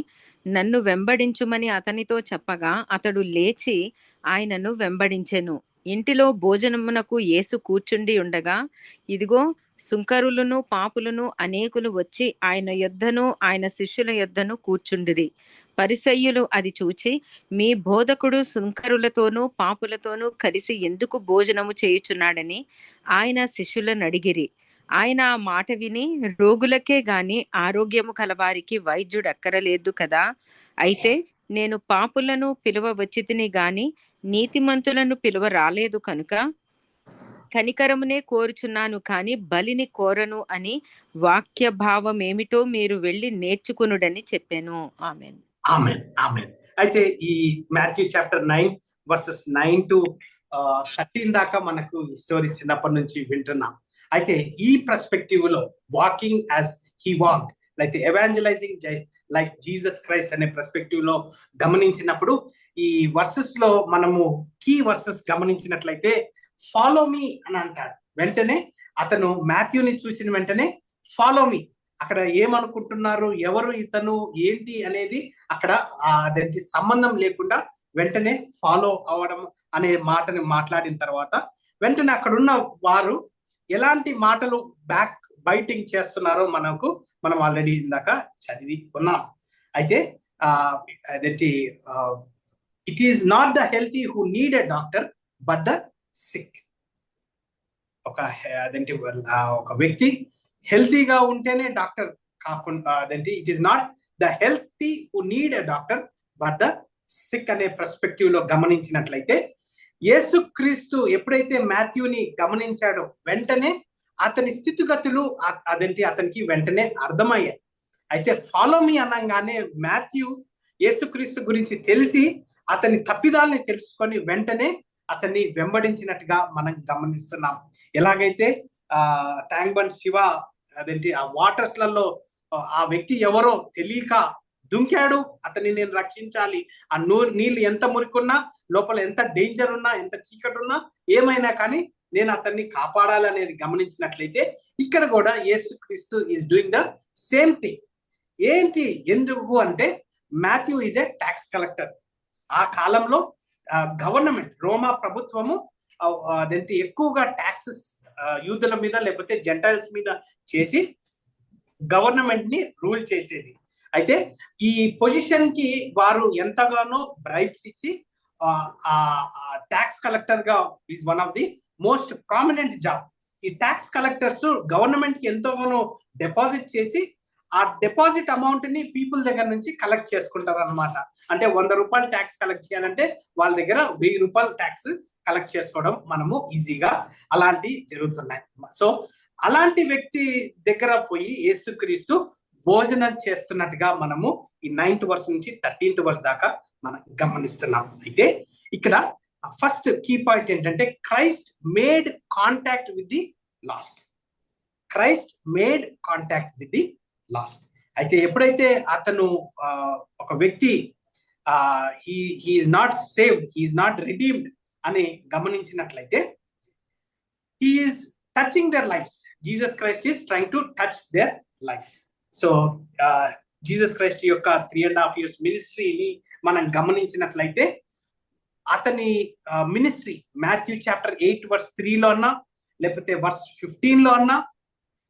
నన్ను వెంబడించుమని అతనితో చెప్పగా అతడు లేచి ఆయనను వెంబడించెను. ఇంటిలో భోజనమునకు యేసు కూర్చుండి ఉండగా ఇదిగో సుంకరులను పాపులను అనేకులు వచ్చి ఆయన యొద్దను ఆయన శిష్యుల యొద్దను కూర్చుండిరి. పరిసయ్యులు అది చూచి మీ బోధకుడు సుంకరులతోనూ పాపులతోనూ కలిసి ఎందుకు భోజనము చేయుచున్నాడని ఆయన శిష్యులను అడిగిరి. ఆయన ఆ మాట విని రోగులకే గాని ఆరోగ్యము కలవారికి వైద్యుడు అక్కరలేదు కదా, అయితే నేను పాపులను పిలువ వచ్చితిని గాని నీతిమంతులను పిలువ రాలేదు కనుక కనికరమునే కోరుచున్నాను కాని బలిని కోరను అని వాక్య భావం ఏమిటో మీరు వెళ్ళి నేర్చుకునుడని చెప్పాను. ఆమెన్. Amen amen. అయితే ఈ మాథ్యూ చాప్టర్ 9 వర్సెస్ 9 to 13 దాకా మనకు ఈ స్టోరీ చిన్నప్పటి నుంచి వింటున్నాం. అయితే ఈ పర్స్పెక్టివ్ లో walking as he walked, like evangelising like Jesus Christ అనే పర్స్పెక్టివ్ లో గమనించినప్పుడు ఈ వర్సెస్ లో మనము కీ వర్సెస్ గమనించినట్లయితే ఫాలో మీ అని అంటాడు. వెంటనే అతను మాథ్యూని చూసిన వెంటనే ఫాలో మీ, అక్కడ ఏమనుకుంటున్నారు, ఎవరు ఇతను, ఏంటి అనేది అక్కడ అదేంటి సంబంధం లేకుండా వెంటనే ఫాలో అవడం అనే మాటని మాట్లాడిన తర్వాత వెంటనే అక్కడున్న వారు ఎలాంటి మాటలు బ్యాక్ బైటింగ్ చేస్తున్నారో మనం ఆల్రెడీ ఇందాక చదివి ఉన్నాం. అయితే అదేంటి it is not the healthy who need a doctor but the sick. అదేంటి ఒక వ్యక్తి హెల్తీగా ఉంటేనే డాక్టర్ కాకుండా అదేంటి it is not the healthy who need a doctor but the sick అనే పర్స్పెక్టివ్ లో గమనించినట్లయితే యేసుక్రీస్తు ఎప్పుడైతే మాథ్యూని గమనించాడో వెంటనే అతని స్థితిగతులు అతనికి వెంటనే అర్థమయ్యాయి. అయితే ఫాలో మీ అనగానే మాథ్యూ యేసుక్రీస్తు గురించి తెలిసి అతని తప్పిదాలని తెలుసుకొని వెంటనే అతన్ని వెంబడించినట్టుగా మనం గమనిస్తున్నాం. ఎలాగైతే ట్యాంక్ బండ్ శివ అదేంటి ఆ వాటర్స్ లలో ఆ వ్యక్తి ఎవరో తెలియక దుంకాడు, అతన్ని నేను రక్షించాలి, ఆ నీళ్ళు ఎంత మురికున్నా లోపల ఎంత డేంజర్ ఉన్నా ఎంత చీకటి ఉన్నా ఏమైనా కానీ నేను అతన్ని కాపాడాలి అనేది గమనించినట్లయితే ఇక్కడ కూడా యేసుక్రీస్తు is doing the same thing. ఏంటి ఎందుకు అంటే Matthew is a tax collector. ఆ కాలంలో గవర్నమెంట్ రోమా ప్రభుత్వము అదేంటి ఎక్కువగా ట్యాక్సెస్ యూదుల మీద లేకపోతే జెంటైల్స్ మీద చేసి గవర్నమెంట్ ని రూల్ చేసేది. అయితే ఈ పొజిషన్ కి వారు ఎంతగానో బ్రైబ్స్ ఇచ్చి ట్యాక్స్ కలెక్టర్ గా is one of the most prominent job. ఈ ట్యాక్స్ కలెక్టర్స్ గవర్నమెంట్ కి ఎంతగానో డిపాజిట్ చేసి ఆ డిపాజిట్ అమౌంట్ ని పీపుల్ దగ్గర నుంచి కలెక్ట్ చేసుకుంటారు అనమాట. అంటే 100 రూపాయలు ట్యాక్స్ కలెక్ట్ చేయాలంటే వాళ్ళ దగ్గర 1000 రూపాయలు ట్యాక్స్ కలెక్ట్ చేసుకోవడం మనము ఈజీగా అలాంటివి జరుగుతున్నాయి. సో అలాంటి వ్యక్తి దగ్గర పోయి యేసుక్రీస్తు భోజనం చేస్తున్నట్టుగా మనము ఈ 9th వర్స్ నుంచి 13th వర్స్ దాకా మనం గమనిస్తున్నాం. అయితే ఇక్కడ ఫస్ట్ కీ పాయింట్ ఏంటంటే Christ made contact with the lost. Christ made contact with the lost. అయితే ఎప్పుడైతే అతను ఒక వ్యక్తి he is not saved, he is not redeemed అని గమనించినట్లయితే he is touching their lives. Jesus Christ is trying to touch their lives. So Jesus Christ యొక్క 3.5 years మినిస్ట్రీని మనం గమనించినట్లయితే అతని మినిస్ట్రీ మాథ్యూ చాప్టర్ 8 verse 3 లో అన్నా, లేకపోతే verse 15 లో అన్నా,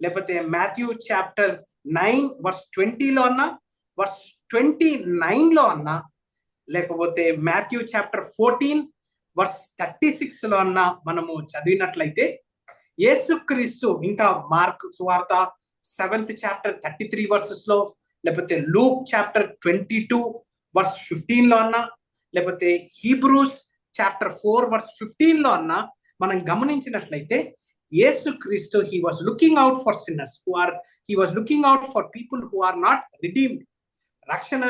లేకపోతే మాథ్యూ చాప్టర్ 9 verse 20 లో అన్నా, verse 29 లో అన్నా, లేకపోతే మాథ్యూ చాప్టర్ 14 verse 36 లో అన్నా మనము చదివినట్లయితే యేసుక్రీస్తు ఇంకా మార్క్ సువార్త 7th chapter 33 verses లో, లేకపోతే లూక్ చాప్టర్ 22 verse 15 లో అన్నా, లేకపోతే హీబ్రూస్ చాప్టర్ 4 verse 15 లో అన్నా మనం గమనించినట్లయితే Yesu Christu, he was looking out for sinners he was looking out for people who are not redeemed. రక్షణ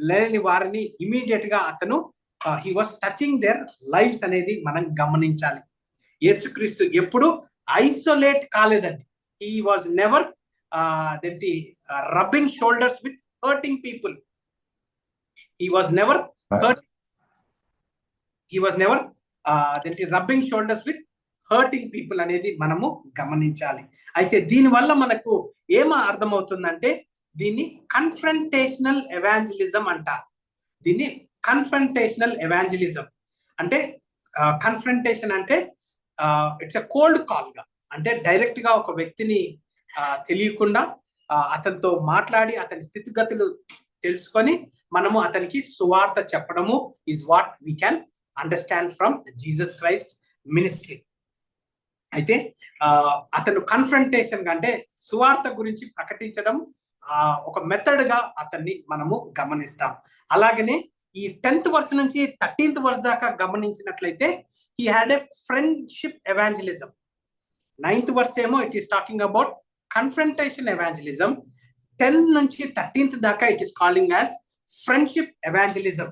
లేని వారిని ఇమీడియట్ గా అతను he was touching their lives అనేది మనం గమనించాలి. యేసుక్రీస్తు ఎప్పుడు ఐసోలేట్ కాలేదండి. he was never rubbing shoulders with hurting people. he was never rubbing shoulders with hurting people అనేది మనము గమనించాలి. అయితే దీనివల్ల మనకు ఏమో అర్థమవుతుందంటే దీన్ని కన్ఫ్రంటేషనల్ ఎవాంజలిజం అంటారు. దీన్ని కన్ఫ్రంటేషనల్ ఎవాంజలిజం అంటే కన్ఫ్రంటేషన్ అంటే ఇట్స్ ఎ కోల్డ్ కాల్ గా, అంటే డైరెక్ట్ గా ఒక వ్యక్తిని తెలియకుండా అతనితో మాట్లాడి అతని స్థితిగతులు తెలుసుకొని మనము అతనికి సువార్త చెప్పడము is what we can understand from Jesus Christ ministry. అయితే అతను కన్ఫ్రంటేషన్ అంటే సువార్త గురించి ప్రకటించడం ఒక మెథడ్ గా అతన్ని మనము గమనిస్తాం. అలాగనే ఈ 10th verse నుంచి 13th verse దాకా గమనించినట్లయితే he had a friendship evangelism. 9th verse ఏమో it is talking about confrontation evangelism. 10 నుంచి 13th దాకా it is calling as friendship evangelism,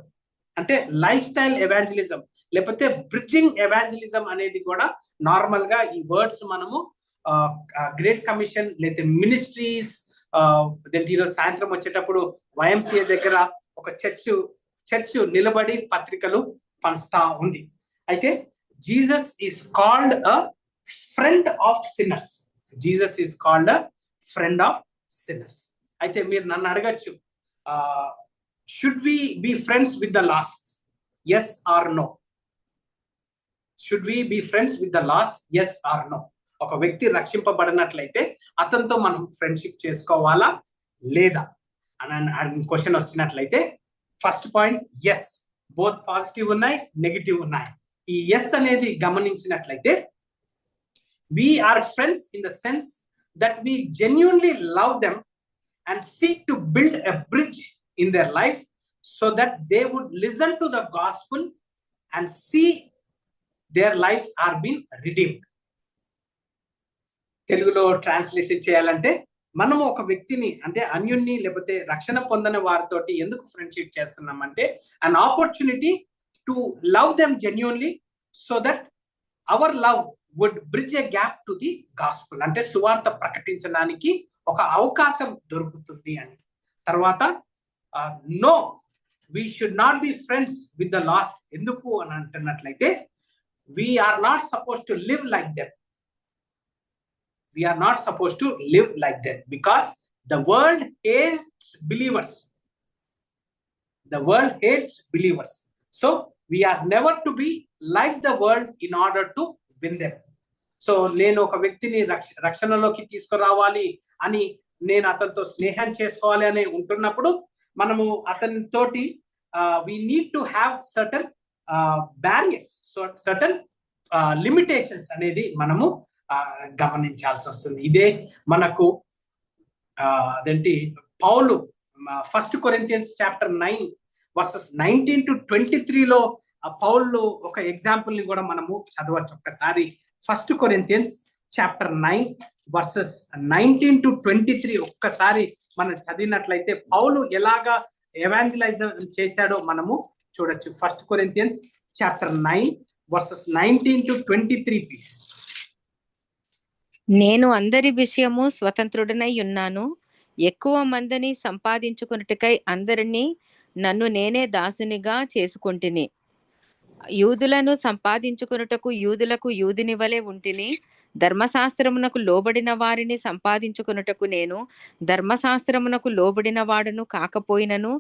అంటే లైఫ్ స్టైల్ ఎవాంజలిజం లేకపోతే బ్రిడ్జింగ్ ఎవాంజలిజం అనేది కూడా నార్మల్ గా ఈ వర్డ్స్ మనము గ్రేట్ కమిషన్ లేదా మినిస్ట్రీస్ ఈరోజు సాయంత్రం వచ్చేటప్పుడు YMCA దగ్గర ఒక చర్చ్ నిలబడి పత్రికలు పంచుతా ఉంది. అయితే Jesus is called a friend of sinners. Jesus is called a friend of sinners. అయితే మీరు నన్ను అడగచ్చు, should we be friends with the lost? Yes or no? Should we be friends with the lost? Yes or no? ఒక వ్యక్తి రక్షింపబడినట్లయితే అతనితో మనం ఫ్రెండ్షిప్ చేసుకోవాలా లేదా అని క్వశ్చన్ వచ్చినట్లయితే first point yes. Both positive ఉన్నాయి, నెగిటివ్ ఉన్నాయి. ఈ ఎస్ అనేది గమనించినట్లయితే we are friends in the sense that we genuinely love them and seek to build a bridge in their life so that they would listen to the gospel and see their lives are being redeemed. తెలుగులో ట్రాన్స్లేషన్ చేయాలంటే మనము ఒక వ్యక్తిని అంటే అన్యున్ని లేకపోతే రక్షణ పొందని వారితోటి ఎందుకు ఫ్రెండ్షిప్ చేస్తున్నామంటే an opportunity to love them genuinely so that our love would bridge a gap to the gospel. అంటే సువార్త ప్రకటించడానికి ఒక అవకాశం దొరుకుతుంది అని. తర్వాత no, we should not be friends with the lost. ఎందుకు అని అంటున్నట్లయితే we are not supposed to live like them. We are not supposed to live like them because the world hates believers. The world hates believers. So we are never to be like the world in order to win them. So నేను ఒక వ్యక్తిని రక్షణలోకి తీసుకురావాలి అని నేను అతనితో స్నేహం చేసుకోవాలి అని ఉంటున్నప్పుడు మనము అతనితోటి we need to have certain barriers, certain limitations అనేది మనము గమనించాల్సి వస్తుంది. ఇదే మనకు అదేంటి పౌలు 1 Corinthians chapter 9 verses 19 to 23లో పౌలు ఒక ఎగ్జాంపుల్ ని కూడా మనము చదవచ్చు ఒక్కసారి. 1 Corinthians chapter 9 verses 19 to 23 ఒక్కసారి మనం చదివినట్లయితే పౌలు ఎలాగా ఎవాంజలైజేషన్ చేశాడో మనము చూడొచ్చు. 1 Corinthians chapter 9 verses 19 to 23 please. నేను అందరి విషయము స్వతంత్రుడనై ఉన్నాను, ఎక్కువ మందిని సంపాదించుకున్నట్టుకై అందరినీ నన్ను నేనే దాసునిగా చేసుకుంటుని. యూదులను సంపాదించుకున్నటకు యూదులకు యూదుని వలె ఉంటిని. ధర్మశాస్త్రమునకు లోబడిన వారిని సంపాదించుకున్నటకు నేను ధర్మశాస్త్రమునకు లోబడిన వాడును కాకపోయినను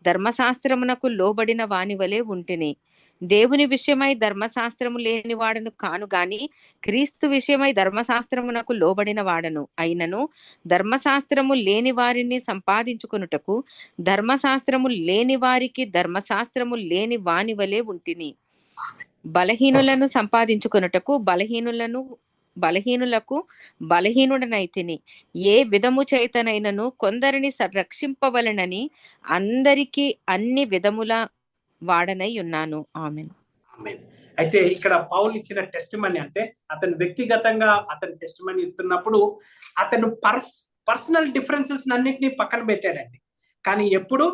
ధర్మశాస్త్రమునకు లోబడిన వాని వలె ఉంటిని. దేవుని విషయమై ధర్మశాస్త్రము లేని వాడను కాను గాని క్రీస్తు విషయమై ధర్మశాస్త్రమునకు లోబడిన వాడను అయినను ధర్మశాస్త్రము లేని వారిని సంపాదించుకున్నటకు ధర్మశాస్త్రము లేని వారికి ధర్మశాస్త్రము లేని వాని వలె ఉంటిని. బలహీనులను సంపాదించుకున్నటకు బలహీనులకు బలహీనుడనైతిని. ఏ విధము చేతనైనను కొందరిని రక్షింపవలెనని అందరికీ అన్ని విధముల వాడనై ఉన్నాను. ఆమేన్. Amen. అయితే ఇక్కడ పౌలు ఇచ్చిన టెస్ట్ మనీ అంటే అతను వ్యక్తిగతంగా అతను టెస్ట్ మనీ ఇస్తున్నప్పుడు అతను పర్సనల్ డిఫరెన్సెస్ అన్నింటినీ పక్కన పెట్టాడండి. కానీ ఎప్పుడు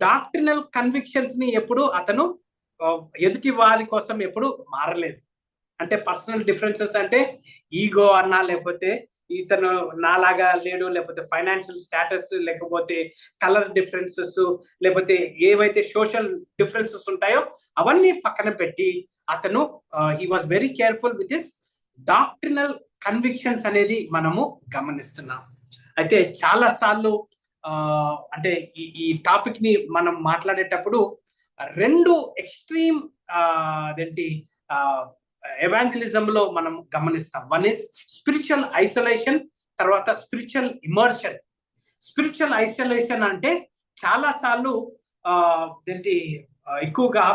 డాక్ట్రినల్ కన్విక్షన్స్ ని ఎప్పుడు అతను ఎదుటి వారి కోసం ఎప్పుడు మారలేదు. అంటే పర్సనల్ డిఫరెన్సెస్ అంటే ఈగో అన్నా, లేకపోతే ఇతను నాలాగా లేడు, లేకపోతే ఫైనాన్షియల్ స్టేటస్, లేకపోతే కలర్ డిఫరెన్సెస్, లేకపోతే ఏవైతే సోషల్ డిఫరెన్సెస్ ఉంటాయో అవన్నీ పక్కన పెట్టి అతను he was very careful with his doctrinal convictions అనేది మనము గమనిస్తున్నాం. అయితే చాలా సార్లు అంటే ఈ టాపిక్ ని మనం మాట్లాడేటప్పుడు రెండు ఎక్స్ట్రీమ్ అదేంటి ఎవాంజలిజం లో మనం గమనిస్తాం. వన్ ఇస్ స్పిరిచువల్ ఐసోలేషన్, తర్వాత స్పిరిచువల్ ఇమర్షన్. స్పిరిచువల్ ఐసోలేషన్ అంటే చాలా సార్లు ఏంటి ఎక్కువగా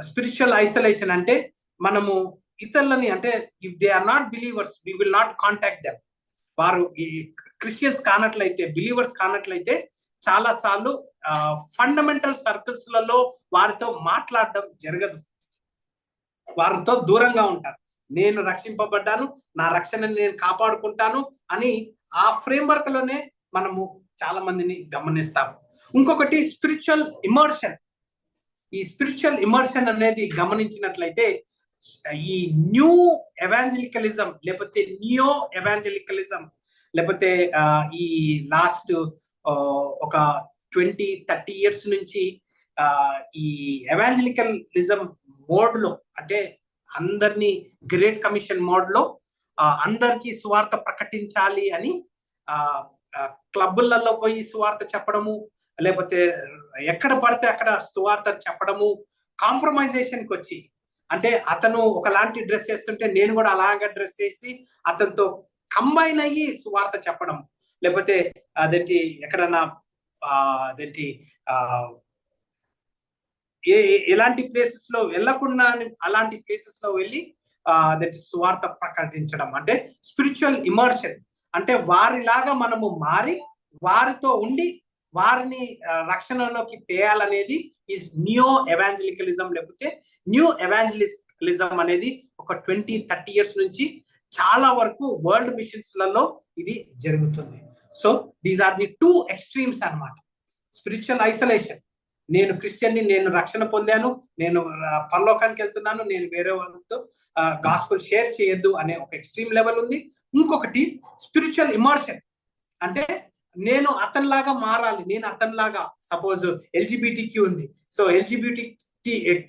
స్పిరిచువల్ ఐసోలేషన్ అంటే మనము ఇతరులని, అంటే if they are not believers we will not contact them. వారు ఈ క్రిస్టియన్స్ కానట్లయితే, బిలీవర్స్ కానట్లయితే చాలా సార్లు ఫండమెంటల్ సర్కిల్స్ లలో వారితో మాట్లాడడం జరగదు, వారితో దూరంగా ఉంటారు. నేను రక్షింపబడ్డాను, నా రక్షణని నేను కాపాడుకుంటాను అని ఆ ఫ్రేమ్వర్క్ లోనే మనము చాలా మందిని గమనిస్తాము. ఇంకొకటి స్పిరిచువల్ ఇమర్షన్. ఈ స్పిరిచువల్ ఇమర్షన్ అనేది గమనించినట్లయితే ఈ న్యూ ఎవాంజలికలిజం, లేకపోతే నియో ఎవాంజలికలిజం, లేకపోతే ఈ లాస్ట్ ఒక 20-30 years నుంచి ఈ ఎవాంజలికలిజం మోడ్ లో, అంటే అందరినీ గ్రేట్ కమిషన్ మోడ్ లో అందరికీ సువార్త ప్రకటించాలి అని క్లబ్బులలో పోయి సువార్త చెప్పడము, లేకపోతే ఎక్కడ పడితే అక్కడ సువార్త చెప్పడము, కాంప్రమైజేషన్ కి వచ్చి, అంటే అతను ఒకలాంటి డ్రెస్ చేస్తుంటే నేను కూడా అలాగే డ్రెస్ చేసి అతనితో కంబైన్ అయ్యి సువార్త చెప్పడం, లేకపోతే అదేంటి ఎక్కడన్నా అదేంటి ఎలాంటి ప్లేసెస్ లో వెళ్లకుండా అలాంటి ప్లేసెస్ లో వెళ్ళి అదేంటి సువార్త ప్రకటించడం. అంటే స్పిరిచువల్ ఇమర్షన్ అంటే వారిలాగా మనము మారి వారితో ఉండి వారిని రక్షణలోకి తేయాలనేది ఈజ్ న్యూ ఎవాంజలికలిజం, లేకపోతే న్యూ ఎవాంజలికలిజం అనేది ఒక 20-30 years నుంచి చాలా వరకు వరల్డ్ మిషన్స్ లలో ఇది జరుగుతుంది. So these are the 2 extremes అన్నమాట. స్పిరిచువల్ ఐసోలేషన్, నేను క్రిస్టియన్ని, నేను రక్షణ పొందాను, నేను పరలోకానికి వెళ్తున్నాను, నేను వేరే వాళ్ళతో గాస్పెల్ షేర్ చేయొద్దు అనే ఒక ఎక్స్ట్రీమ్ లెవెల్ ఉంది. ఇంకొకటి స్పిరిచువల్ ఇమర్షన్, అంటే నేను అతనిలాగా మారాలి, నేను అతనిలాగా, సపోజ్ ఎల్జిబిటిక్యూ ఉంది, సో ఎల్జిబిటి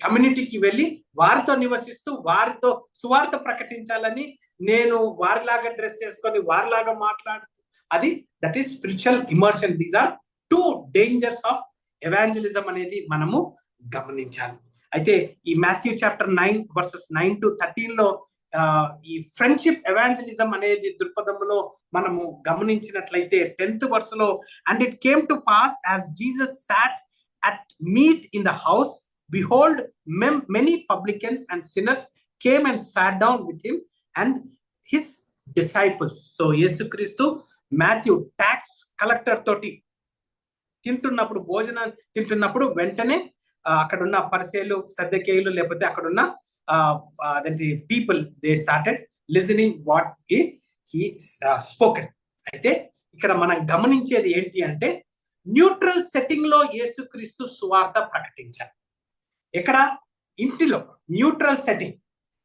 కమ్యూనిటీకి వెళ్ళి వారితో నివసిస్తూ వారితో సువార్త ప్రకటించాలని నేను వారిలాగా డ్రెస్ చేసుకొని వారిలాగా మాట్లాడుతూ, అది that is spiritual immersion. These are 2 dangers of evangelism అనేది మనము గమనించాలి. అయితే ఈ మాథ్యూ చాప్టర్ 9:9-13 లో ఈ ఫ్రెండ్షిప్ ఎవాంజలిజం అనేది దృక్పథంలో మనము గమనించినట్లయితే 10th verse లో, and it came to pass as Jesus sat at meat in the house, behold many publicans and sinners came and sat down with him and his disciples. So యేసుక్రీస్తు మాథ్యూ ట్యాక్స్ కలెక్టర్ తోటి తింటున్నప్పుడు, భోజనం తింటున్నప్పుడు వెంటనే అక్కడున్న పరిసయ్యులు, సద్దకేయులు, లేకపోతే అక్కడున్న అదేంటి people they started listening what he spoken. అయితే ఇక్కడ మనం గమనించేది ఏంటి అంటే న్యూట్రల్ సెట్టింగ్ లో యేసుక్రీస్తు సువార్త ప్రకటించారు. ఇక్కడ ఇంటిలో న్యూట్రల్ సెట్టింగ్,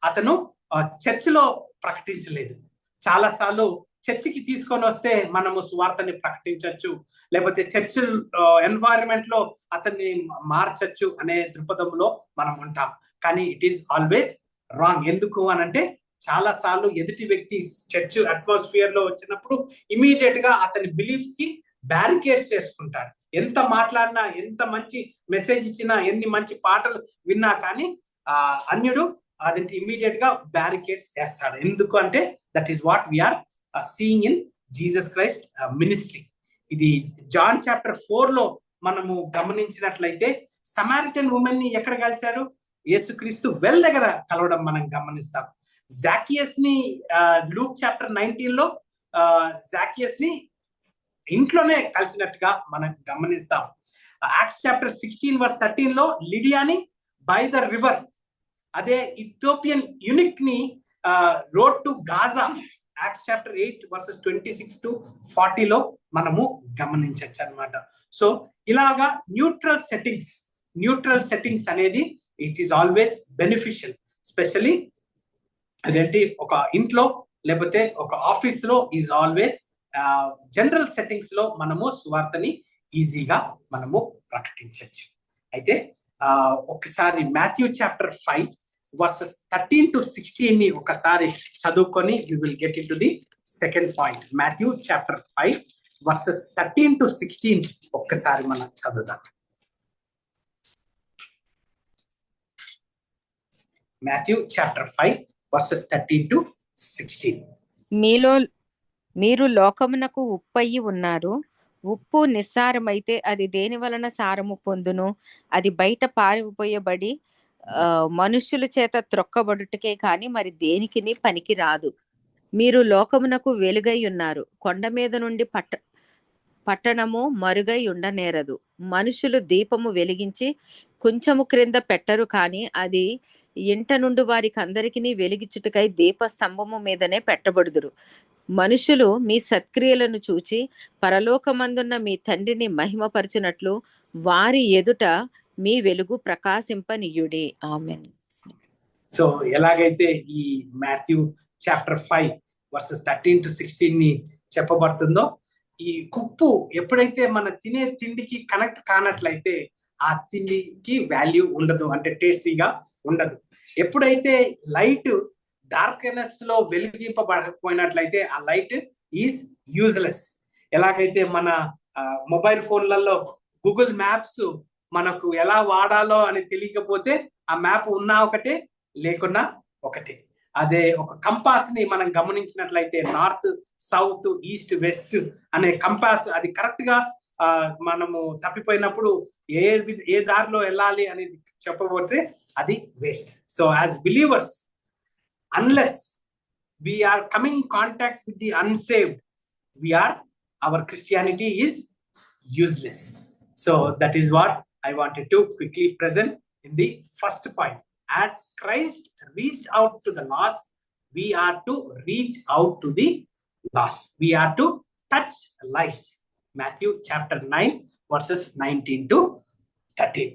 అతను చర్చిలో ప్రకటించలేదు. చాలా సార్లు చర్చికి తీసుకొని వస్తే మనము సువార్తని ప్రకటించవచ్చు, లేకపోతే చర్చ్ ఎన్వైరన్మెంట్ లో అతన్ని మార్చచ్చు అనే దృక్పథంలో మనం ఉంటాం. కానీ ఇట్ ఈస్ ఆల్వేస్ రాంగ్. ఎందుకు అనంటే చాలా సార్లు ఎదుటి వ్యక్తి చర్చ్ అట్మాస్ఫియర్ లో వచ్చినప్పుడు ఇమీడియట్ గా అతని బిలీఫ్స్ కి బ్యారికేడ్స్ చేసుకుంటాడు. ఎంత మాట్లాడినా, ఎంత మంచి మెసేజ్ ఇచ్చినా, ఎన్ని మంచి పాటలు విన్నా కానీ అన్యుడు అదేంటి ఇమీడియట్ గా బ్యారికేడ్స్ వేస్తాడు. ఎందుకు అంటే that is what we're seeing in Jesus Christ ministry. ఇది జాన్ చాప్టర్ 4 లో మనము గమనించినట్లయితే సమారిటన్ ఉమెన్ ని ఎక్కడ కలిశారు? యేసుక్రీస్తు వెల్ దగ్గర కలవడం మనం గమనిస్తాం. జాకియస్ ని లూక్ చాప్టర్ 19 లో జాకియస్ ని ఇంట్లోనే కలిసినట్టుగా మనం గమనిస్తాం. యాక్ట్స్ చాప్టర్ 16:13 లో లిడియాని బై ద రివర్. అదే ఇథియోపియన్ యూనిక్ ని road to Gaza, acts chapter 8 versus 26 to 40 లో మనము గమనించవచ్చు అన్నమాట. సో ఇలాగా న్యూట్రల్ సెట్టింగ్స్ అనేది it is always beneficial, specially అదేంటి ఒక ఇంట్లో లేకపోతే ఒక ఆఫీస్ లో ఈజ్ ఆల్వేస్ జనరల్ సెట్టింగ్స్ లో మనము సువార్తని ఈజీగా మనము ప్రకటించవచ్చు. అయితే ఒకసారి మాథ్యూ చాప్టర్ 5 వర్సెస్ 13 to 16 ని ఒకసారి చదువుకొని we will get into the second point. Matthew chapter 5 versus 13 to 16 ఒక్కసారి మనం చదువుదాం. Matthew chapter 5 versus 13 to 16. మీరు లోకమునకు ఉప్పయి ఉన్నారు. ఉప్పు నిస్సారమైతే అది దేని వలన సారము పొందును? అది బయట పారిపోయబడి మనుష్యుల చేత త్రొక్కబడుటకే కాని మరి దేనికిని పనికి రాదు. మీరు లోకమునకు వెలుగై ఉన్నారు. కొండ మీద నుండి పట్టణము మరుగై ఉండనేరదు. మనుషులు దీపము వెలిగించి కొంచెము క్రింద పెట్టరు, కానీ అది ఇంట నుండి వారికి అందరికీ వెలిగించుటకై దీపస్తంభము మీదనే పెట్టబడుదురు. మనుషులు మీ సత్క్రియలను చూచి పరలోకమందున్న మీ తండ్రిని మహిమపరచునట్లు వారి ఎదుట మీ వెలుగు ప్రకాశింపనీయుడి. ఆమేన్. సో ఎలాగైతే ఈ మాథ్యూ చాప్టర్ 5 వర్సెస్ 13 to 16 ని చెప్పబడుతుందో, ఈ ఉప్పు ఎప్పుడైతే మన తినే తిండికి కనెక్ట్ కానట్లయితే ఆ తిండికి వాల్యూ ఉండదు, అంటే టేస్టీగా ఉండదు. ఎప్పుడైతే లైట్ డార్క్నెస్ లో వెలిగింపబడకపోయినట్లయితే ఆ లైట్ ఈజ్ యూజ్లెస్. ఎలాగైతే మన మొబైల్ ఫోన్లలో గూగుల్ మ్యాప్స్ మనకు ఎలా వాడాలో అని తెలియకపోతే ఆ మ్యాప్ ఉన్నా ఒకటే, లేకున్నా ఒకటే. అదే ఒక కంపాస్ ని మనం గమనించినట్లయితే నార్త్, సౌత్, ఈస్ట్, వెస్ట్ అనే కంపాస్ అది కరెక్ట్ గా మనము తప్పిపోయినప్పుడు ఏ దారిలో వెళ్ళాలి అనేది చెప్పబోతే అది waste. So as believers, unless we are coming in contact with the unsaved, our Christianity is useless. So that is what I wanted to quickly present in the first point. As Christ reached out to the lost, we are to reach out to the lost. We are to touch lives. Matthew chapter 9 verses 19 to 13.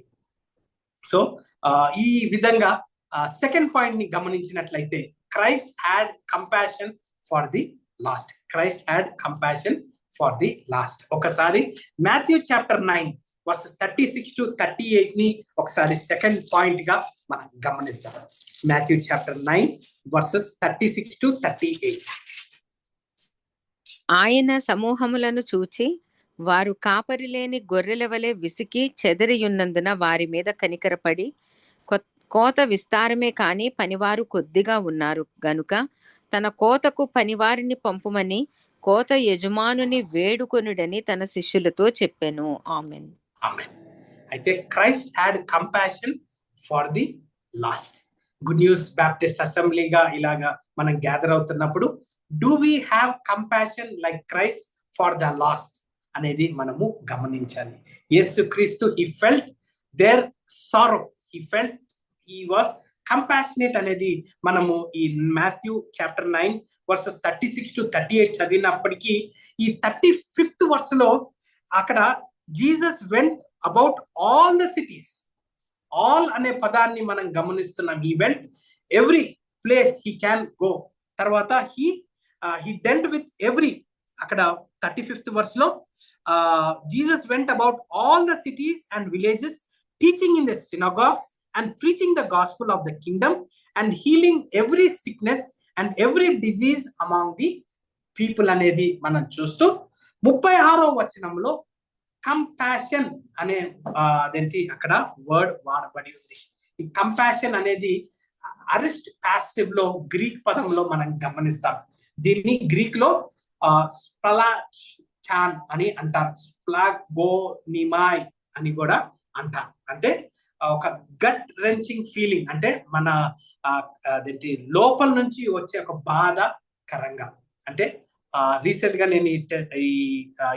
So ఈ విధంగా సెకండ్ పాయింట్ ని గమనించినట్లయితే Christ had compassion for the lost. Christ had compassion for the last. ఒకసారి మాథ్యూ చాప్టర్ 9 వర్సెస్ 36 to 38 ని ఒకసారి సెకండ్ పాయింట్ గా మనం గమనిస్తాం. Matthew chapter 9 versus 36 to 38. ఆయన సమూహములను చూచి వారు కాపరి లేని గొర్రెల వలె విసికి చెదరియున్నందున వారి మీద కనికరపడి, కోత విస్తారమే కాని పనివారు కొద్దిగా ఉన్నారు గనుక తన కోతకు పనివారిని పంపుమని కోత యజమానుని వేడుకొనుడని తన శిష్యులతో చెప్పెను. ఆమెన్. ఆమెన్. అయితే Christ had compassion for the lost. Good news baptist అసెంబ్లీగా ఇలాగా మనం గ్యాదర్ అవుతున్నప్పుడు do we have compassion like Christ for the lost అనేది మనము గమనించాలి. యేసు క్రీస్తు he felt their sorrow, he was compassionate అనేది మనము ఈ మాథ్యూ చాప్టర్ 9 వర్సెస్ 36 to 38 చదివినప్పటికీ ఈ 35th verse లో అక్కడ Jesus vent about all the cities. All అనే పదాన్ని మనం గమనిస్తున్నాం. he went every place he can go. తర్వాత he dealt with every, అక్కడ 35th verse లో Jesus went about all the cities and villages, teaching in the synagogues and preaching the gospel of the kingdom and healing every sickness and every disease among the people అనేది మనం చూస్తూ 36వ వచనంలో కంపాషన్ అనే అదేంటి అక్కడ వర్డ్ వాడబడి ఉంది. ఈ కంపాషన్ అనేది అరిస్ట్ ప్యాసివ్ లో గ్రీక్ పదంలో మనం గమనిస్తాం. దీన్ని గ్రీక్ లో స్ప్లాచాన్ అని అంటారు, స్ప్లాగోనిమాయ్ అని కూడా అంటారు. అంటే ఒక గట్ రెంచింగ్ ఫీలింగ్, అంటే మన అదేంటి లోపల నుంచి వచ్చే ఒక బాధకరంగా. అంటే రీసెంట్ గా నేను ఈ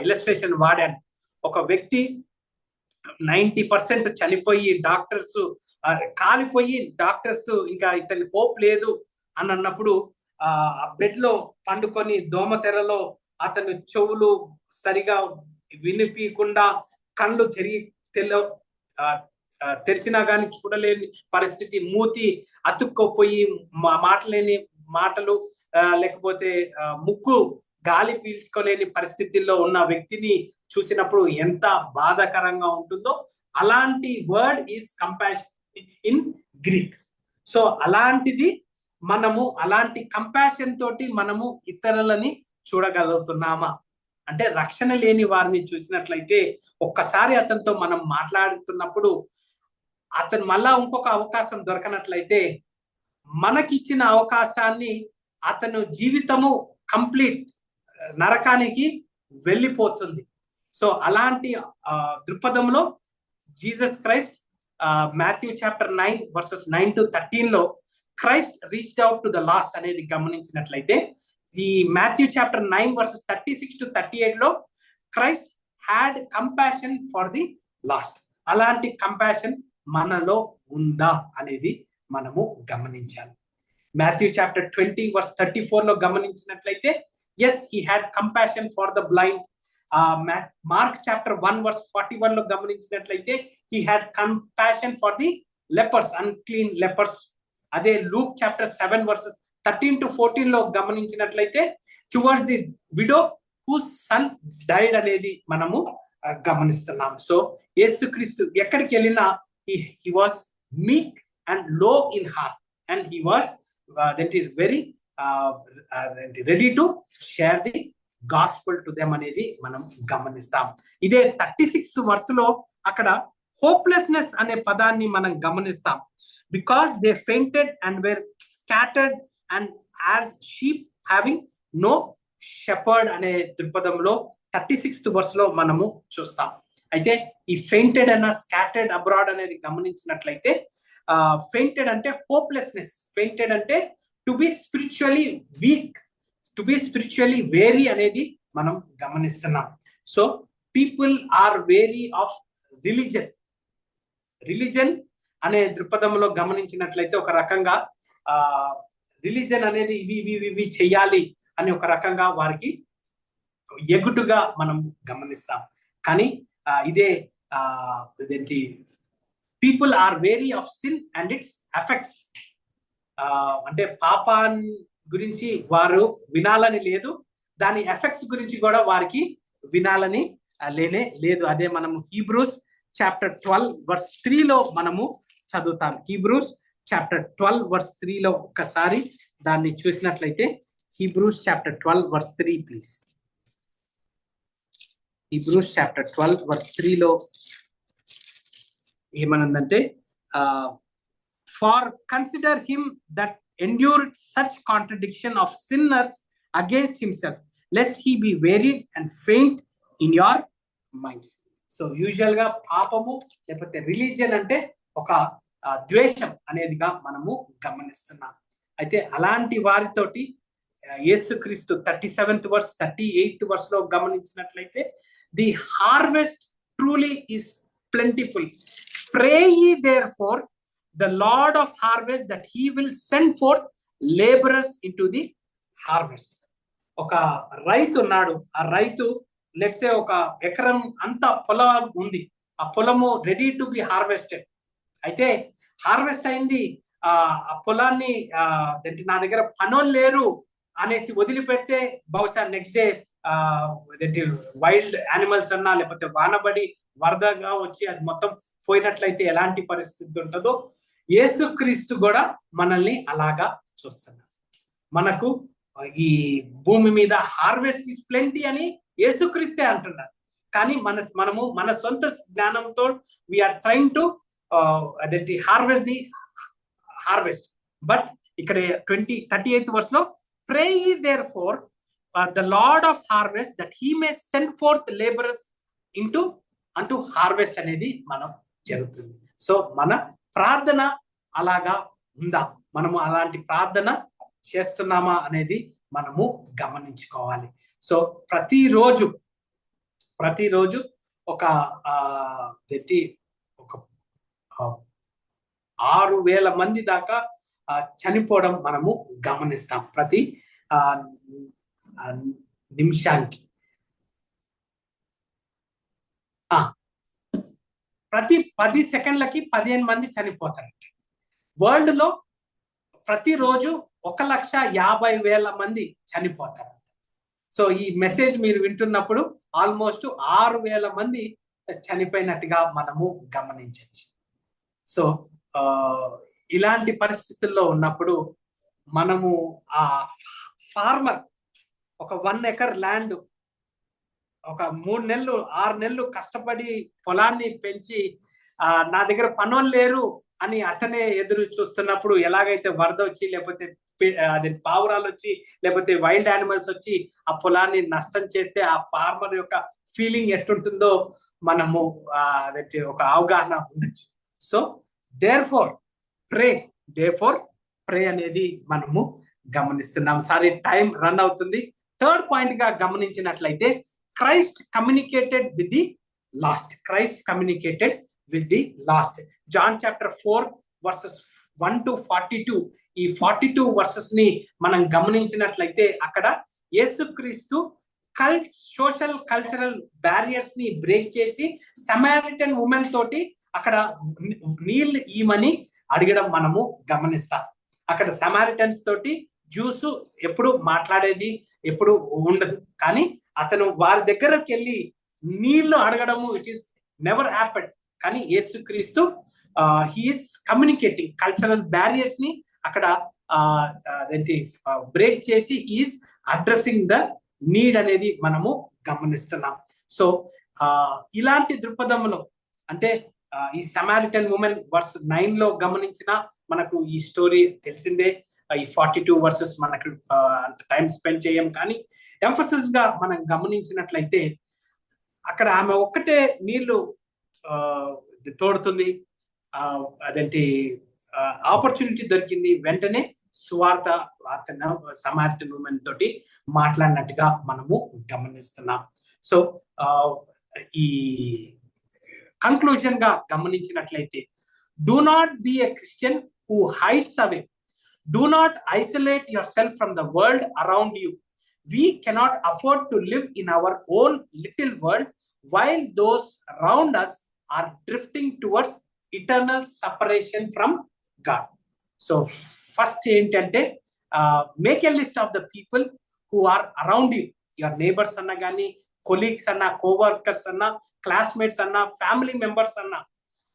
ఇలస్ట్రేషన్ వాడాను. ఒక వ్యక్తి 90% చనిపోయి డాక్టర్స్ కాలిపోయి డాక్టర్స్ ఇంకా ఇతని హోప్ లేదు అని అన్నప్పుడు ఆ బెడ్ లో పండుకొని దోమతెరలో అతను చెవులు సరిగా వినిపించకుండా కళ్ళు తెరిచినా గాని చూడలేని పరిస్థితి, మూతి అతుక్కోపోయి మాటలేని మాటలు, లేకపోతే ముక్కు గాలి పీల్చుకోలేని పరిస్థితుల్లో ఉన్న వ్యక్తిని చూసినప్పుడు ఎంత బాధాకరంగా ఉంటుందో, అలాంటి word is compassion in Greek. So అలాంటిది మనము అలాంటి కంపాషన్ తోటి మనము ఇతరులని చూడగలుగుతున్నామా అంటే, రక్షణ లేని వారిని చూసినట్లయితే ఒక్కసారి అతనితో మనం మాట్లాడుతున్నప్పుడు అతను మళ్ళా ఇంకొక అవకాశం దొరకనట్లయితే మనకిచ్చిన అవకాశాన్ని అతను జీవితము కంప్లీట్ నరకానికి వెళ్ళిపోతుంది. సో అలాంటి దృక్పథంలో Jesus Christ Matthew chapter 9 verses 9 to 13 లో Christ reached out to the lost అనేది గమనించినట్లయితే, ఈ మాథ్యూ చాప్టర్ 9 వర్సెస్ 36 to 38 లో Christ had compassion for the last. అలాంటి కంపాషన్ మనలో ఉందా అనేది మనము గమనించాలి. మాథ్యూ చాప్టర్ 20 వర్స్ 34 లో గమనించినట్లయితే, yes he had compassion for the blind. Mark chapter 1 verse 41 లో గమనించినట్లయితే he had compassion for the lepers, unclean lepers. అదే లూక్ చాప్టర్ 7 వర్సెస్ 13 to 14 లో గమనించినట్లయితే towards the widow whose son died అనేది మనము గమనిస్తున్నాం. సో యేసుక్రీస్తు ఎక్కడికి వెళ్ళినా he was meek and low in heart, and he was very ready to share the gospel to them అనేది మనం గమనిస్తాం. ఇదే 36 వర్స్లో అక్కడ హోప్లెస్నెస్ అనే పదాన్ని మనం గమనిస్తాం. Because they fainted and were scattered and as sheep having no shepherd అనే దృక్పథంలో 36th వర్స్లో మనము చూస్తాం. అయితే ఈ ఫెయింటెడ్ అన్న స్కాటర్డ్ అబ్రాడ్ అనేది గమనించినట్లయితే, ఫెయింటెడ్ అంటే హోప్లెస్నెస్, ఫెయింటెడ్ అంటే to be spiritually weak, to be spiritually weary అనేది మనం గమనిస్తున్నాం. So people are weary of religion. Religion అనే దృక్పథంలో గమనించినట్లయితే ఒక రకంగా రిలీజన్ అనేది ఇవి చెయ్యాలి అని ఒక రకంగా వారికి ఎగుటుగా మనం గమనిస్తాం. కానీ ఇదే ఇదేంటి, people are weary of sin and its effects. అంటే పాపాన్ని గురించి వారు వినాలని లేదు, దాని ఎఫెక్ట్స్ గురించి కూడా వారికి వినాలని లేనే లేదు. అదే మనము హీబ్రూస్ చాప్టర్ 12 వర్స్ 3 లో మనము చదువుతాం. హీబ్రూస్ చాప్టర్ 12 వర్స్ 3 లో ఒక్కసారి దాన్ని చూసినట్లయితే, Hebrews chapter 12 verse 3 please. Hebrews chapter 12 verse 3 లో ఏమనుందంటే, for consider him that endured such contradiction of sinners against himself, lest he be wearied and faint in your minds. So usual గా పాపము లేకపోతే రిలీజియన్ అంటే ఒక ద్వేషం అనేదిగా మనము గమనిస్తున్నాం. అయితే అలాంటి వారితోటి యేసుక్రీస్తు 37th వర్స్ 38th వర్స్ లో గమనించినట్లయితే, the harvest truly is plentiful, pray ye therefore the Lord of harvest that he will send forth laborers into the harvest. ఒక రైతు ఉన్నాడు, ఆ రైతు లెట్స్ సే ఒక ఎకరం అంత పొలం ఉంది, ఆ పొలము రెడీ టు బి హార్వెస్టెడ్. అయితే హార్వెస్ట్ అయింది, ఆ పొలాన్ని నా దగ్గర పనులు లేరు అనేసి వదిలిపెడితే బహుశా నెక్స్ట్ డే వైల్డ్ యానిమల్స్ అన్నా లేకపోతే వానబడి వరదగా వచ్చి అది మొత్తం పోయినట్లయితే ఎలాంటి పరిస్థితి ఉంటుందో, యేసుక్రీస్తు కూడా మనల్ని అలాగా చూస్తున్నారు. మనకు ఈ భూమి మీద హార్వెస్ట్ ఇస్ ప్లెంటీ అని యేసుక్రీస్తే అంటున్నారు. కానీ మనము మన సొంత జ్ఞానంతో వీఆర్ ట్రైంగ్ టు అదేంటి హార్వెస్ట్ ది హార్వెస్ట్. బట్ ఇక్కడ 38th వర్స్ లో, ప్రే ye therefore the Lord of harvest that he may send forth laborers unto harvest అనేది మనం జరుగుతుంది. సో మన ప్రార్థన అలాగా ఉందా, మనము అలాంటి ప్రార్థన చేస్తున్నామా అనేది మనము గమనించుకోవాలి. సో ప్రతిరోజు ఒక 6,000 మంది దాకా చనిపోవడం మనము గమనిస్తాం ప్రతి నిమిషానికి. ప్రతి 10 సెకండ్లకి 15 మంది చనిపోతారంట. వరల్డ్ లో ప్రతిరోజు 1,50,000 మంది చనిపోతారు. సో ఈ మెసేజ్ మీరు వింటున్నప్పుడు ఆల్మోస్ట్ 6,000 మంది చనిపోయినట్టుగా మనము గమనించవచ్చు. సో ఇలాంటి పరిస్థితుల్లో ఉన్నప్పుడు మనము ఆ ఫార్మర్ ఒక 1 ఎకర్ ల్యాండ్ ఒక 3 నెలలు 6 నెలలు కష్టపడి పొలాన్ని పెంచి నా దగ్గర పనులు లేరు అని అట్టనే ఎదురు చూస్తున్నప్పుడు, ఎలాగైతే వరద వచ్చి లేకపోతే అది పావురాలు వచ్చి లేకపోతే వైల్డ్ యానిమల్స్ వచ్చి ఆ పొలాన్ని నష్టం చేస్తే ఆ ఫార్మర్ యొక్క ఫీలింగ్ ఎట్టుంటుందో మనము ఒక అవగాహన ఉండొచ్చు. సో దేర్ఫోర్ ప్రే అనేది మనము గమనిస్తున్నాం. సారీ, టైం రన్ అవుతుంది. థర్డ్ పాయింట్ గా గమనించినట్లయితే Christ communicated with the lost. Christ communicated with the lost. John chapter 4 verses 1 to 42. ఈ 42 వర్సెస్ ని మనం గమనించినట్లయితే అక్కడ యేసుక్రీస్తు సోషల్ కల్చరల్ బ్యారియర్స్ ని బ్రేక్ చేసి సమారిటన్ ఉమెన్ తోటి అక్కడ నీళ్ళు ఈమని అడగడం మనము గమనిస్తాం. అక్కడ సమారిటన్స్ తోటి జ్యూస్ ఎప్పుడు మాట్లాడేది ఎప్పుడు ఉండదు, కానీ అతను వారి దగ్గరకు వెళ్ళి నీళ్లు అడగడము ఇట్ ఈస్ నెవర్ హ్యాపెండ్. కానీ యేసుక్రీస్తు హీఈస్ కమ్యూనికేటింగ్ కల్చరల్ బ్యారియర్స్ ని అక్కడ అదేంటి బ్రేక్ చేసి హీఈస్ అడ్రసింగ్ ద నీడ్ అనేది మనము గమనిస్తున్నాం. సో ఇలాంటి దృక్పథంలో అంటే ఈ సమారిటన్ ఉమెన్ వర్స్ 9 లో గమనించిన మనకు ఈ స్టోరీ తెలిసిందే. ఈ 42 వర్సెస్ మనకు అంత టైం స్పెండ్ చేయం, కానీ ఎంఫసిస్ గా మనం గమనించినట్లయితే అక్కడ ఆమె ఒక్కటే నీళ్లు తోడుతుంది, అదేంటి ఆపర్చునిటీ దొరికింది, వెంటనే సువార్త అతను సమారిటన్ ఉమెన్ తోటి మాట్లాడినట్టుగా మనము గమనిస్తున్నాం. సో ఈ కంక్లూజన్ గా గమనించినట్లయితే do not be a Christian who hides away. Do not isolate yourself from the world around you. We cannot afford to live in our own little world while those around us are drifting towards eternal separation from God. So first ఏంటంటే make a list of the people who are around you. Your neighbors అన్నా కానీ, colleagues అన్నా, co-workers అన్నా, classmates అన్నా, family members అన్నా.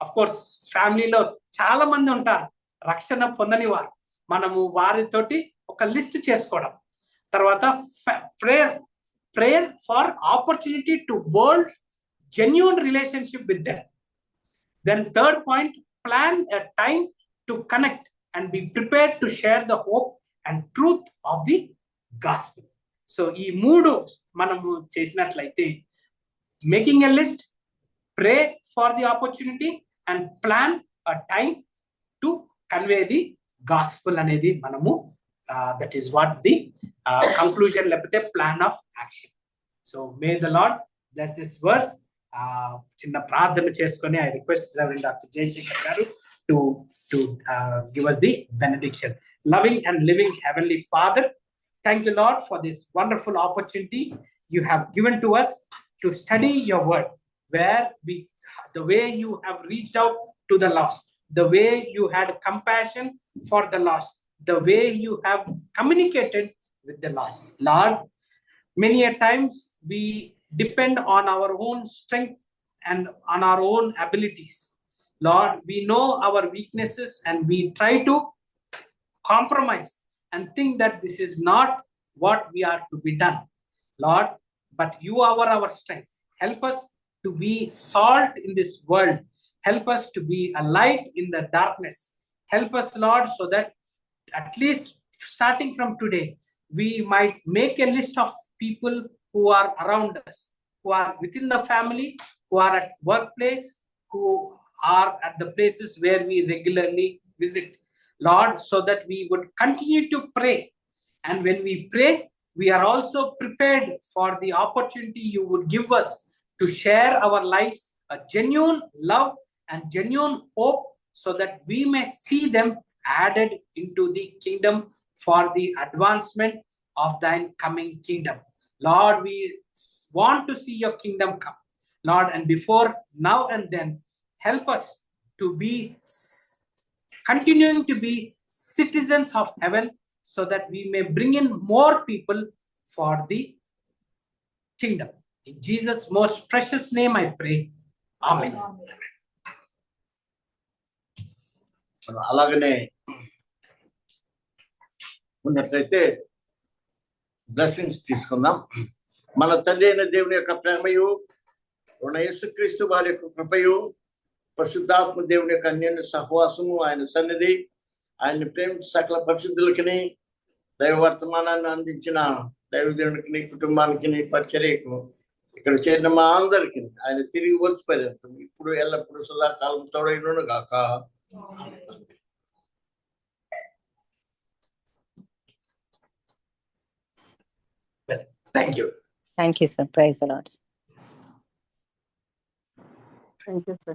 Of course ఫ్యామిలీలో చాలా మంది ఉంటారు రక్షణ పొందని వారు. మనము వారితోటి ఒక లిస్ట్ చేసుకోవడం. తర్వాత prayer for opportunity to build genuine relationship with them. Then third point, plan a time to connect and be prepared to share the hope and truth of the gospel. So ఈ 3 మనము చేసినట్లయితే making a list, pray for the opportunity and plan a time to convey the gospel అనేది మనము that is what the conclusion లేకపోతే plan of action. So may the Lord bless this verse. చిన్న ప్రార్థన చేసుకొని I request reverend doctor Jayasekhar garu to give us the benediction. Loving and living heavenly Father, thank you Lord for this wonderful opportunity you have given to us to study your word, where the way you have reached out to the lost, the way you had compassion for the lost, the way you have communicated with the lost. Lord, many a times we depend on our own strength and on our own abilities. Lord, we know our weaknesses and we try to compromise and think that this is not what we are to be done. Lord, but you are our strength. Help us to be salt in this world. Help us to be a light in the darkness. Help us, Lord, so that at least starting from today, we might make a list of people who are around us, who are within the family, who are at workplace, who are at the places where we regularly visit. Lord, so that we would continue to pray. And when we pray, we are also prepared for the opportunity you would give us to share our lives, a genuine love and genuine hope so that we may see them added into the kingdom for the advancement of thine coming kingdom. Lord, we want to see your kingdom come. Lord, and before now and then, help us to be continuing to be citizens of heaven so that we may bring in more people for the kingdom. In Jesus' most precious name I pray. Amen. మనం అలాగనే ఉన్నట్లయితే బ్లెస్సింగ్స్ తీసుకుందాం. మన తండ్రి అయిన దేవుని యొక్క ప్రేమయు, యేసుక్రీస్తు వారి యొక్క కృపయు, పరిశుద్ధాత్మ దేవుని యొక్క అన్యోన్య సహవాసము, ఆయన సన్నిధి, ఆయన్ని ప్రేమించి సకల పరిశుద్ధులకి, దైవ వర్తమానాన్ని అందించిన దైవదేవునికి, కుటుంబానికి, పరిచర్యకు, ఇక్కడ చేరిన మా అందరికి ఆయన తిరిగి వచ్చి పర్యంతం ఇప్పుడు ఎల్లప్పుడు సదాకాలం తోడైనను గాక. Thank you. Thank you, sir. Praise the Lord. Thank you, sir.